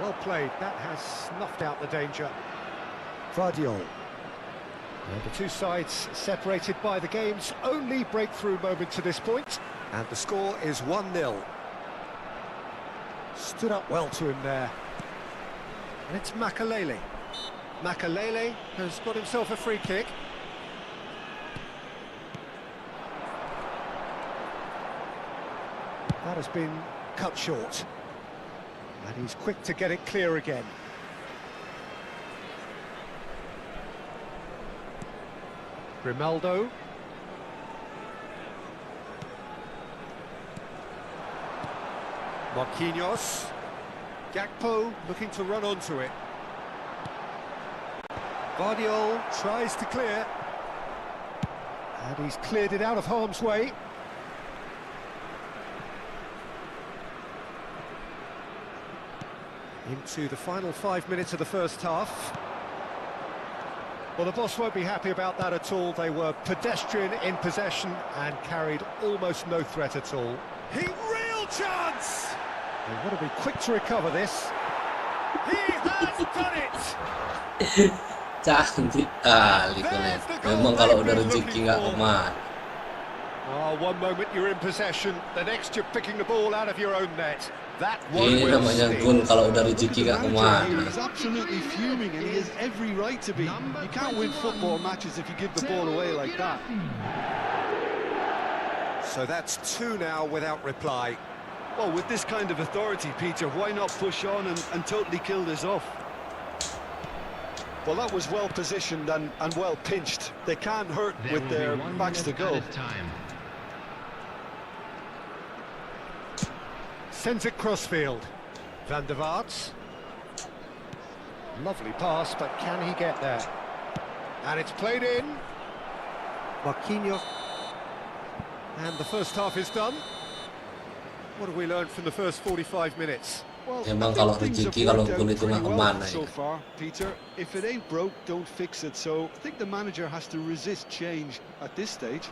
Well played, that has snuffed out the danger. Vardiol. And the two sides separated by the game's only breakthrough moment to this point. And the score is 1-0. Stood up well to him there. And it's Makalele. Makalele has got himself a free kick. That has been cut short. And he's quick to get it clear again. Grimaldo. Marquinhos. Gakpo looking to run onto it. Vardiol tries to clear. And he's cleared it out of harm's way. Into the final 5 minutes of the first half. Well, the boss won't be happy about that at all. They were pedestrian in possession and carried almost no threat at all. Real chance! They want to be quick to recover this. He has done it! Cantik kali kalian. Memang kalau udah rezeki nggak kemana. Oh, one moment you're in possession, the next you're picking the ball out of your own net. That one Ini will namanya sting. gun kalau udah rezeki nggak kemana. He's absolutely fuming, and he has every right to be. You can't win football matches if you give the ball away like that. So that's 2 now without reply. Well, with this kind of authority, Peter, why not push on and totally kill this off? Well, that was well positioned and well pinched. They can't hurt with their backs to goal. Sends it crossfield. Van der Vaart. Lovely pass, but can he get there? And it's played in. Marquinhos. And the first half is done. What have we learned from the first 45 minutes? Well, Emang I think kalau things have rezeki kalau worked gun out itu nggak pretty well kemana so ya. far, Peter. If it ain't broke, don't fix it. So I think the manager has to resist change at this stage.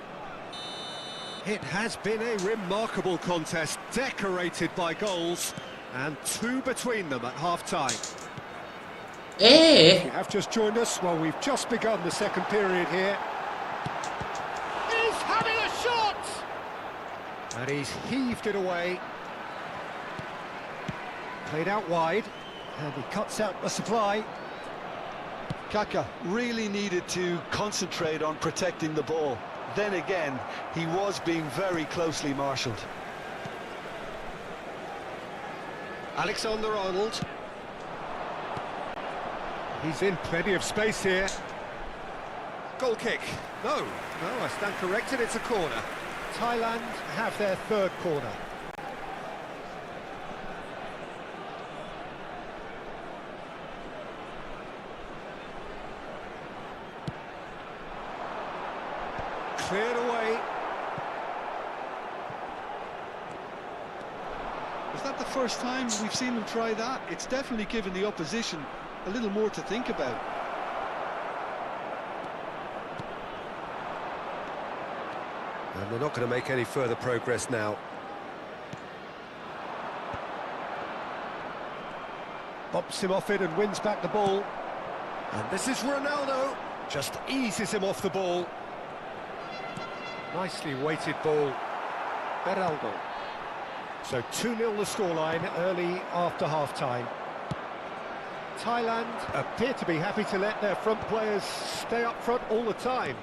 It has been a remarkable contest, decorated by goals, and 2 between them at half-time. If you have just joined us, well, we've just begun the second period here. He's having a shot! And he's heaved it away. Played out wide, and he cuts out the supply. Kaká really needed to concentrate on protecting the ball. then again, he was being very closely marshalled. Alexander-Arnold. He's in plenty of space here. Goal kick. No, I stand corrected, it's a corner. Thailand have their third corner. Cleared away. Is that the first time we've seen him try that? It's definitely given the opposition a little more to think about. And they're not going to make any further progress now. Bops him off it and wins back the ball. And this is Ronaldo. Just eases him off the ball. Nicely weighted ball. Beraldo. So 2-0 the scoreline early after half-time. Thailand appear to be happy to let their front players stay up front all the time.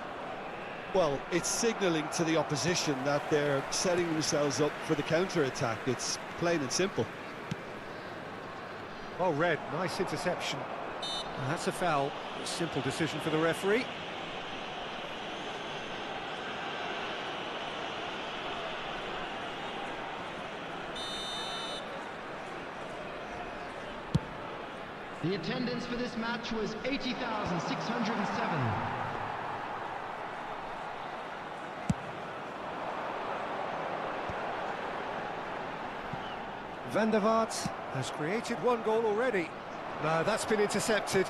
Well, it's signalling to the opposition that they're setting themselves up for the counter-attack. It's plain and simple. Well read, nice interception. And that's a foul. A simple decision for the referee. The attendance for this match was 80,607. Van der Vaart has created one goal already. No, that's been intercepted.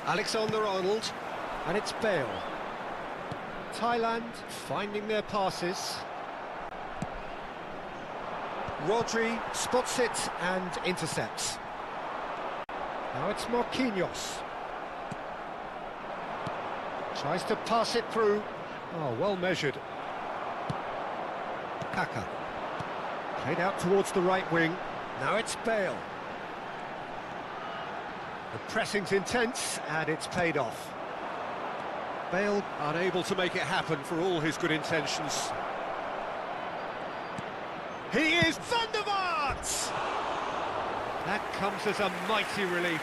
Alexander-Arnold. And it's Bale. Thailand finding their passes. Rodri spots it and intercepts. Now it's Marquinhos. Tries to pass it through. Oh, well measured. Kaka. Played out towards the right wing. Now it's Bale. The pressing's intense and it's paid off. Bale unable to make it happen for all his good intentions. He is Van der Vaart! That comes as a mighty relief.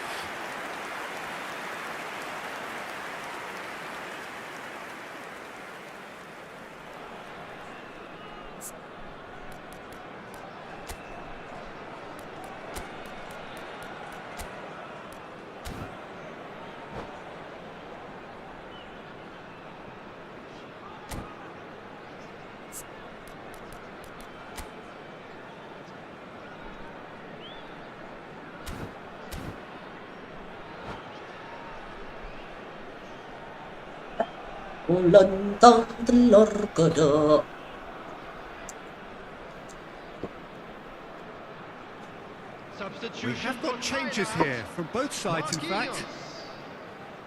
Lontong telur kodok. We have got changes here from both sides, in fact.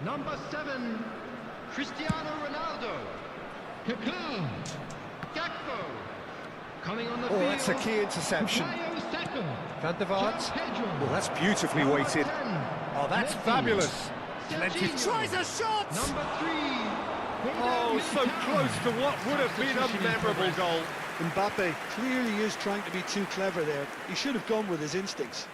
Number 7, Cristiano Ronaldo. Kaká. Gakpo. Coming on the field. Oh, that's a key interception. Van der Vaart. Well, that's beautifully weighted. Oh, that's fabulous. Plenty tries a shot! Number 3. Oh, so close to what would have been a memorable goal. Mbappe clearly is trying to be too clever there. He should have gone with his instincts.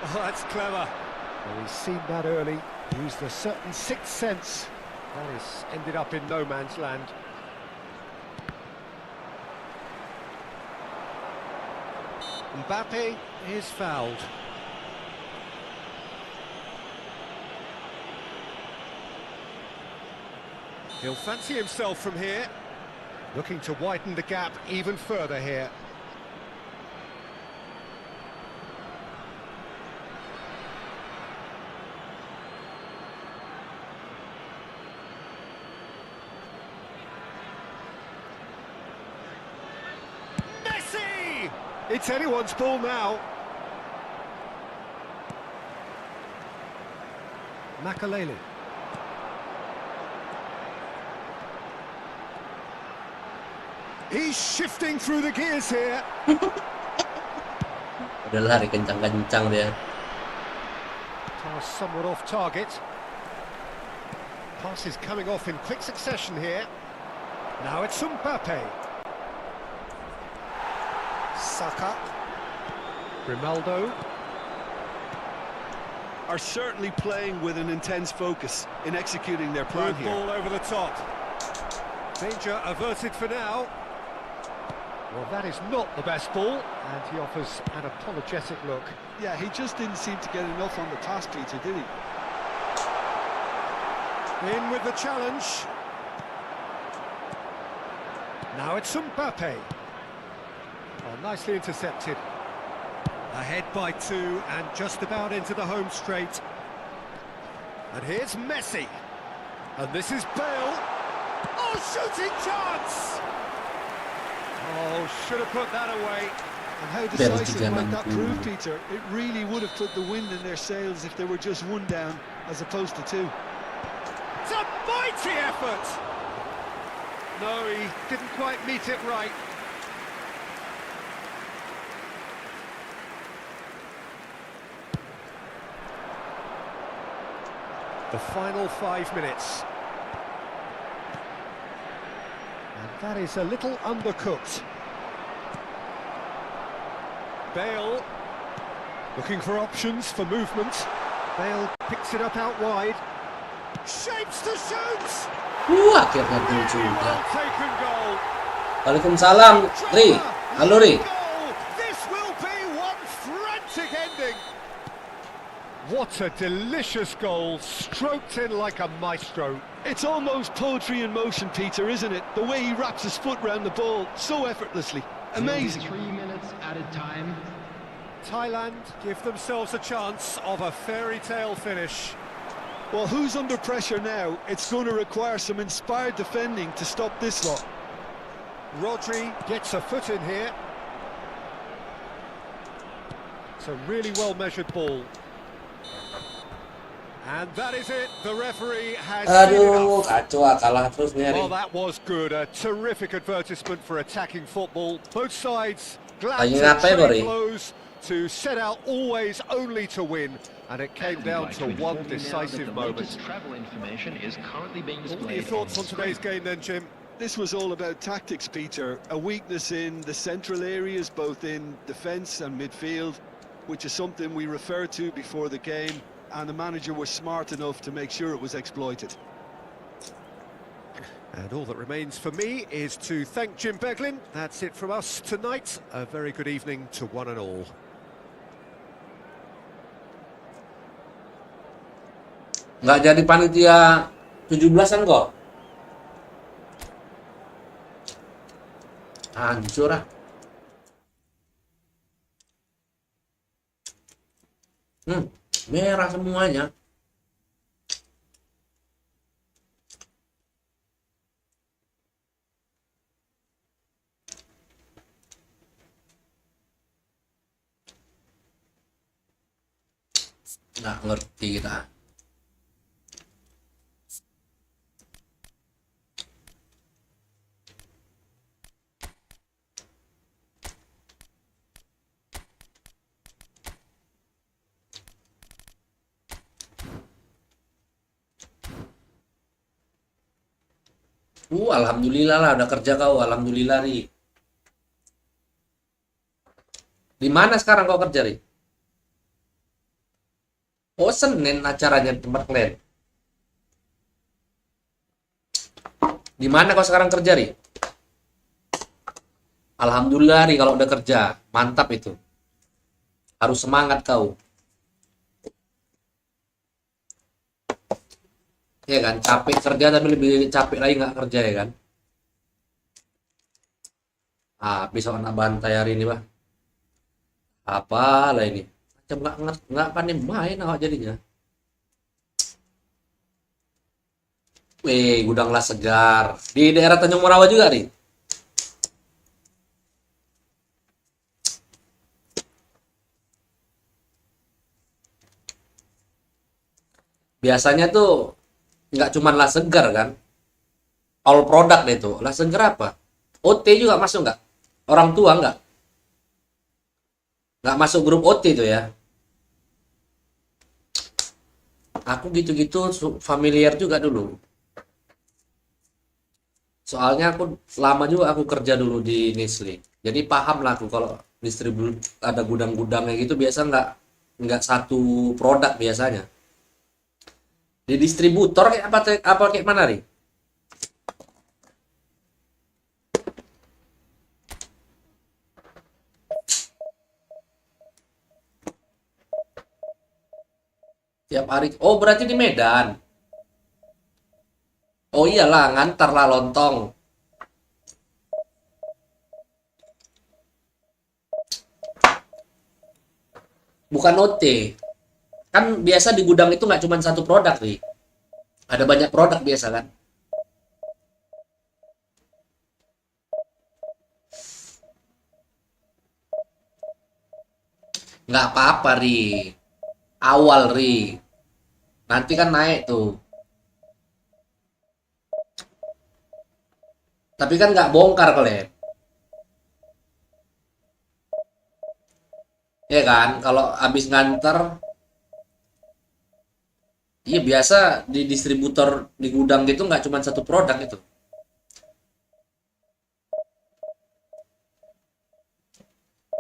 Oh, that's clever. Well, he's seen that early. Used a certain sixth sense. That has ended up in no man's land. Mbappe is fouled. He'll fancy himself from here. Looking to widen the gap even further here. It's anyone's ball now. Makalele. He's shifting through the gears here. Udah lari kencang-kencang dia. Pass somewhat off target. Passes coming off in quick succession here. Now it's Mbappe. Saka. Ronaldo. Are certainly playing with an intense focus in executing their plan Good here. ball over the top. Danger averted for now. Well, that is not the best ball, and he offers an apologetic look. Yeah, he just didn't seem to get enough on the pass, Peter, did he? In with the challenge. Now it's Mbappe. Oh, nicely intercepted. Ahead by 2 and just about into the home straight. And here's Messi. And this is Bale. Oh, shooting chance! Oh, should have put that away. And how decisive might that prove, Peter? It really would have put the wind in their sails if they were just 1 down as opposed to 2. It's a mighty effort! No, he didn't quite meet it right. The final 5 minutes. And that is a little undercooked. Bale looking for options for movement. Bale picks it up out wide. Shapes to shoot! Akhirnya gol juga. Well taken goal. Waalaikumsalam, Ri. Halo, Ri. Goal. This will be one frantic ending. What a delicious goal, stroked in like a maestro. It's almost poetry in motion, Peter, isn't it? The way he wraps his foot round the ball so effortlessly. Amazing. 3 minutes added time. Thailand give themselves a chance of a fairy tale finish. Well, who's under pressure now? It's going to require some inspired defending to stop this lot. Rodri gets a foot in here. It's a really well measured ball. And that is it. The referee has seen Aduh, enough. kacau, kalah terus nih, Ri. Well, that was good. A terrific advertisement for attacking football. Both sides glad Lagi to ngapain, Bori? trade blows, to set out always only to win. And it came down to one decisive moment. Travel information is currently being What are displayed. your thoughts on today's game then, Jim? This was all about tactics, Peter. A weakness in the central areas, both in defence and midfield, which is something we referred to before the game, and the manager was smart enough to make sure it was exploited. And all that remains for me is to thank Jim Beglin. That's it from us tonight. A very good evening to one and all. Nggak jadi panitia 17-an kok. Hancur ah. Merah semuanya. Nggak ngerti kita. Alhamdulillah lah udah kerja kau, alhamdulillah Ri. Di mana sekarang kau kerja Ri? Oh Senin acaranya di tempat kalian. Di mana kau sekarang kerja Ri? Alhamdulillah Ri kalau udah kerja, mantap itu. Harus semangat kau. Ya kan, capek kerja tapi lebih capek lagi nggak kerja ya kan. Besok anak bantai hari ini bah. Apa lah ini? Macam nggak pandai main awak jadinya. Gudanglah segar di daerah Tanjung Morawa juga nih. Biasanya tuh nggak cuma lah segar kan, all product deh tuh. Lah segar apa? OT juga masuk nggak? Orang tua nggak? Nggak masuk grup OT itu ya. Aku gitu-gitu familiar juga dulu. Soalnya aku lama juga aku kerja dulu di Nestle. Jadi paham lah aku kalau distribusi ada gudang-gudangnya gitu biasa nggak satu produk biasanya. Di distributor kayak apa kayak mana nih? Tiap hari. Oh, berarti di Medan. Oh iyalah, ngantar lah lontong. Bukan OT. Kan biasa di gudang itu nggak cuma satu produk nih. Ada banyak produk biasa kan. Nggak apa-apa, Ri. Awal, Ri. Nanti kan naik tuh. Tapi kan nggak bongkar kalian. Ya kan, kalau habis nganter, iya biasa di distributor di gudang gitu nggak cuma satu produk itu.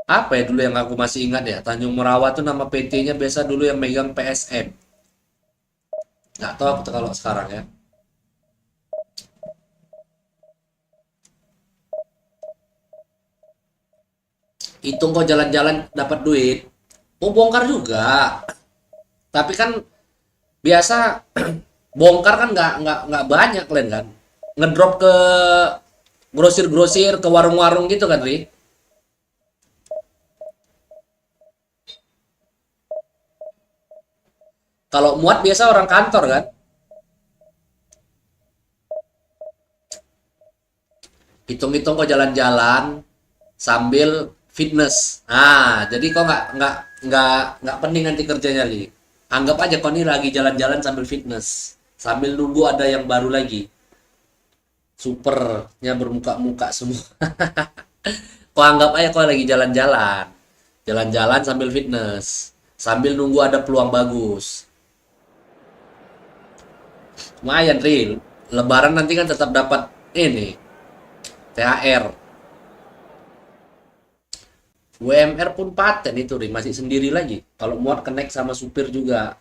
Apa ya dulu yang aku masih ingat ya, Tanjung Merawa tuh nama PT-nya biasa dulu yang megang PSM. Nggak tahu aku tuh kalau sekarang ya. Hitung kok jalan-jalan dapat duit. Mau bongkar juga. Tapi kan biasa bongkar kan nggak banyak kalian kan. Ngedrop ke grosir-grosir, ke warung-warung gitu kan, Ri. Kalau muat biasa orang kantor kan. Hitung-hitung kok jalan-jalan sambil fitness. Nah, jadi kok nggak penting nanti kerjanya li. Anggap aja kok ini lagi jalan-jalan sambil fitness, sambil nunggu ada yang baru lagi. Supernya bermuka-muka semua. Kok anggap aja kok lagi jalan-jalan, jalan-jalan sambil fitness, sambil nunggu ada peluang bagus. Lumayan, Ril. Lebaran nanti kan tetap dapat ini THR. WMR pun paten itu, Ri. Masih sendiri lagi. Kalau muat connect sama supir juga.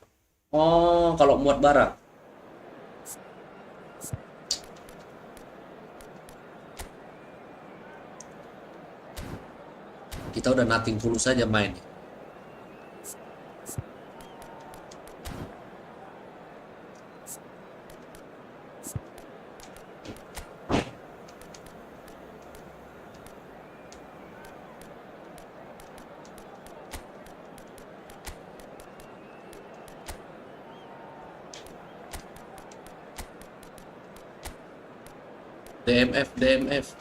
Oh, kalau muat barang. Kita udah nothing tulus saja main. DMF.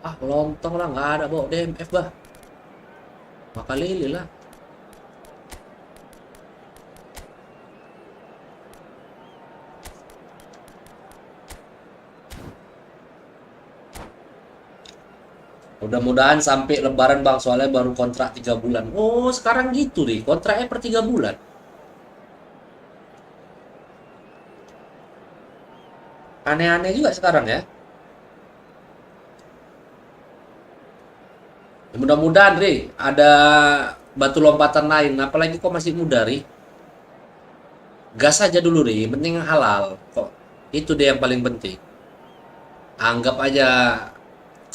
Ah, lontong lah, nggak ada bawa DMF, bah. Maka lili lah. Mudah-mudahan sampai lebaran bang, soalnya baru kontrak 3 bulan. Oh, sekarang gitu nih, kontraknya per 3 bulan. Aneh-aneh juga sekarang ya. Mudah-mudahan, Ri, ada batu lompatan lain. Apalagi kok masih muda, Ri. Gas aja dulu, Ri. Penting halal. Kok itu deh yang paling penting. Anggap aja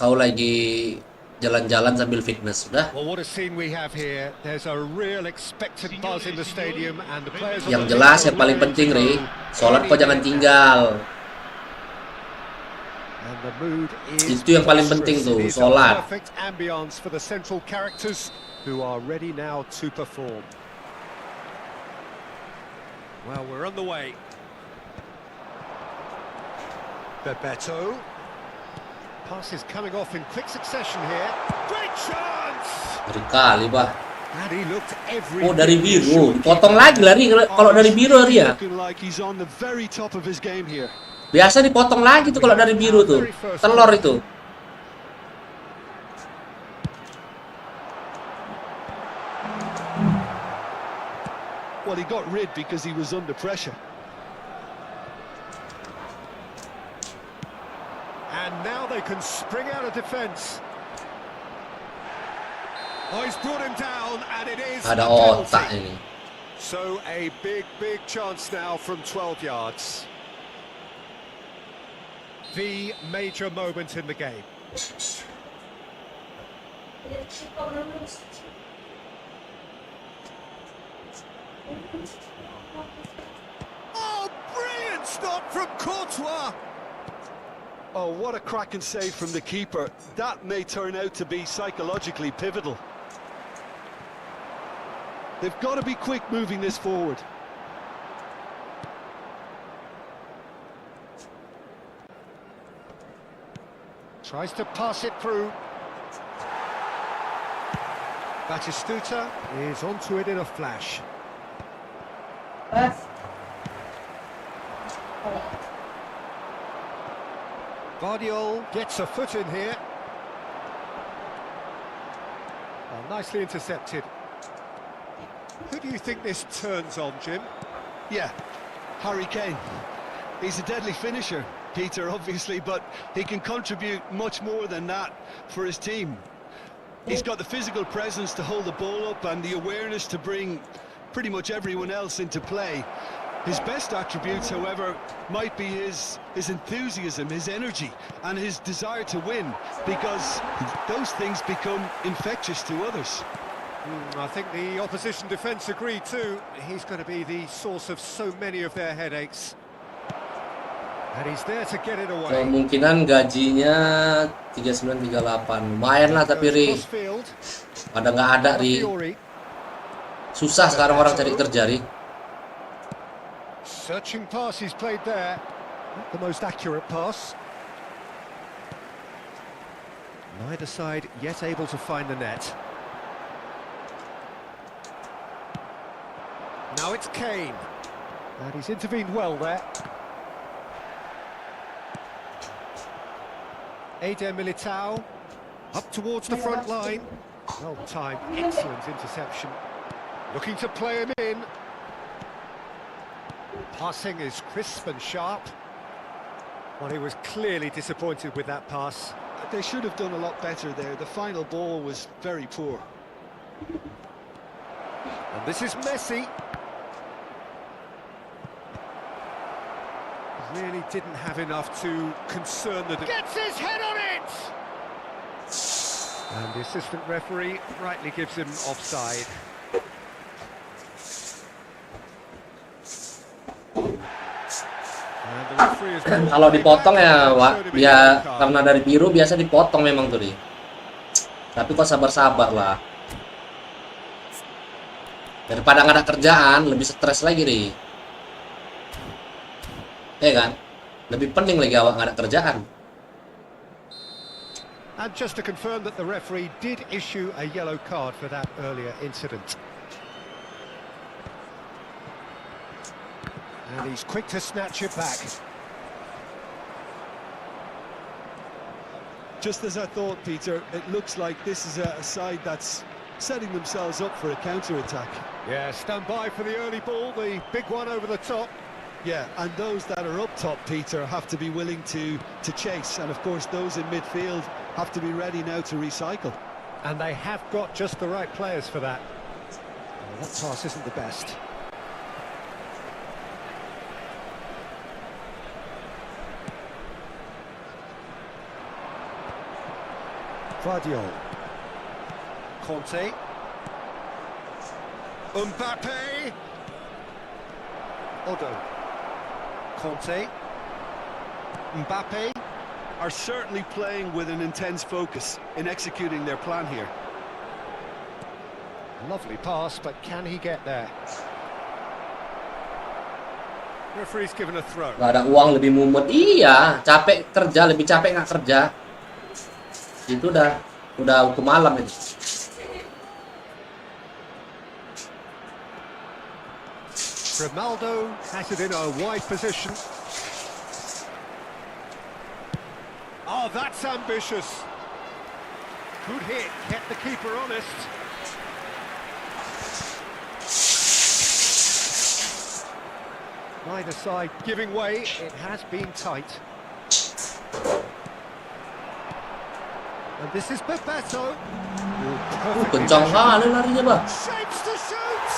kau lagi jalan-jalan sambil fitness, sudah. Well, what a scene we have here. There's a real expectant buzz in the stadium and the players. Yang jelas yang paling penting, Ri, sholat kok jangan tinggal. Itu yang paling penting tuh, sholat. Perfect ambience for the central characters who are ready now to perform. Well, we're on the way. Bebeto. Pass is coming off in quick succession here. Great chance. Dari kali, bah. And he looked every. Oh, dari biru. Potong lagi lah, Ri. Kalau dari biru, Ri ya. Looking like he's on the very top of his game here. Biasa dipotong lagi tuh kalau dari biru tuh. Telur itu. Well, he got rid because he was under pressure. And now they can spring out of defence. Oh, he's brought him down, and it is Ada a penalty. otak ini. So a big chance now from 12 yards. The major moment in the game. Oh, brilliant stop from Courtois. Oh, what a cracking save from the keeper. That may turn out to be psychologically pivotal. They've got to be quick moving this forward. Tries to pass it through. Batistuta is onto it in a flash. Guardiola gets a foot in here. Oh, nicely intercepted. Who do you think this turns on, Jim? Yeah, Harry Kane. He's a deadly finisher, Peter, obviously, but he can contribute much more than that for his team. He's got the physical presence to hold the ball up and the awareness to bring pretty much everyone else into play. His best attributes, however, might be his enthusiasm, his energy, and his desire to win, because those things become infectious to others. I think the opposition defence agree too. He's going to be the source of so many of their headaches. And he's there to get it away. Kemungkinan gajinya 3938. Lumayan lah tapi Ri. Pada nggak ada Ri. Susah sekarang orang cari kerja Ri. Searching pass he's played there. The most accurate pass. Neither side yet able to find the net. Now it's Kane. And he's intervened well there. Eder Militao up towards the front line. Well timed, excellent interception. Looking to play him in. Passing is crisp and sharp. Well, he was clearly disappointed with that pass. They should have done a lot better there. The final ball was very poor. And this is Messi. Really didn't have enough to concern the... Gets his head on it! And the assistant referee rightly gives him offside. And the referee is... Kalau dipotong ya, Wak, ya karena dari biru biasa dipotong memang tuh Ri. Tapi kok sabar-sabar lah. Daripada nggak ada kerjaan, lebih stres lagi Ri. Ya kan? Lebih pening lagi awak nggak ada kerjaan. And just to confirm that the referee did issue a yellow card for that earlier incident. And he's quick to snatch it back. Just as I thought, Peter, it looks like this is a side that's setting themselves up for a counter-attack. Yeah, stand by for the early ball, the big one over the top. Yeah, and those that are up top, Peter, have to be willing to chase. And of course, those in midfield have to be ready now to recycle. And they have got just the right players for that. Well, that pass isn't the best. Guardiola. Conte. Mbappe. Odo. Conte. Mbappe. Are certainly playing with an intense focus in executing their plan here. Lovely pass, but can he get there? Referee's given a throw. Gak ada uang lebih mumet. Iya, capek kerja, lebih capek nggak kerja. Itu udah hukum malam itu. Ronaldo has it in a wide position. Oh, that's ambitious. Good hit, kept the keeper honest. Either side giving way, it has been tight. And this is Bebeto. Kencang kali larinya, Bang. Shapes to shoot!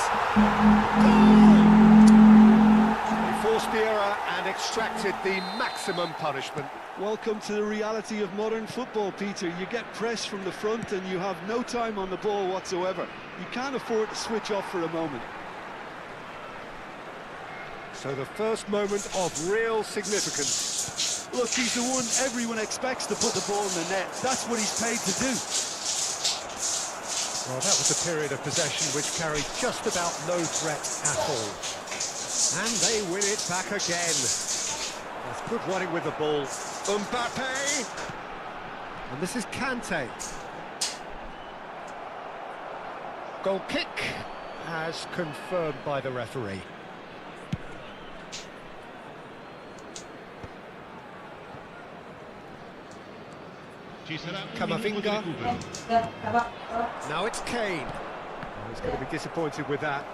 They forced the error and extracted the maximum punishment. Welcome to the reality of modern football, Peter. You get pressed from the front and you have no time on the ball whatsoever. You can't afford to switch off for a moment. So the first moment of real significance. Look, he's the one everyone expects to put the ball in the net. That's what he's paid to do. Well, that was a period of possession which carried just about no threat at all. And they win it back again. That's good running with the ball. Mbappe! And this is Kante. Goal kick, as confirmed by the referee. Camavinga. Now it's Kane. He's going to be disappointed with that.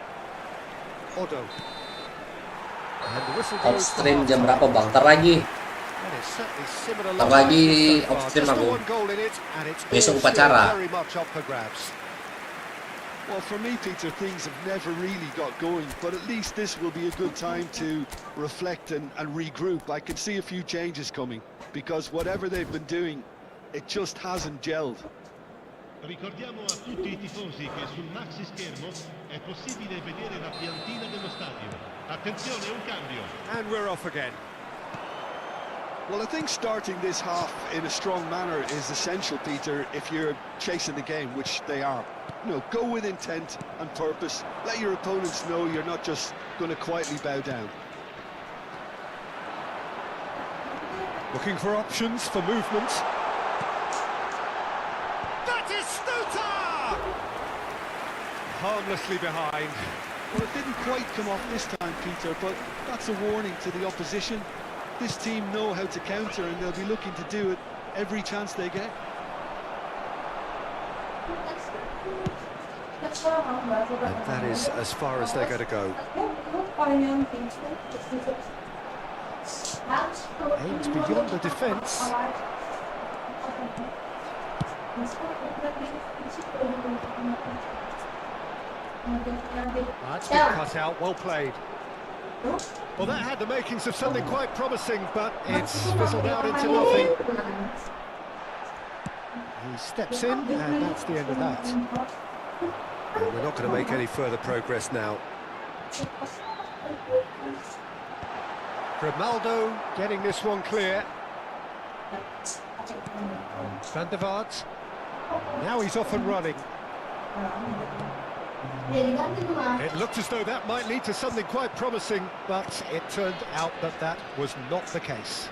Odo. And the whistle goes. Offstream jam berapa, Bang? Ntar lagi. And it's certainly similar Ntar lagi lines so far. offstream Just aku. the one goal in it, and it's Besok all still upacara. very much up for grabs. Well, for me, Peter, things have never really got going, but at least this will be a good time to reflect and regroup. I can see a few changes coming, because whatever they've been doing, it just hasn't gelled. Ricordiamo a tutti i tifosi che sul maxi schermo è possibile vedere la piantina dello stadio. Attenzione, un cambio. And we're off again. Well, I think starting this half in a strong manner is essential, Peter, if you're chasing the game, which they are. You know, go with intent and purpose. Let your opponents know you're not just going to quietly bow down. Looking for options for movement. Harmlessly behind. Well, it didn't quite come off this time, Peter, but that's a warning to the opposition. This team know how to counter, and they'll be looking to do it every chance they get. And that is as far as they're going to go. Aims beyond the defence. That's been cut out, well played. Well, that had the makings of something quite promising, but it's fizzled out into nothing. He steps in, and that's the end of that. And we're not going to make any further progress now. Grimaldo getting this one clear. Van der Vaart. Now he's off and running. It looked as though that might lead to something quite promising, but it turned out that that was not the case.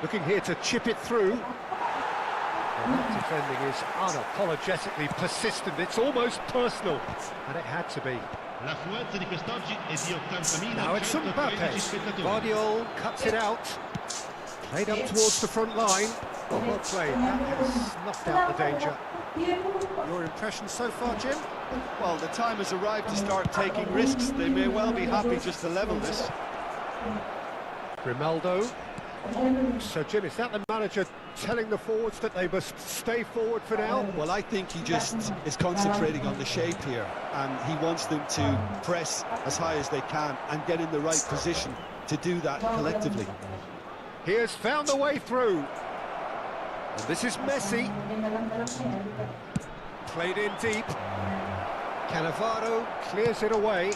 Looking here to chip it through. And that defending is unapologetically persistent. It's almost personal, and it had to be. L'affluenza di quest'oggi è di 80.113 Now it's Mbappe. spettatori. Guardiola cuts it out. Played up towards the front line. Oh, well played. That has snuffed out the danger. Your impression so far, Jim? Well, the time has arrived to start taking risks. They may well be happy just to level this. Grimaldo. So, Jim, is that the manager telling the forwards that they must stay forward for now? Well, I think he just is concentrating on the shape here, and he wants them to press as high as they can and get in the right position to do that collectively. He has found a way through. And this is Messi. Played in deep. Cannavaro clears it away.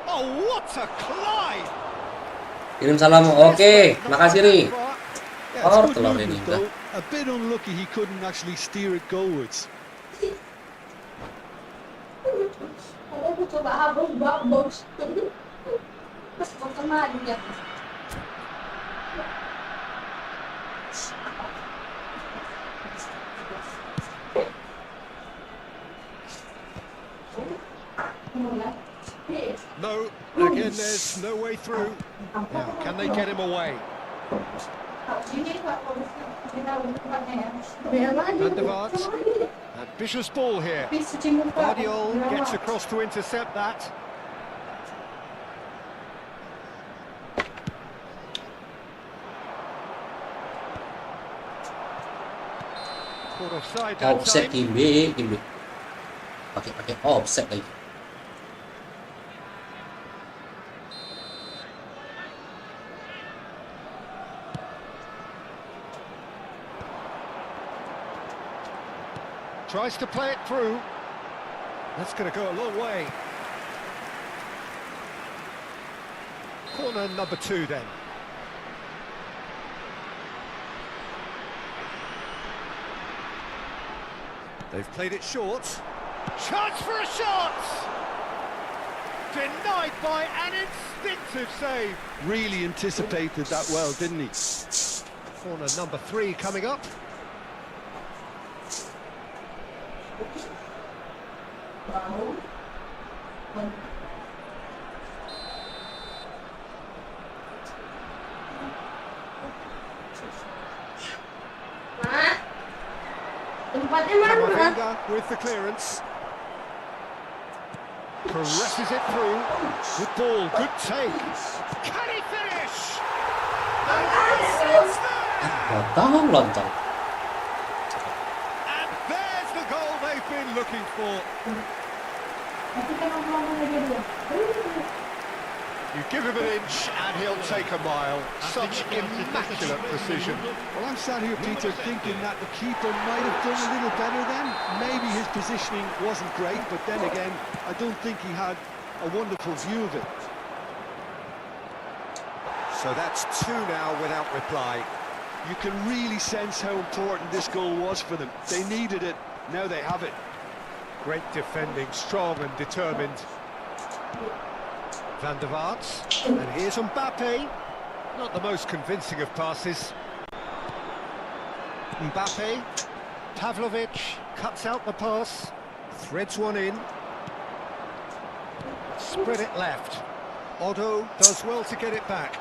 Oh, what a climb! Kirim salam. Oke, makasih nih. Yeah, Oh, it's good telur movement, ini though. udah. A bit unlucky he couldn't actually steer it goalwards. Aku coba habis bagus. Terus mau kemana dia? No, again, there's no way through. Now, can they get him away? Van der Vaart. Ambitious ball here. Guardiola gets across to intercept that. Caught offside that Offset time. Kimbe. Pakai offset lagi. Tries to play it through. That's going to go a long way. Corner number 2 then. They've played it short. Chance for a shot! Denied by an instinctive save. Really anticipated that well, didn't he? Corner number 3 coming up. Tempatnya mana? Kamavinga with the clearance. Presses it through. Good ball, good take. Can he finish? Lontang. And there's the goal they've been looking for. Tapi kan ngomong-ngomong dia. You give him an inch and he'll take a mile. Such immaculate precision. Well, I'm sat here, Peter, thinking that the keeper might have done a little better then. Maybe his positioning wasn't great, but then again, I don't think he had a wonderful view of it. So that's 2 now without reply. You can really sense how important this goal was for them. They needed it, now they have it. Great defending, strong and determined. Van der Vaart, and here's Mbappe. Not the most convincing of passes. Mbappe, Pavlovic cuts out the pass, threads one in. Spread it left. Otto does well to get it back.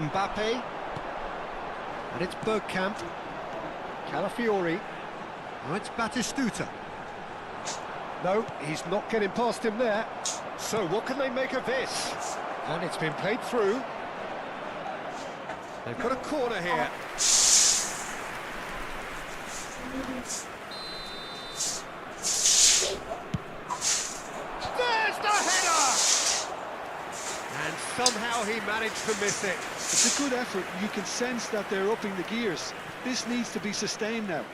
Mbappe, and it's Bergkamp. Calafiori. Now it's Batistuta. No, he's not getting past him there. So what can they make of this? And it's been played through. They've got a corner here. There's the header! And somehow he managed to miss it. It's a good effort. You can sense that they're upping the gears. This needs to be sustained now.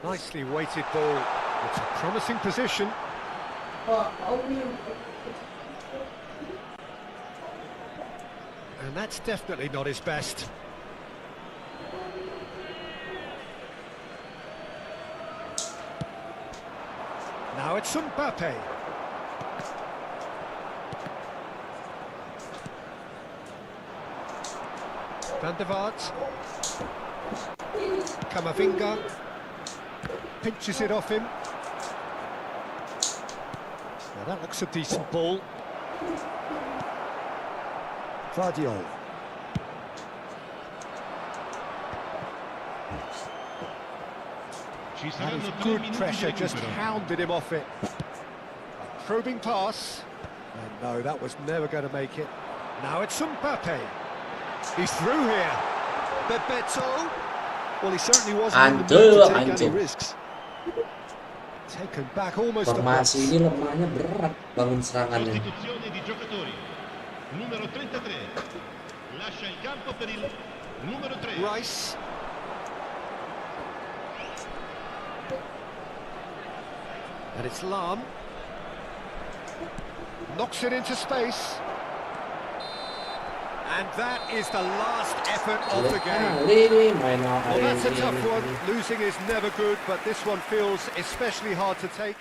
Nicely weighted ball. It's a promising position. And that's definitely not his best. Now it's Mbappe. Van der Vaart. Kamavinga. Pinches it off him. Now that looks a decent ball. Vardiol. That is good pressure, just hounded him off it. A probing pass. And no, that was never going to make it. Now it's Mbappe. He's through here. Bebeto. Well, he certainly wasn't in the mood to take any risks. Taken back almost a Formasi ini lemahnya berat bangun serangannya. Sostituzione di giocatori. Numero 33. Lascia il campo per il numero 3. Rice. And it's Lam. Knocks it into space. And that is the last effort of the game. Well, that's a tough one. Losing is never good, but this one feels especially hard to take.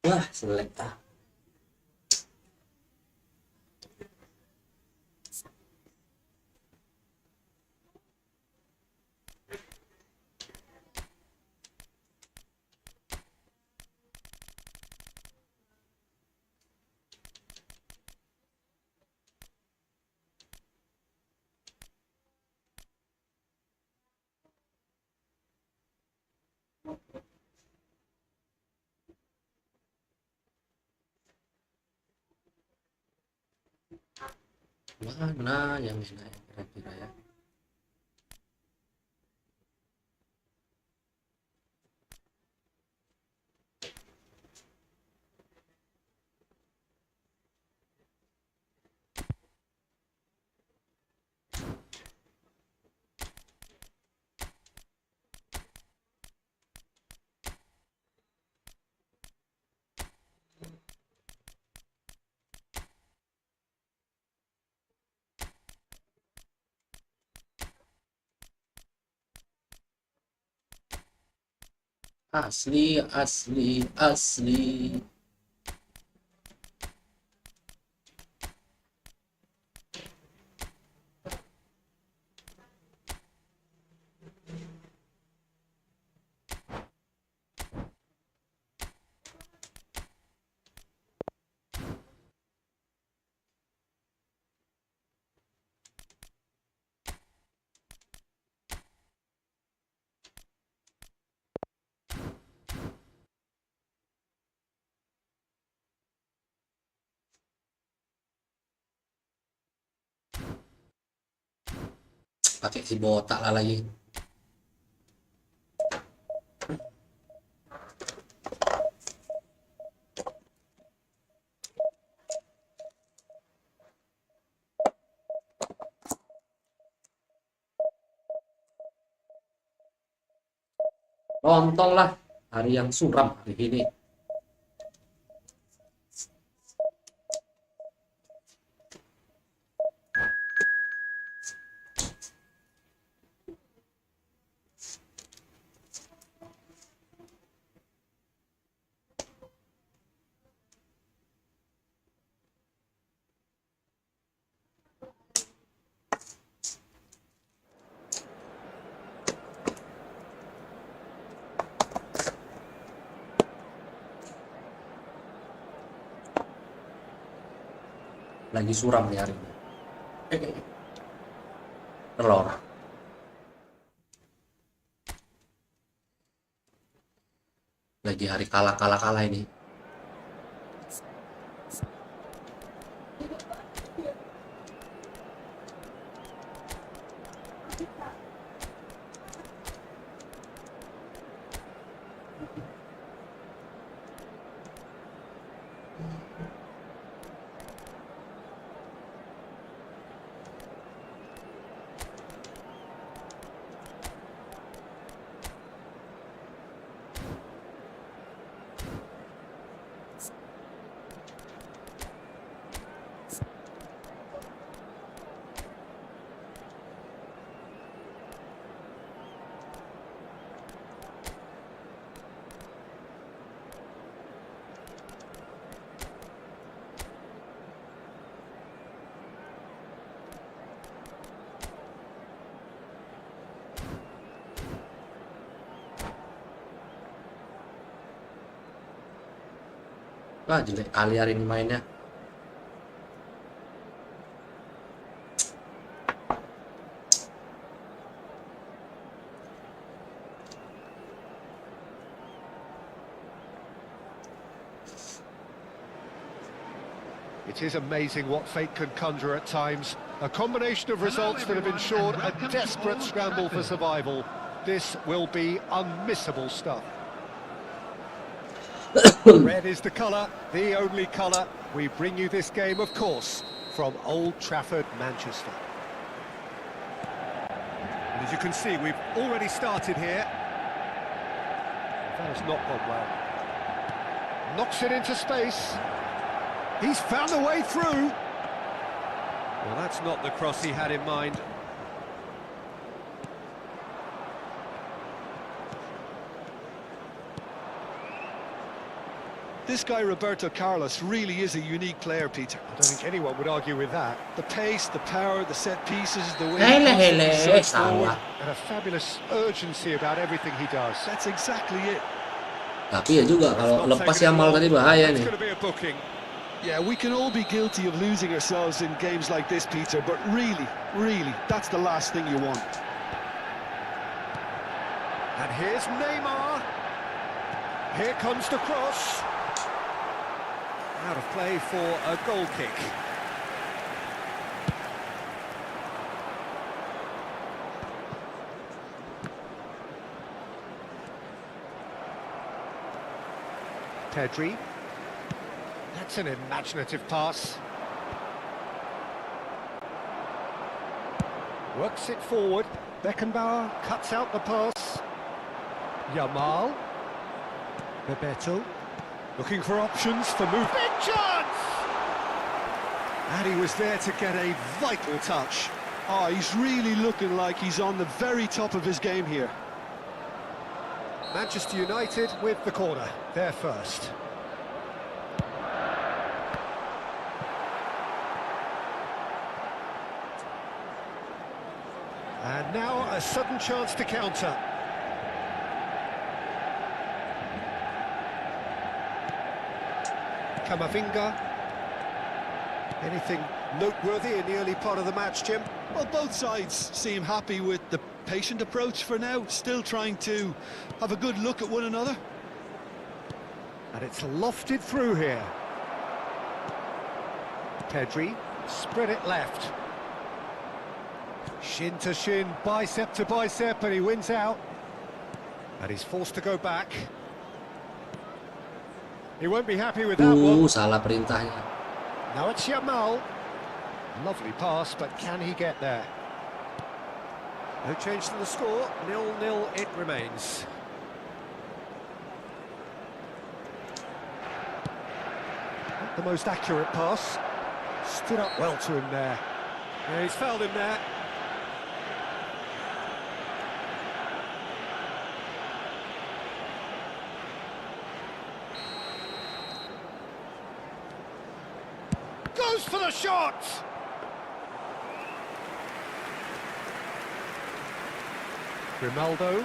Wah, selek ah. Mana yang enak ya kira-kira ya? Asli, asli, asli. Pakai si botak lah lagi. Lontong lah, hari yang suram hari ini. Lagi suram nih hari ini. Telur. Lagi hari kalah ini. Wah, jelek kali hari ini mainnya. It is amazing what fate can conjure at times. A combination of results that have ensured a desperate scramble for survival. This will be unmissable stuff. Red is the colour, the only colour. We bring you this game, of course, from Old Trafford, Manchester. And as you can see, we've already started here. That has not gone well. Knocks it into space. He's found a way through. Well, that's not the cross he had in mind. This guy, Roberto Carlos, really is a unique player, Peter. I don't think anyone would argue with that. The pace, the power, the set pieces, the way Hele, he puts salah. And a fabulous urgency about everything he does. That's exactly it. Tapi ya juga kalau lepas Yamal tadi bahaya It's nih. going to be a booking. Yeah, we can all be guilty of losing ourselves in games like this, Peter, but really, that's the last thing you want. And here's Neymar. Here comes the cross. Out of play for a goal kick. Pedri. That's an imaginative pass. Works it forward. Beckenbauer cuts out the pass. Yamal. Bebeto. Looking for options for move. Big chance! And he was there to get a vital touch. Oh, he's really looking like he's on the very top of his game here. Manchester United with the corner. They're first. And now a sudden chance to counter. Camavinga. Anything noteworthy in the early part of the match, Jim? Well, both sides seem happy with the patient approach for now, still trying to have a good look at one another. And it's lofted through here. Pedri, spread it left. Shin to shin, bicep to bicep, and he wins out. And he's forced to go back. He won't be happy with that one. Salah perintahnya. Now it's Yamal. Lovely pass, but can he get there? No change to the score, 0-0 it remains. Not the most accurate pass. Stood up well to him there. Yeah, he's fouled him there. Goes for the shot! Grimaldo.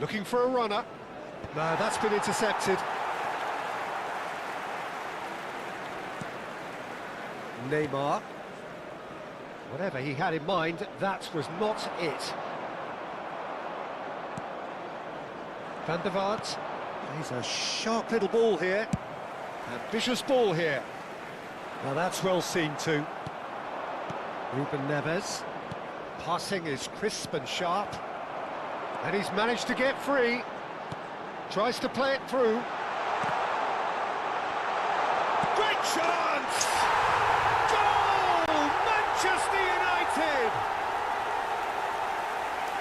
Looking for a runner. No, that's been intercepted. Neymar. Whatever he had in mind, that was not it. Van der Vaart. He's a sharp little ball here. Ambitious ball here. Now that's well seen too. Ruben Neves. Passing is crisp and sharp. And he's managed to get free. Tries to play it through. Great chance! Goal! Manchester United!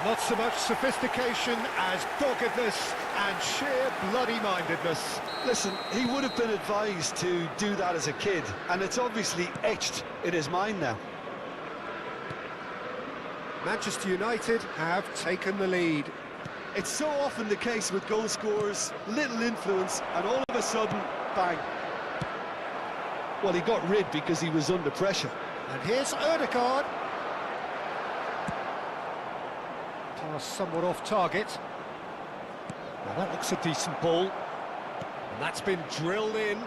Not so much sophistication as doggedness and sheer bloody-mindedness. Listen, he would have been advised to do that as a kid, and it's obviously etched in his mind now. Manchester United have taken the lead. It's so often the case with goal scorers, little influence, and all of a sudden, bang. Well, he got rid because he was under pressure. And here's Odegaard. Pass somewhat off target. Now that looks a decent ball. And that's been drilled in.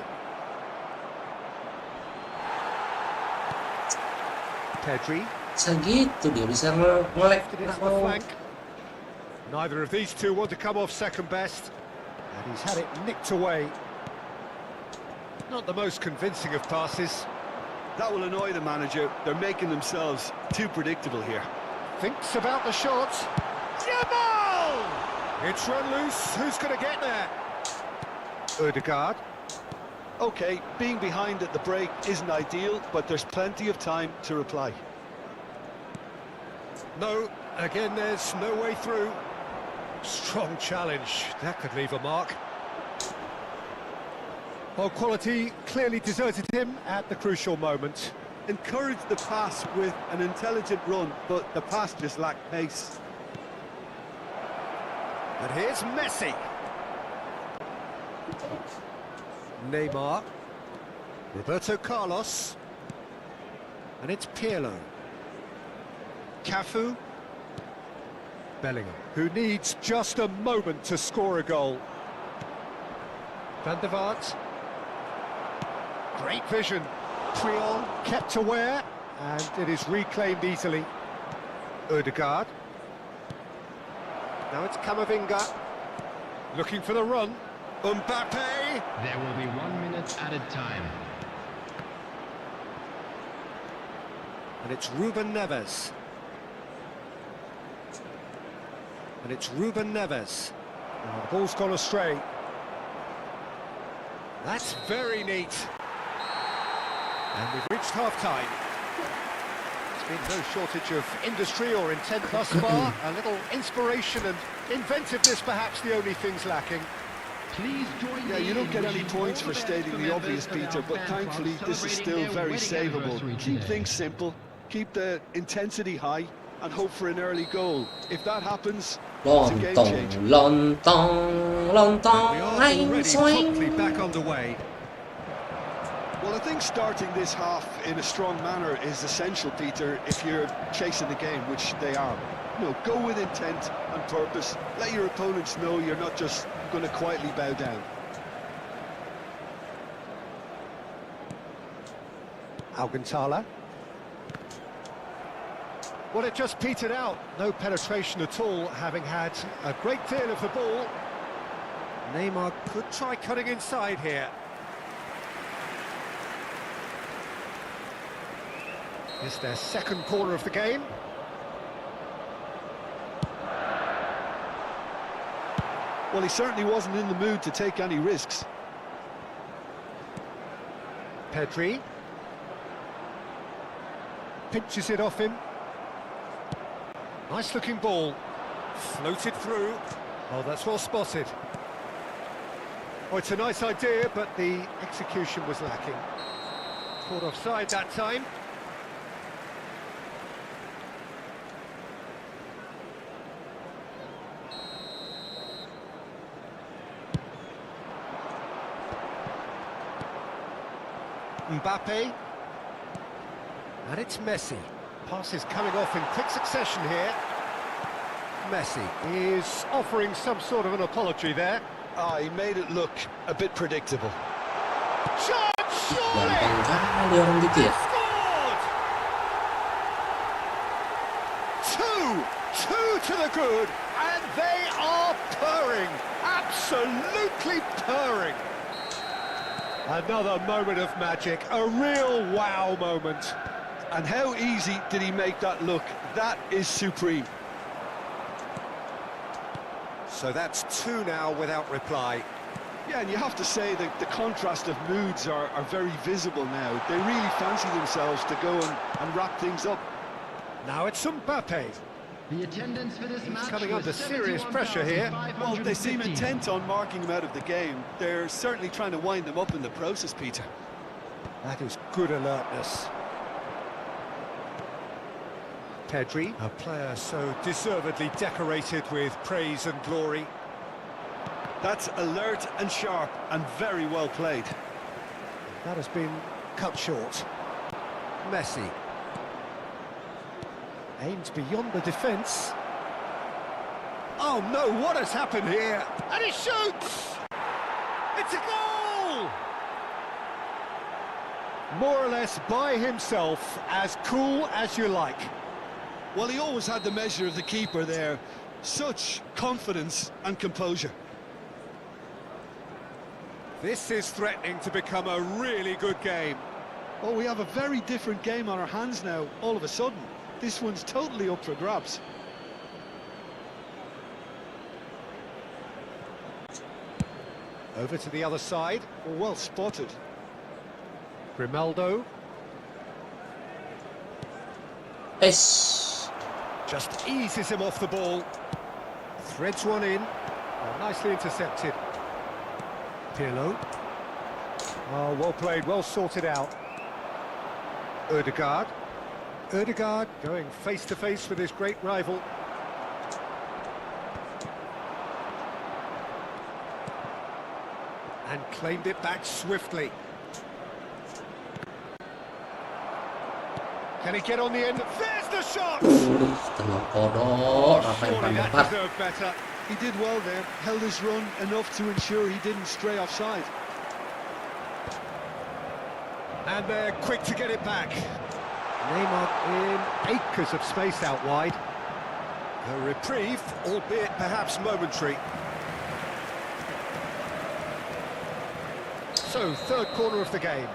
Pedri. Segitu dia bisa ngelek. Lifted it to the flank. Neither of these two want to come off second best. And he's had it nicked away. Not the most convincing of passes. That will annoy the manager. They're making themselves too predictable here. Thinks about the shot. Yamal! It's run loose. Who's going to get there? Odegaard. Okay, being behind at the break isn't ideal, but there's plenty of time to reply. No, again, there's no way through. Strong challenge. That could leave a mark. Well, quality clearly deserted him at the crucial moment. Encouraged the pass with an intelligent run, but the pass just lacked pace. And here's Messi. Neymar. Roberto Carlos. And it's Pirlo. Cafu. Bellingham, who needs just a moment to score a goal. Van der Vaart. Great vision. Priol kept aware, and it is reclaimed easily. Odegaard. Now it's Camavinga. Looking for the run. Mbappe. There will be 1 minute added time. And it's Ruben Neves. And it's Ruben Neves. Now the ball's gone astray. That's very neat. And we've reached half-time. There's been no shortage of industry or intent thus far. A little inspiration and inventiveness, perhaps the only things lacking. Please join Yeah, me you don't in get any wishing points all for the stating best the to obvious, members of Peter, our but fan thankfully club this is still celebrating very their wedding savable. anniversary Keep today. things simple, keep the intensity high, and hope for an early goal. If that happens, it's a game changer. Lontong, lontong, We are hang, already swing. promptly back underway. Well, I think starting this half in a strong manner is essential, Peter, if you're chasing the game, which they are. You know, go with intent and purpose. Let your opponents know you're not just going to quietly bow down. Alcantara. Well, it just petered out. No penetration at all, having had a great deal of the ball. Neymar could try cutting inside here. It's their second corner of the game. Well, he certainly wasn't in the mood to take any risks. Pedri. Pinches it off him. Nice looking ball. Floated through. Oh, that's well spotted. Oh, it's a nice idea, but the execution was lacking. Caught offside that time. Mbappe. And it's Messi. Passes coming off in quick succession here. Messi is offering some sort of an apology there. Ah, he made it look a bit predictable. Shot! Surely! Gampang kali orang gitu ya. Scored! Two to the good, and they are purring. Absolutely purring. Another moment of magic, a real wow moment. And how easy did he make that look? That is supreme. So that's two now without reply. Yeah, and you have to say that the contrast of moods are very visible now. They really fancy themselves to go and wrap things up. Now it's Mbappe. The attendance for this match Coming was under serious pressure here. Well, they seem 71,550. intent on marking him out of the game. They're certainly trying to wind them up in the process, Peter. That is good alertness. Pedri, a player so deservedly decorated with praise and glory. That's alert and sharp and very well played. That has been cut short. Messi. Aims beyond the defence. Oh no, what has happened here? And he shoots! It's a goal! More or less by himself, as cool as you like. Well, he always had the measure of the keeper there. Such confidence and composure. This is threatening to become a really good game. Oh, we have a very different game on our hands now, all of a sudden. This one's totally up for grabs. Over to the other side. Well spotted. Grimaldo Es. just eases him off the ball. Threads one in. Nicely intercepted. Pirlo. Oh, well played, well sorted out. Ødegaard. Ødegaard going face-to-face with his great rival. And claimed it back swiftly. Can he get on the end? There's the shot! Tengah kodok, Rafael van Surely der that Vaart. deserved better. He did well there, held his run enough to ensure he didn't stray offside. And they're quick to get it back. Neymar in acres of space out wide. A reprieve, albeit perhaps momentary. So, third corner of the game.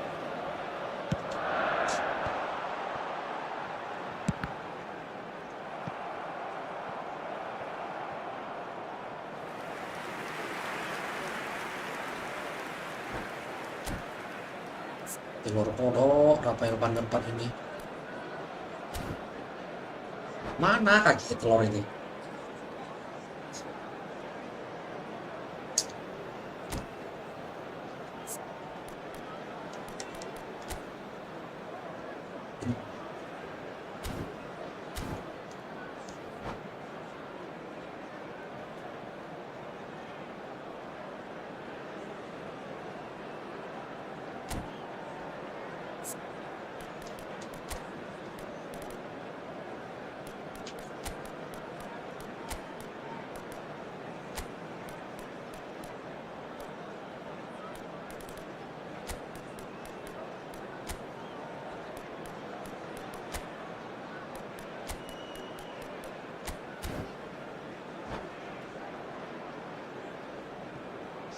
Telur kodok Rafael Van der Vaart ini. Mana kaki telur ini?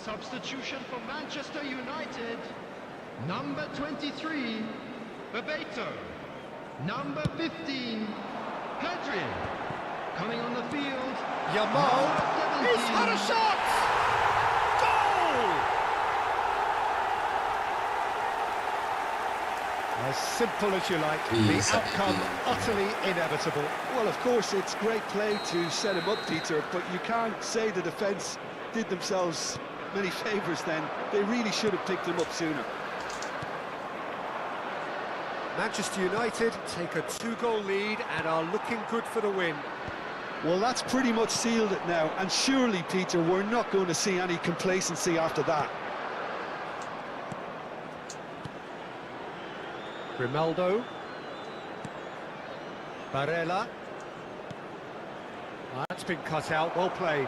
Substitution for Manchester United. Number 23, Bebeto. Number 15, Pedri. Coming on the field, Yamal, he's had a shot! Goal! As simple as you like, the outcome utterly inevitable. Well, of course, it's great play to set him up, Peter, but you can't say the defence did themselves many favours then. They really should have picked him up sooner. Manchester United take a 2-goal lead and are looking good for the win. Well, that's pretty much sealed it now, and surely, Peter, we're not going to see any complacency after that. Grimaldo. Barella. That's been cut out, well played.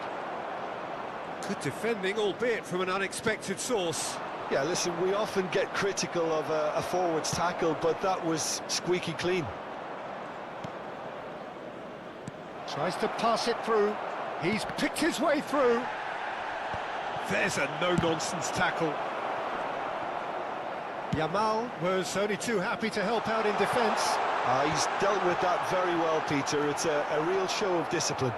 Good defending, albeit from an unexpected source. Yeah, listen, we often get critical of a forward's tackle, but that was squeaky clean. Tries to pass it through. He's picked his way through. There's a no-nonsense tackle. Yamal was only too happy to help out in defence. He's dealt with that very well, Peter. It's a real show of discipline.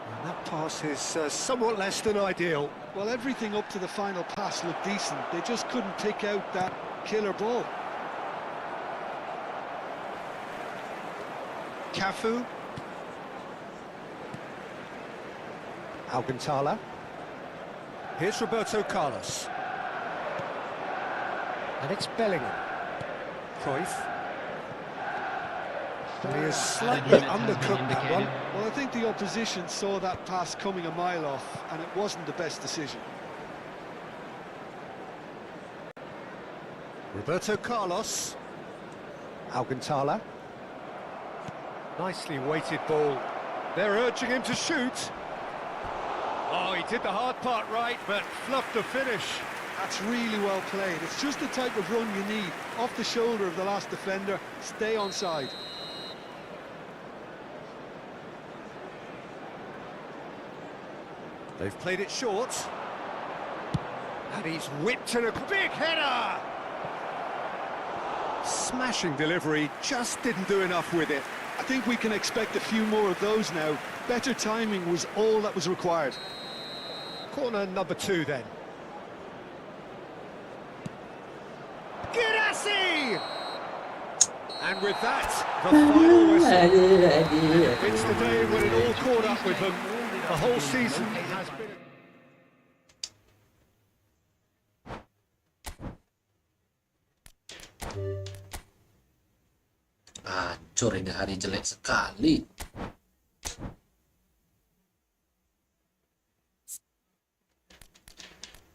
And that pass is somewhat less than ideal. Well, everything up to the final pass looked decent. They just couldn't pick out that killer ball. Cafu. Alcantara. Here's Roberto Carlos. And it's Bellingham. Cruyff. And he is slightly undercooked that one. Well, I think the opposition saw that pass coming a mile off, and it wasn't the best decision. Roberto Carlos. Alcantara. Nicely weighted ball. They're urging him to shoot. Oh, he did the hard part right, but fluffed the finish. That's really well played. It's just the type of run you need. Off the shoulder of the last defender, stay onside. They've played it short. And he's whipped in a big header! Smashing delivery, just didn't do enough with it. I think we can expect a few more of those now. Better timing was all that was required. Corner number 2 then. Girassi! And with that, the final whistle. It's the day when it all caught up with them. The whole season has been... Hancur ini, hari jelek sekali.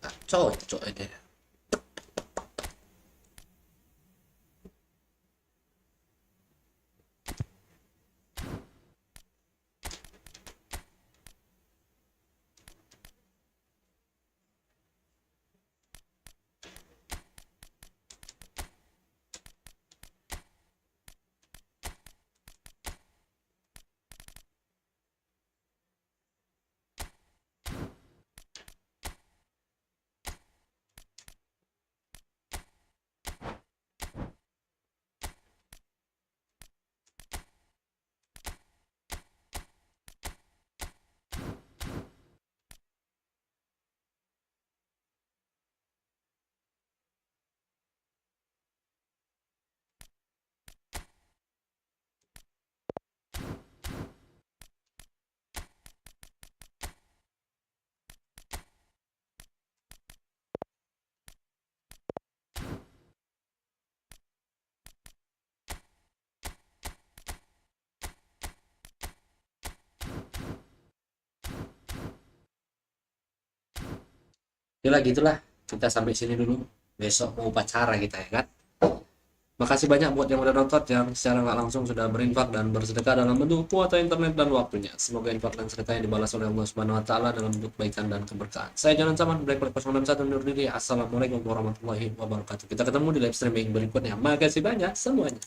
Tak cocok ini. Itulah gitulah, kita sampai sini dulu. Besok mau upacara kita ya kan. Makasih banyak buat yang udah nonton, yang secara nggak langsung sudah berinfak dan bersedekah dalam bentuk kuota internet dan waktunya. Semoga infak dan sedekahnya dibalas oleh Allah Subhanahu Wa Taala dalam bentuk kebaikan dan keberkahan. Saya Jalan Saman, Black 061 undur diri. Assalamualaikum warahmatullahi wabarakatuh. Kita ketemu di live streaming berikutnya. Makasih banyak semuanya.